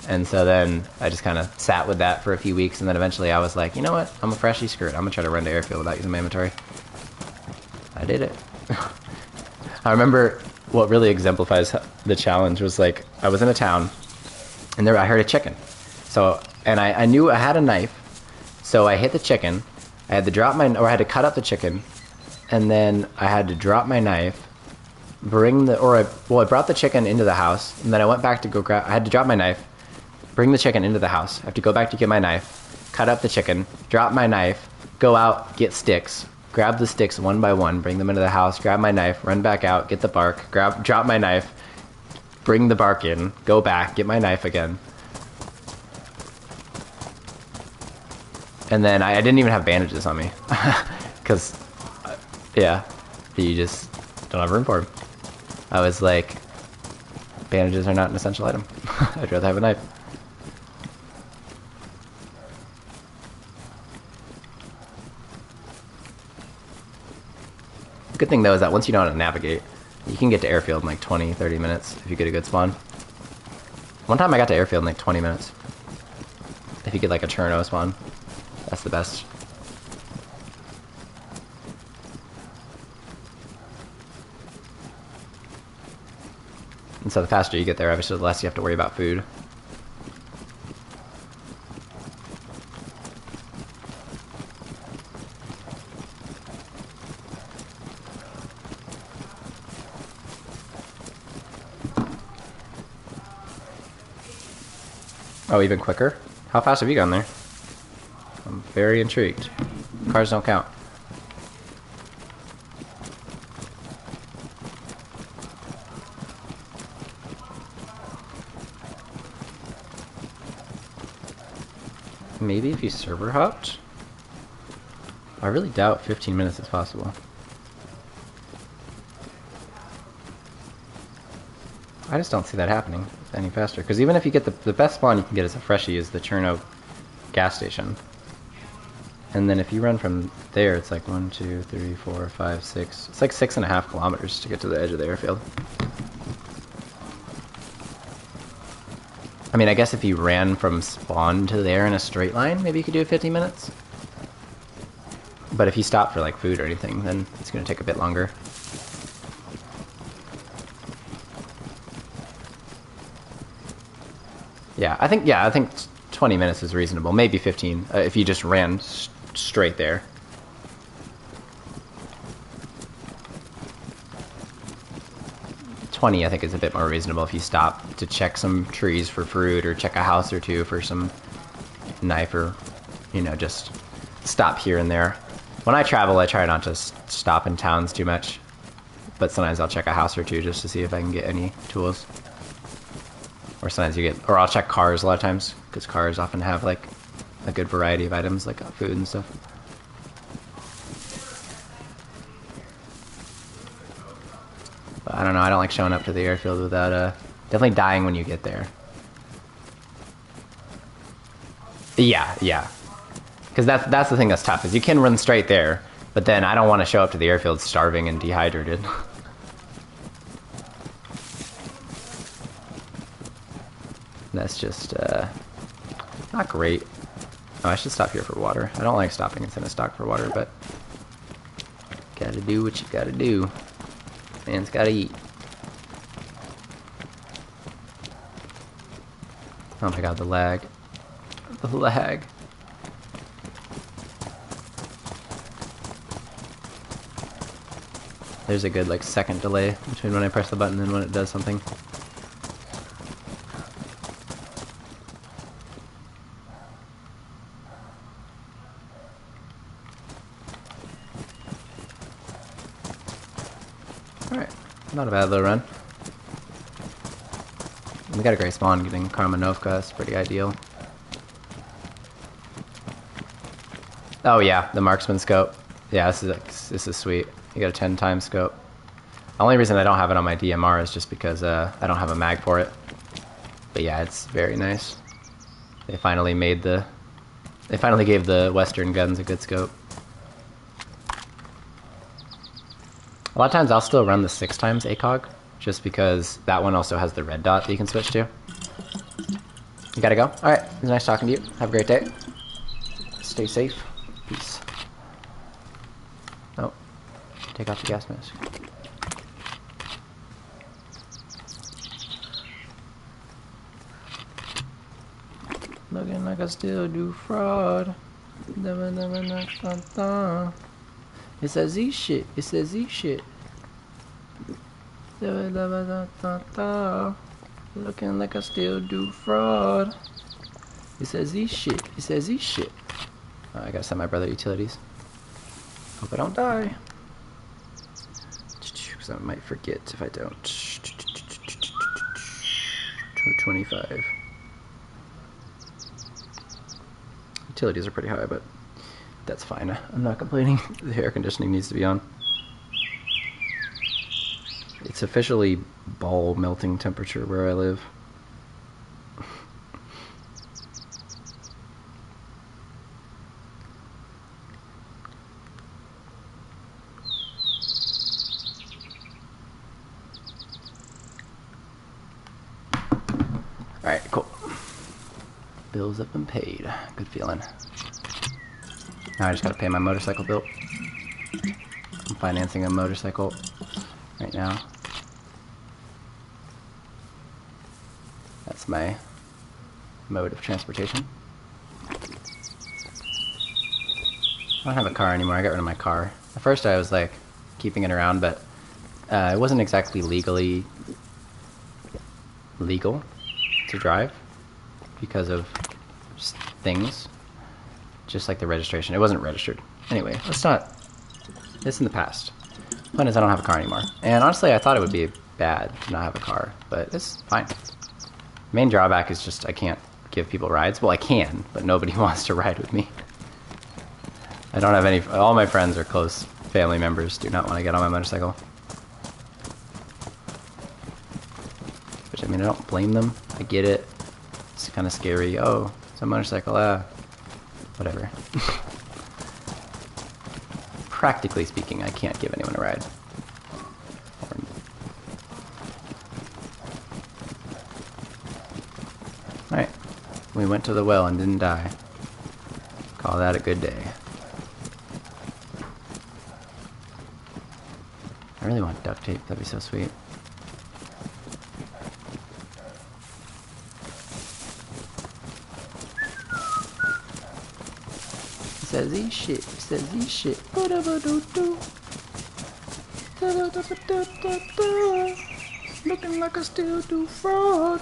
And so then I just kind of sat with that for a few weeks, and then eventually I was like, you know what, I'm a freshie skirt, I'm gonna try to run to airfield without using my inventory. I did it. I remember what really exemplifies the challenge was like, I was in a town, and I heard a chicken. So, and I knew I had a knife, so I hit the chicken, I had to cut up the chicken, and then I had to drop my knife, I brought the chicken into the house, and then I went back to I had to drop my knife, bring the chicken into the house, I have to go back to get my knife, cut up the chicken, drop my knife, go out, get sticks, grab the sticks one by one, bring them into the house, grab my knife, run back out, get the bark, drop my knife, bring the bark in, go back, get my knife again. And then I didn't even have bandages on me. Because, yeah, you just don't have room for them. I was like, bandages are not an essential item. I'd rather have a knife. Good thing though is that once you know how to navigate, you can get to airfield in like 20, 30 minutes if you get a good spawn. One time I got to airfield in like 20 minutes. If you get like a Cherno spawn, that's the best. And so the faster you get there, obviously the less you have to worry about food. Oh, even quicker? How fast have you gone there? I'm very intrigued. Cars don't count. Maybe if you server hopped? I really doubt 15 minutes is possible. I just don't see that happening any faster. Because even if you get the best spawn you can get as a freshie is the Cherno gas station. And then if you run from there, it's like 1, 2, 3, 4, 5, 6. It's like 6.5 kilometers to get to the edge of the airfield. I mean, I guess if you ran from spawn to there in a straight line, maybe you could do it 15 minutes. But if you stop for like food or anything, then it's going to take a bit longer. Yeah, I think 20 minutes is reasonable. Maybe 15 if you just ran straight there. I think is a bit more reasonable if you stop to check some trees for fruit or check a house or two for some knife or, you know, just stop here and there. When I travel, I try not to stop in towns too much, but sometimes I'll check a house or two just to see if I can get any tools. Or sometimes or I'll check cars a lot of times, because cars often have like a good variety of items like food and stuff. I don't know, I don't like showing up to the airfield without, definitely dying when you get there. Yeah. Because that's the thing that's tough, is you can run straight there, but then I don't want to show up to the airfield starving and dehydrated. That's just, not great. Oh, I should stop here for water. I don't like stopping in stock for water, but gotta do what you gotta do. Man's gotta eat. Oh my god, the lag. The lag. There's a good like second delay between when I press the button and when it does something. Alright, not a bad little run. We got a great spawn getting Karmanovka, that's pretty ideal. Oh yeah, the marksman scope. Yeah, this is sweet. You got a 10 times scope. The only reason I don't have it on my DMR is just because I don't have a mag for it. But yeah, it's very nice. They finally gave the Western guns a good scope. A lot of times I'll still run the 6 times ACOG, just because that one also has the red dot that you can switch to. You gotta go? Alright, it was nice talking to you. Have a great day. Stay safe. Peace. Oh, take off the gas mask. Looking like I still do fraud. It's that Z shit. It's that Z shit. Looking like I still do fraud. It's that Z shit. It's that Z shit. Oh, I gotta send my brother utilities. Hope I don't die. Because I might forget if I don't. 25. Utilities are pretty high, but that's fine. I'm not complaining. The air conditioning needs to be on. It's officially ball melting temperature where I live. Alright, cool. Bills have been paid. Good feeling. Now I just gotta pay my motorcycle bill. I'm financing a motorcycle right now. That's my mode of transportation. I don't have a car anymore. I got rid of my car. At first I was like keeping it around, but it wasn't exactly legal to drive because of things. Just like the registration. It wasn't registered. Anyway, it's in the past. Point is I don't have a car anymore. And honestly, I thought it would be bad to not have a car, but it's fine. Main drawback is just I can't give people rides. Well, I can, but nobody wants to ride with me. I don't have any. All my friends or close family members do not want to get on my motorcycle. Which, I mean, I don't blame them. I get it. It's kind of scary. Oh, it's a motorcycle. Whatever. Practically speaking, I can't give anyone a ride. Alright. We went to the well and didn't die. Call that a good day. I really want duct tape. That'd be so sweet. says he shit. He says he shit. Ba-da-ba-doo-doo. Da-da-da-ba-da-da-da. Looking like I still do fraud.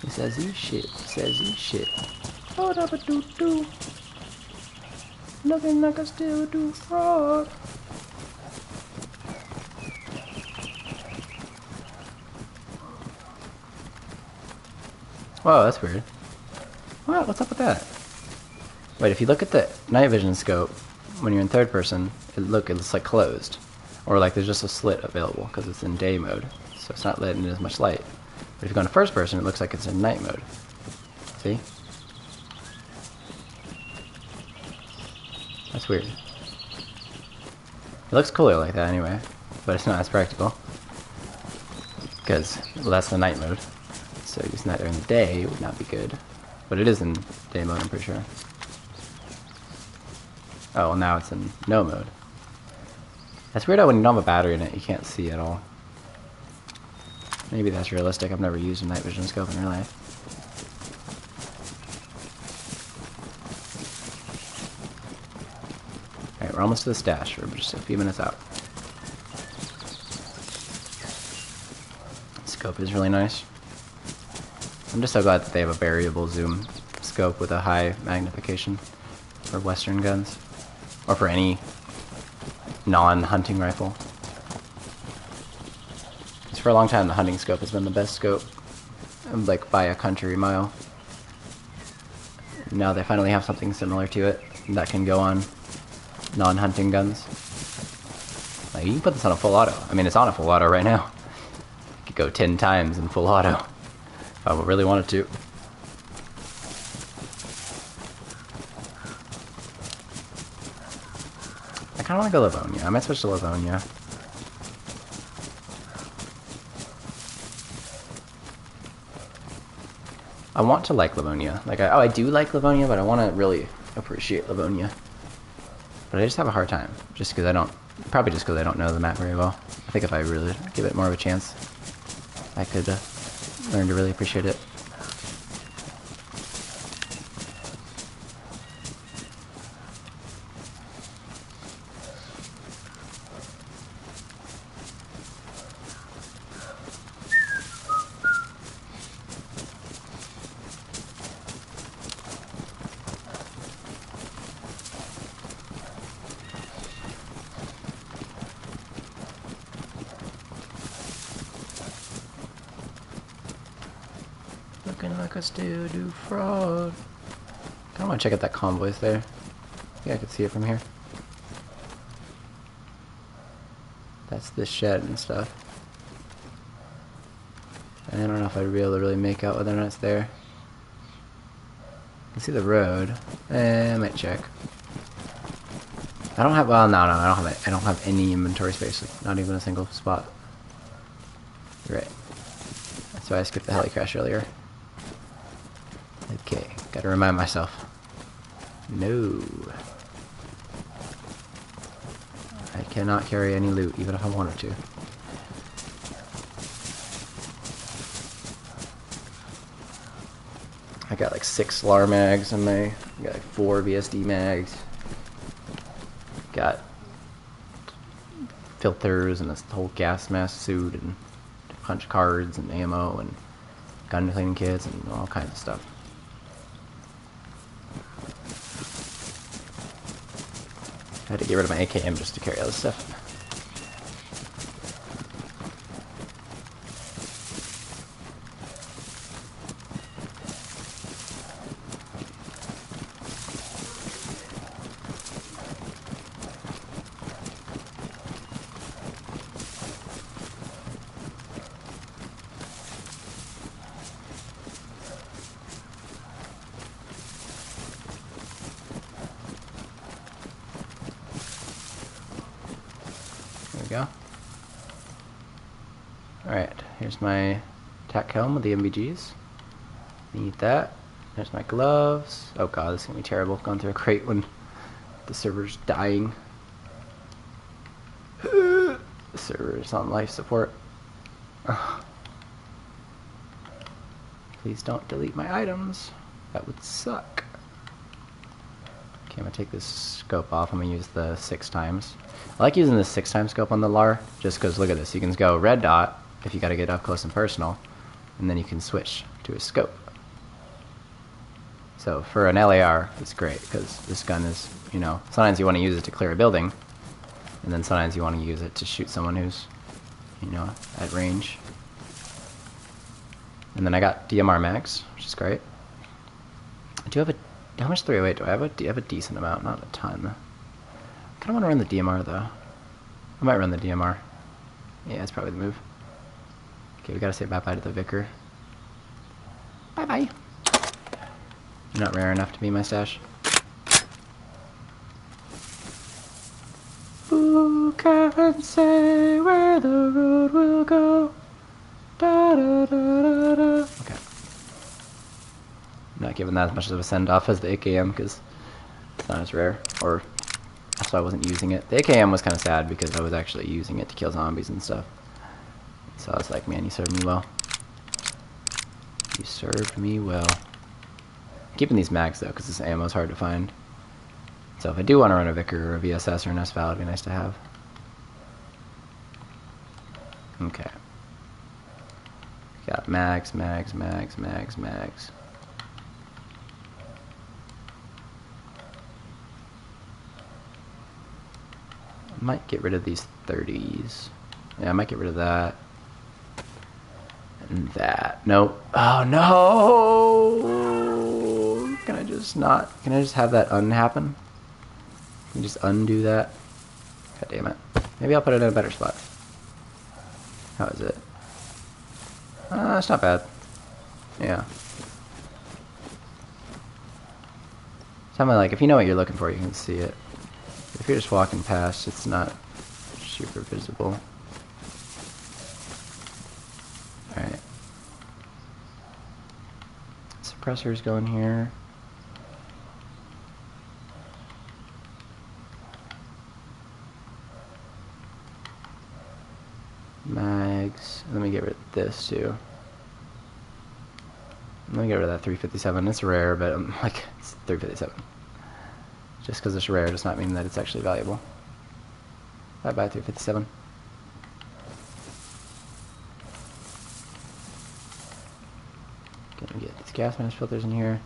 He says he shit. He says he shit. Ba-da-ba-doo-doo. Looking like I still do fraud. Whoa, that's weird. What? What's up with that? Wait, if you look at the night vision scope, when you're in third person, it's like closed. Or like there's just a slit available because it's in day mode. So it's not letting in as much light. But if you go into first person, it looks like it's in night mode. See? That's weird. It looks cooler like that anyway, but it's not as practical. Because, well, that's the night mode. So using that during the day would not be good. But it is in day mode, I'm pretty sure. Oh, well now it's in no mode. That's weird how when you don't have a battery in it, you can't see at all. Maybe that's realistic. I've never used a night vision scope in real life. Alright, we're almost to the stash. We're just a few minutes out. The scope is really nice. I'm just so glad that they have a variable zoom scope with a high magnification for Western guns. Or for any non-hunting rifle. Because for a long time the hunting scope has been the best scope. Like by a country mile. Now they finally have something similar to it that can go on non-hunting guns. Like you can put this on a full auto. I mean it's on a full auto right now. You could go 10 times in full auto. If I really wanted to. I kind of want to go Livonia. I might switch to Livonia. I want to like Livonia. Like, I do like Livonia, but I want to really appreciate Livonia. But I just have a hard time. Just because I don't... Probably just because I don't know the map very well. I think if I really give it more of a chance, I could learn to really appreciate it. Looking like I still do fraud. Kinda wanna check out that convoys there. Yeah, I can see it from here. That's the shed and stuff. I don't know if I'd be able to really make out whether or not it's there. I can see the road. I might check. I don't have, well, no, I don't have any inventory space. Like, not even a single spot. You're right. That's why I skipped the heli crash earlier. Okay, gotta remind myself. No. I cannot carry any loot, even if I wanted to. I got like 6 SLAR mags in my... I got like 4 VSD mags. Got filters and this whole gas mask suit and punch cards and ammo and gun cleaning kits and all kinds of stuff. I had to get rid of my AKM just to carry all this stuff. There we go. Alright, here's my tack helm with the MVGs. Need that. There's my gloves. Oh god, this is gonna be terrible going through a crate when the server's dying. The server's on life support. Please Please don't delete my items. That would suck. Okay, I'm gonna take this scope off. I'm gonna use the 6 times. I like using the 6 times scope on the LAR, just because look at this. You can go red dot if you gotta get up close and personal, and then you can switch to a scope. So for an LAR, it's great, because this gun is, you know, sometimes you want to use it to clear a building, and then sometimes you want to use it to shoot someone who's, you know, at range. And then I got DMR mags, which is great. I do have a... How much 308 do I have? I have a decent amount, not a ton. I kind of want to run the DMR, though. I might run the DMR. Yeah, that's probably the move. Okay, we gotta say bye-bye to the Vicar. Bye-bye. You're not rare enough to be my stash. Who can say where the road will go? Da, da, da, da, da. Okay. I'm not giving that as much of a send-off as the AKM because it's not as rare, or that's why I wasn't using it. The AKM was kind of sad because I was actually using it to kill zombies and stuff. So I was like, man, you served me well. You served me well. I'm keeping these mags though because this ammo is hard to find. So if I do want to run a Vicar or a VSS or an SVAL, it'd be nice to have. Okay. Got mags, mags, mags, mags, mags. I might get rid of these 30s. Yeah, I might get rid of that. And that. Nope. Oh no! Can I just not... Can I just have that unhappen? Can you just undo that? God damn it. Maybe I'll put it in a better spot. How is it? It's not bad. Yeah. Something like, if you know what you're looking for, you can see it. If you're just walking past, it's not super visible. Alright. Suppressors going here. Mags. Let me get rid of this too. Let me get rid of that 357. It's rare, but I'm like, it's 357. Just because it's rare does not mean that it's actually valuable. Bye bye 357. Gonna get these gas mask filters in here.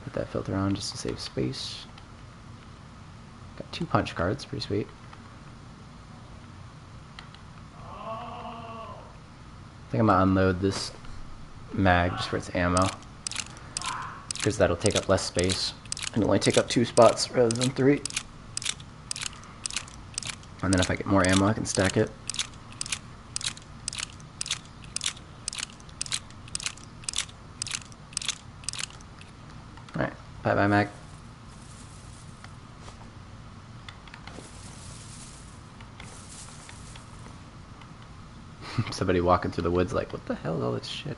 Put that filter on just to save space. Got 2 punch cards, pretty sweet. I think I'm gonna unload this mag just for its ammo, because that'll take up less space and only take up 2 spots rather than 3. And then if I get more ammo, I can stack it. Alright, bye bye mag. Somebody walking through the woods like, what the hell is all this shit?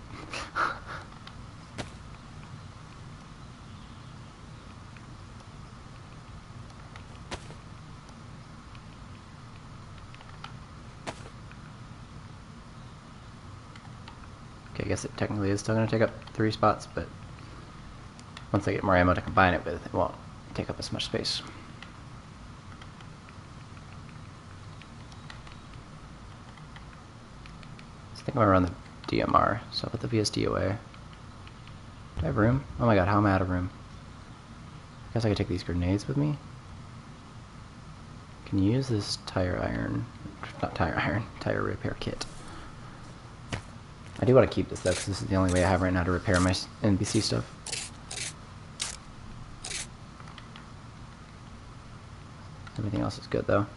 Okay, I guess it technically is still going to take up 3 spots, but once I get more ammo to combine it with, it won't take up as much space. I think I'm going to run the DMR, so I'll put the VSD away. Do I have room? Oh my god, how am I out of room? I guess I could take these grenades with me. Can use this tire iron, not tire iron, tire repair kit. I do want to keep this though, because this is the only way I have right now to repair my NBC stuff. Everything else is good though.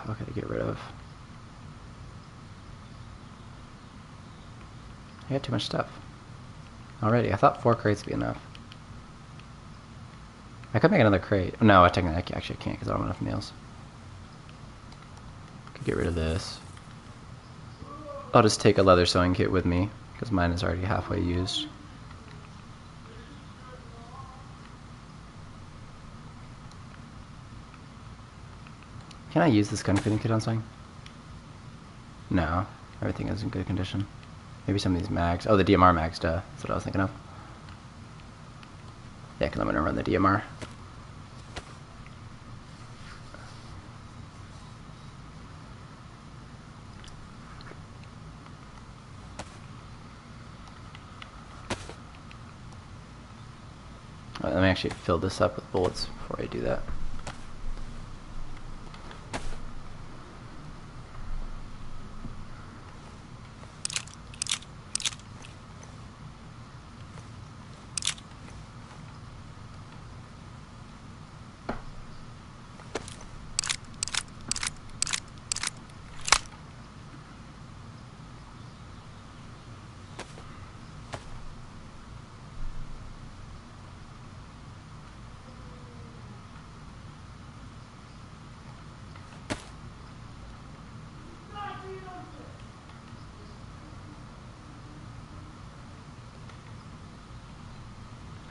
What could I get rid of? I got too much stuff already. I thought 4 crates would be enough. I could make another crate. No, I technically actually can't because I don't have enough nails. Could get rid of this. I'll just take a leather sewing kit with me because mine is already halfway used. Can I use this gun fitting kit on something? No, everything is in good condition. Maybe some of these mags. Oh, the DMR mags, duh. That's what I was thinking of. Yeah, because I'm going to run the DMR. Let me actually fill this up with bullets before I do that.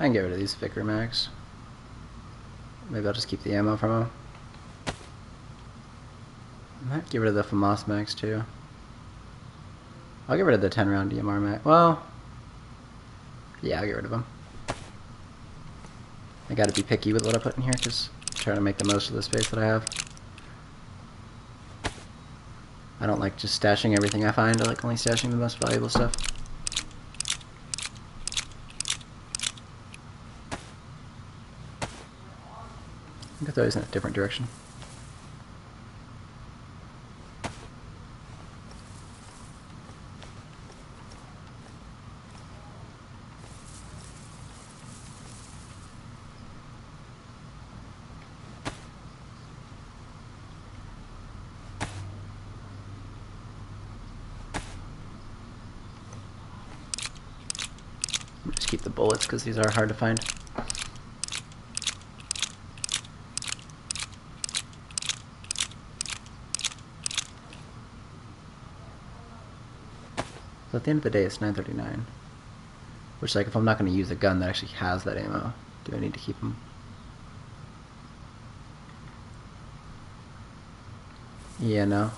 I can get rid of these Vicar mags. Maybe I'll just keep the ammo from them. I might get rid of the FAMAS mags too. I'll get rid of the 10 round DMR mag. Well, yeah, I'll get rid of them. I gotta be picky with what I put in here because I'm trying to make the most of the space that I have. I don't like just stashing everything I find. I like only stashing the most valuable stuff. I think throw these in a different direction. Just keep the bullets because these are hard to find. So at the end of the day, it's 939. Which, like, if I'm not going to use a gun that actually has that ammo, do I need to keep them? Yeah, no.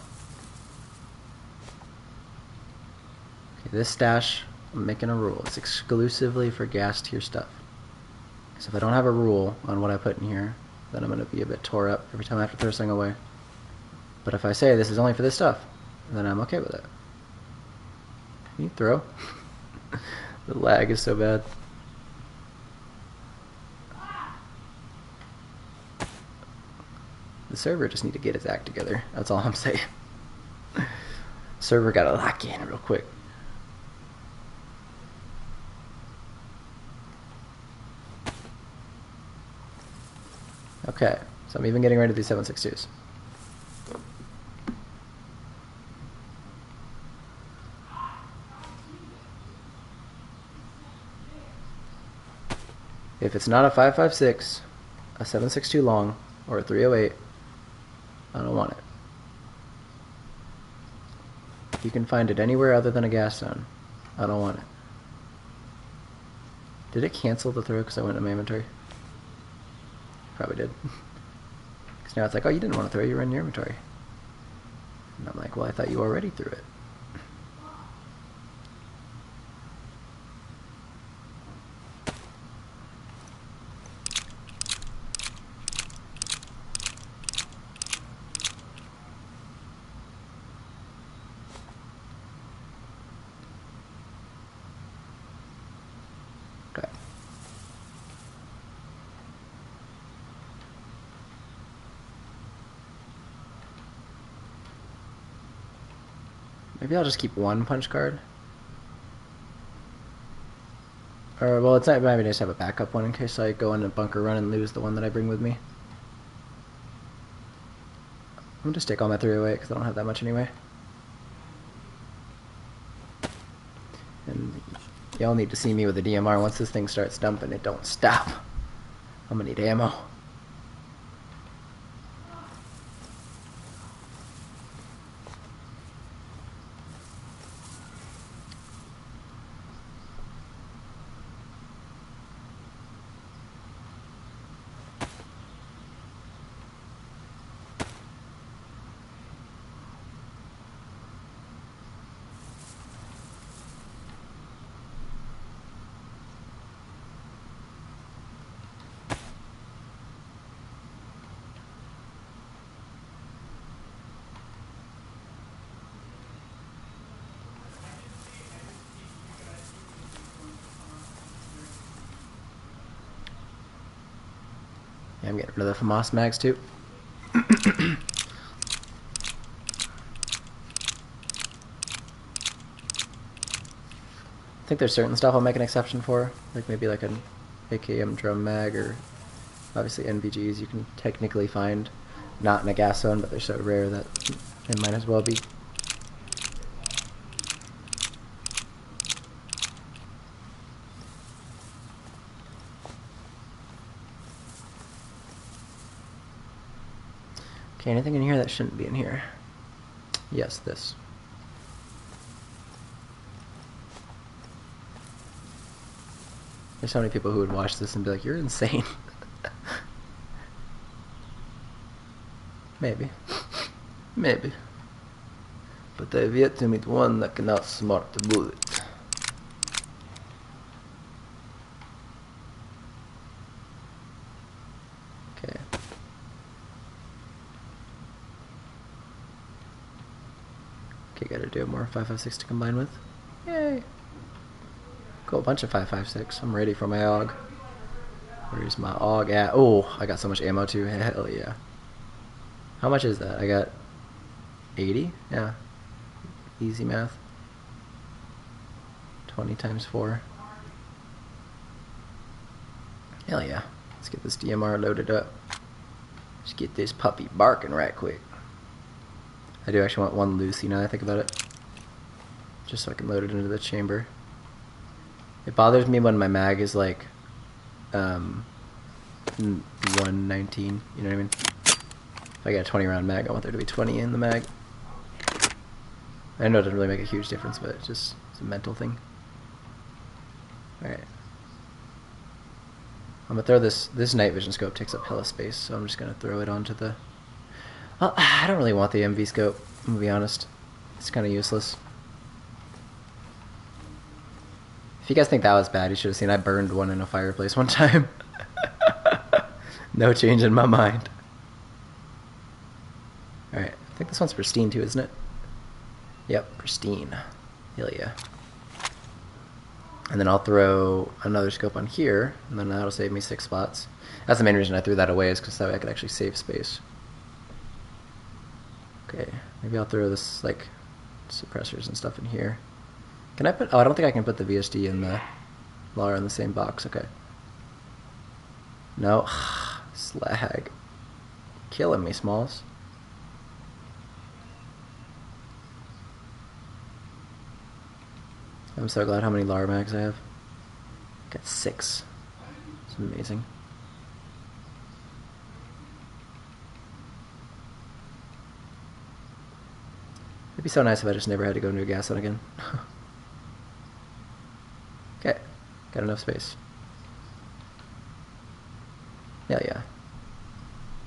Okay, this stash, I'm making a rule. It's exclusively for gas tier stuff. So if I don't have a rule on what I put in here, then I'm going to be a bit tore up every time I have to throw something away. But if I say this is only for this stuff, then I'm okay with it. Can you throw? The lag is so bad. The server just need to get its act together. That's all I'm saying. Server gotta lock in real quick. Okay, so I'm even getting rid of these 7.62s. If it's not a 5.56, a 7.62 long, or a 308, I don't want it. You can find it anywhere other than a gas zone. I don't want it. Did it cancel the throw because I went to my inventory? Probably did. Because now it's like, oh, you didn't want to throw, you were in your inventory. And I'm like, well, I thought you already threw it. Okay. Maybe I'll just keep one punch card. Or, well, it's not maybe just have a backup one in case I go in a bunker run and lose the one that I bring with me. I'm gonna just take all my 308 because I don't have that much anyway. And y'all need to see me with the DMR. Once this thing starts dumping, it don't stop. I'm gonna need ammo. Yeah, I'm getting rid of the FAMAS mags too. I think there's certain stuff I'll make an exception for, like maybe like an AKM drum mag, or obviously NVGs you can technically find not in a gas zone, but they're so rare that it might as well be. Okay, anything in here that shouldn't be in here? Yes, this. There's so many people who would watch this and be like, you're insane. Maybe. Maybe. But I've yet to meet one that can outsmart the bullet. Okay. Okay, gotta do more 5.56 to combine with. Yay! Cool, a bunch of 5.56. I'm ready for my AUG. Where's my AUG at? Oh, I got so much ammo too. Hell yeah. How much is that? I got 80? Yeah. Easy math. 20 times 4. Hell yeah. Let's get this DMR loaded up. Let's get this puppy barking right quick. I do actually want one Lucy now that I think about it. Just so I can load it into the chamber. It bothers me when my mag is like 119, you know what I mean? If I got a 20 round mag, I want there to be 20 in the mag. I know it doesn't really make a huge difference, but it's a mental thing. Alright. I'm gonna throw this night vision scope takes up hella space, so I'm just gonna throw it onto the... Well, I don't really want the MV scope, I'm gonna be honest. It's kinda useless. If you guys think that was bad, you should have seen I burned one in a fireplace one time. No change in my mind. Alright, I think this one's pristine too, isn't it? Yep, pristine. Hell yeah. And then I'll throw another scope on here, and then that'll save me 6 spots. That's the main reason I threw that away, is because that way I could actually save space. Okay, maybe I'll throw this, like, suppressors and stuff in here. Can I put... Oh, I don't think I can put the VSD and the LAR in the same box. Okay. No. Slag. Killing me, Smalls. I'm so glad how many LAR mags I have. Got 6. It's amazing. It'd be so nice if I just never had to go into a gas zone again. Okay, got enough space. Hell yeah.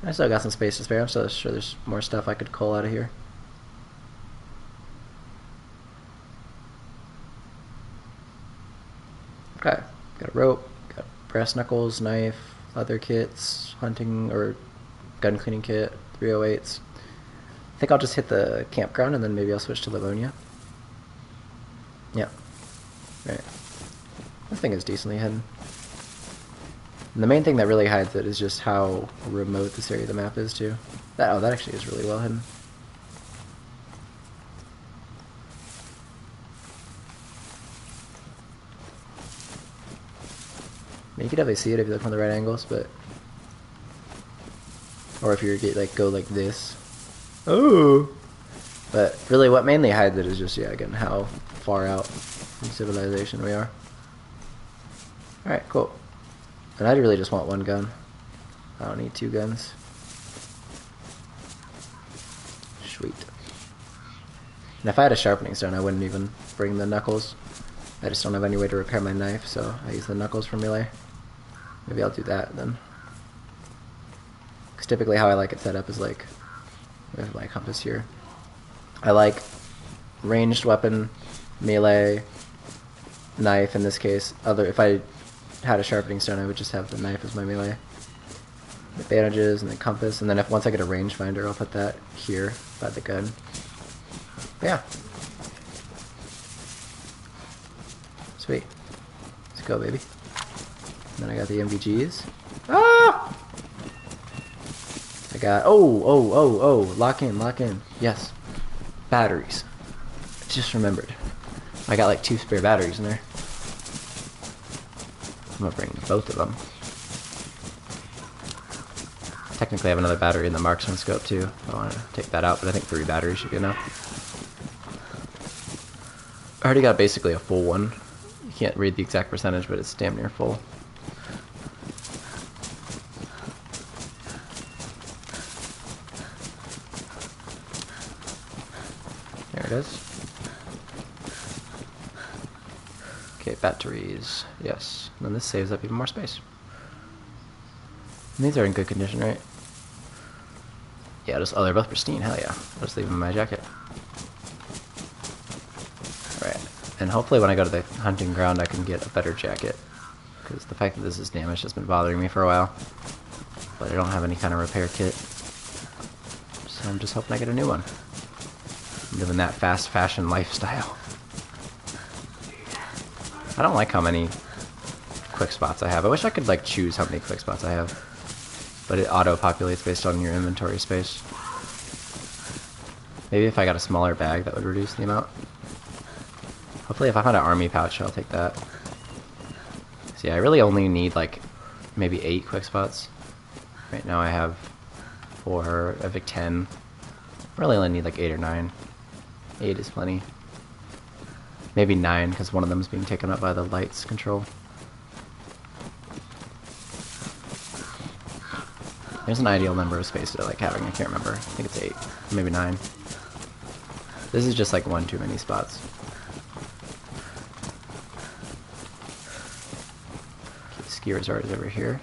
I still got some space to spare. I'm still sure there's more stuff I could cull out of here. Okay, got a rope, got brass knuckles, knife, leather kits, hunting or gun cleaning kit, 308s. I think I'll just hit the campground and then maybe I'll switch to Livonia. Yeah. Right. This thing is decently hidden. And the main thing that really hides it is just how remote this area of the map is too. That actually is really well hidden. I mean, you could definitely see it if you look from the right angles, but... Or if you go like this. Oh! But really what mainly hides it is just, yeah, again, how far out from civilization we are. Alright, cool. And I really just want one gun. I don't need 2 guns. Sweet. And if I had a sharpening stone, I wouldn't even bring the knuckles. I just don't have any way to repair my knife, so I use the knuckles for melee. Maybe I'll do that then. Because typically how I like it set up is like, with my compass here. I like ranged weapon, melee, knife in this case. If I had a sharpening stone, I would just have the knife as my melee. The bandages and the compass, and then once I get a rangefinder, I'll put that here by the gun. But yeah. Sweet. Let's go, baby. And then I got the MVGs. Ah! I got... Oh! Lock in, lock in. Yes. Batteries. Just remembered. I got like 2 spare batteries in there. I'm gonna bring both of them. Technically I have another battery in the marksman scope too. I want to take that out, but I think 3 batteries should be enough. I already got basically a full one. You can't read the exact percentage, but it's damn near full. There it is. Okay, batteries. Yes. And then this saves up even more space. And these are in good condition, right? Yeah, just, oh, they're both pristine. Hell yeah. I'll just leave them in my jacket. Alright. And hopefully when I go to the hunting ground I can get a better jacket. Because the fact that this is damaged has been bothering me for a while. But I don't have any kind of repair kit. So I'm just hoping I get a new one. I'm living that fast fashion lifestyle. I don't like how many quick spots I have. I wish I could like choose how many quick spots I have. But it auto-populates based on your inventory space. Maybe if I got a smaller bag, that would reduce the amount. Hopefully if I find an army pouch, I'll take that. So yeah, I really only need like maybe 8 quick spots. Right now I have 4, I have like 10. I really only need like 8 or 9. 8 is plenty. Maybe 9, because one of them is being taken up by the lights control. There's an ideal number of space that I like having, I can't remember. I think it's 8, maybe 9. This is just like one too many spots. Okay, ski resort is over here.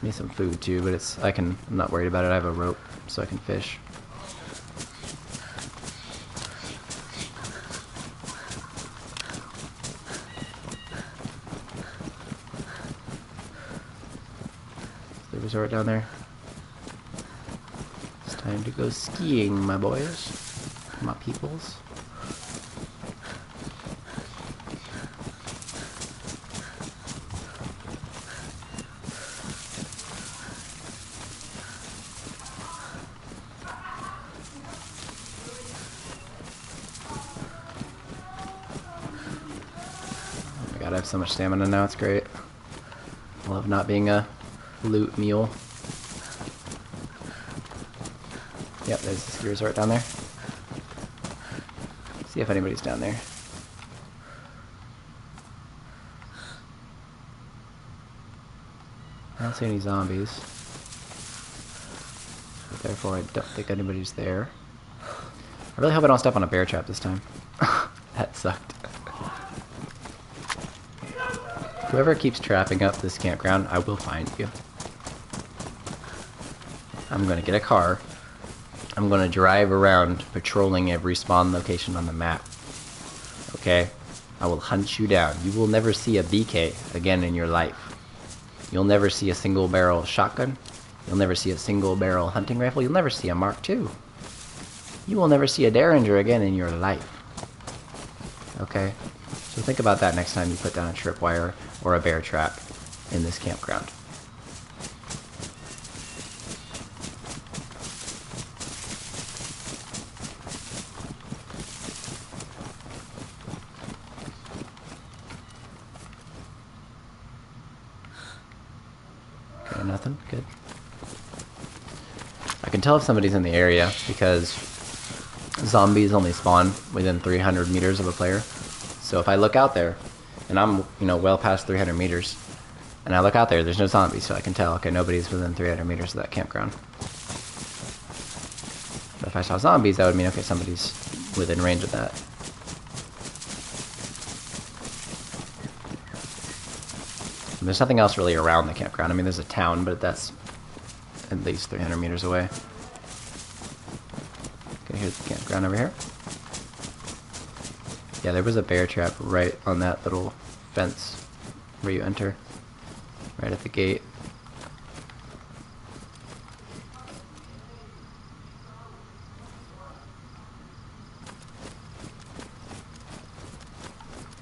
Need some food too, but I'm not worried about it. I have a rope, so I can fish. The resort down there. It's time to go skiing, my boys, my peoples. God, I have so much stamina now, it's great. I love not being a loot mule. Yep, there's the ski resort down there. See if anybody's down there. I don't see any zombies. Therefore, I don't think anybody's there. I really hope I don't step on a bear trap this time. That sucked. Whoever keeps trapping up this campground, I will find you. I'm gonna get a car. I'm gonna drive around patrolling every spawn location on the map. Okay? I will hunt you down. You will never see a BK again in your life. You'll never see a single barrel shotgun. You'll never see a single barrel hunting rifle. You'll never see a Mark II. You will never see a Derringer again in your life. Okay? So think about that next time you put down a tripwire or a bear trap in this campground. Okay, nothing? Good. I can tell if somebody's in the area because zombies only spawn within 300 meters of a player. So if I look out there, and I'm, well past 300 meters, and I look out there, there's no zombies, so I can tell, okay, nobody's within 300 meters of that campground. But if I saw zombies, that would mean, okay, somebody's within range of that. And there's nothing else really around the campground. I mean, there's a town, but that's at least 300 meters away. Okay, here's the campground over here. Yeah, there was a bear trap right on that little fence where you enter, right at the gate.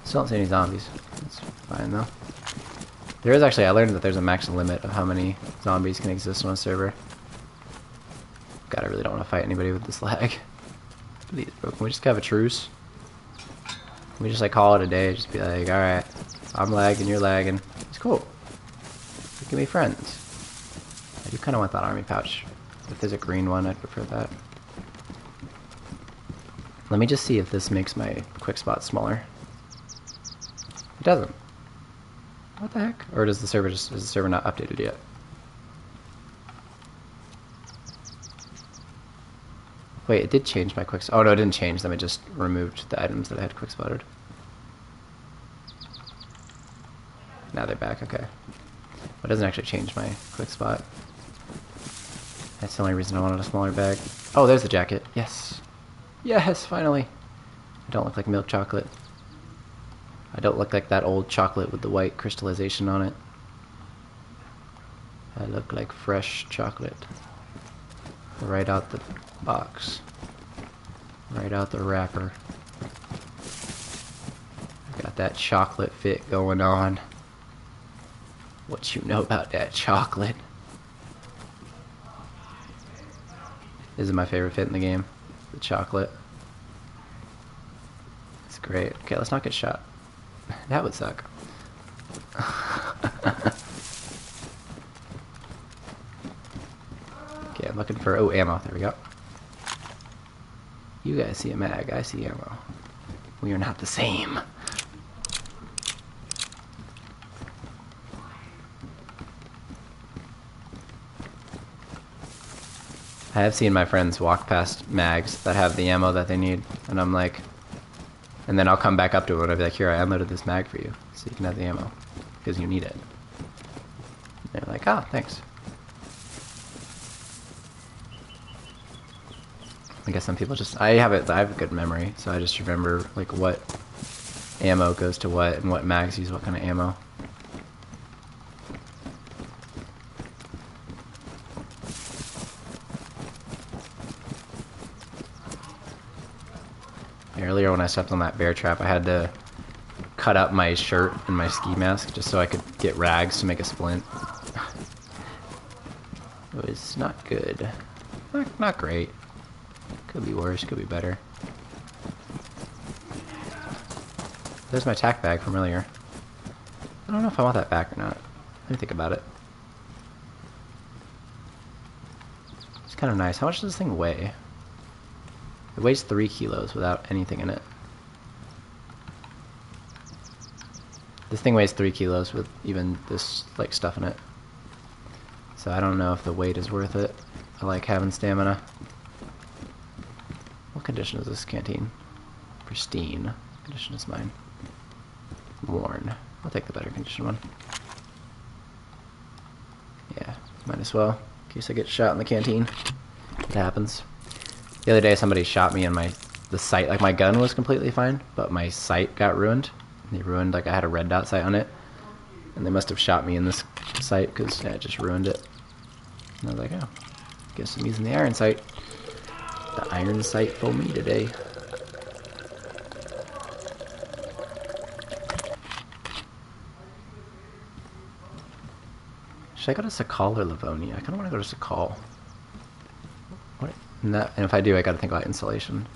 Still don't see any zombies. That's fine though. There is actually, I learned that there's a max limit of how many zombies can exist on a server. God, I really don't want to fight anybody with this lag. Please, bro, can we just have a truce? Can we just like call it a day? Just be like, alright, I'm lagging, you're lagging. It's cool. We can be friends. I do kind of want that army pouch. If there's a green one, I'd prefer that. Let me just see if this makes my quick spot smaller. It doesn't. What the heck? Or does the server just, is the server not updated yet? Wait, it did change my quick. Oh no, it didn't change them. It just removed the items that I had quick spotted. Now they're back. Okay. But it doesn't actually change my quick spot. That's the only reason I wanted a smaller bag. Oh, there's the jacket. Yes. Yes, finally. I don't look like milk chocolate. I don't look like that old chocolate with the white crystallization on it. I look like fresh chocolate. Right out the box. Right out the wrapper. I got that chocolate fit going on. What you know about that chocolate? This is my favorite fit in the game. The chocolate. It's great. Okay, let's not get shot. That would suck. Okay, I'm looking for... oh, ammo. There we go. You guys see a mag. I see ammo. We are not the same. I have seen my friends walk past mags that have the ammo that they need, and I'm like... and then I'll come back up to it and I'll be like, here, I unloaded this mag for you, so you can have the ammo, because you need it. And they're like, ah, thanks. I guess some people just... I have a good memory, so I just remember, like, what ammo goes to what, and what mags use what kind of ammo. Earlier when I stepped on that bear trap, I had to cut up my shirt and my ski mask just so I could get rags to make a splint. It was not good. Not great. Could be worse, could be better. There's my tack bag from earlier. I don't know if I want that back or not. Let me think about it. It's kind of nice. How much does this thing weigh? It weighs 3 kilos without anything in it. This thing weighs 3 kilos with even this like stuff in it. So I don't know if the weight is worth it. I like having stamina. What condition is this canteen? Pristine. What condition is mine? Worn. I'll take the better condition one. Yeah, might as well. In case I get shot in the canteen. It happens. The other day somebody shot me and the sight, like my gun was completely fine, but my sight got ruined. They ruined, like I had a red dot sight on it. And they must have shot me in this sight because yeah, it just ruined it. And I was like, oh, guess I'm using the iron sight. The iron sight for me today. Should I go to Sakal or Livonia? I kind of want to go to Sakal. What? And if I do, I got to think about insulation.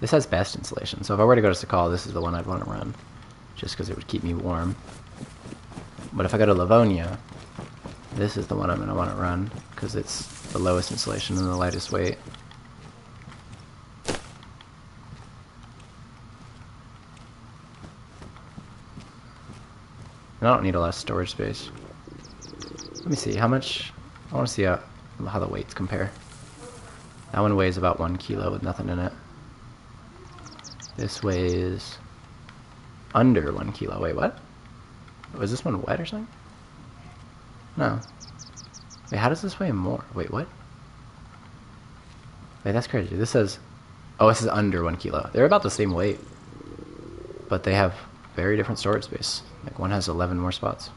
This has best insulation, so if I were to go to Sakal, this is the one I'd want to run, just because it would keep me warm. But if I go to Livonia, this is the one I'm going to want to run, because it's the lowest insulation and the lightest weight. And I don't need a lot of storage space. Let me see, how much... I want to see how the weights compare. That one weighs about 1 kilo with nothing in it. This weighs under 1 kilo. Wait, what? Was this one wet or something? No. Wait, how does this weigh more? Wait, what? Wait, that's crazy. This says... oh, this is under 1 kilo. They're about the same weight. But they have very different storage space. Like, one has 11 more spots.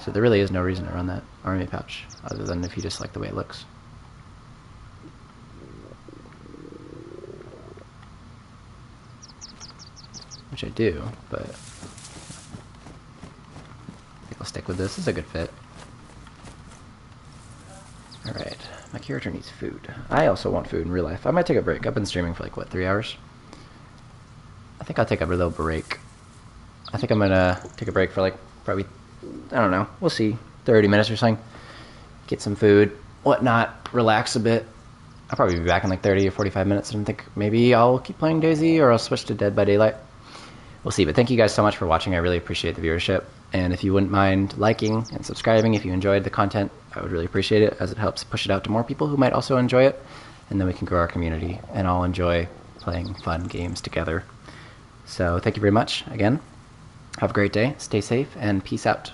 So there really is no reason to run that army pouch, other than if you just like the way it looks. Which I do, but... I'll stick with this. It's a good fit. Alright, my character needs food. I also want food in real life. I might take a break. I've been streaming for like, what, 3 hours? I think I'll take a little break. I think I'm gonna take a break for like, probably, I don't know, we'll see, 30 minutes or something. Get some food, whatnot, relax a bit. I'll probably be back in like 30 or 45 minutes, and think maybe I'll keep playing DayZ or I'll switch to Dead by Daylight. We'll see, but thank you guys so much for watching. I really appreciate the viewership. And if you wouldn't mind liking and subscribing if you enjoyed the content, I would really appreciate it, as it helps push it out to more people who might also enjoy it. And then we can grow our community and all enjoy playing fun games together. So thank you very much again. Have a great day, stay safe, and peace out.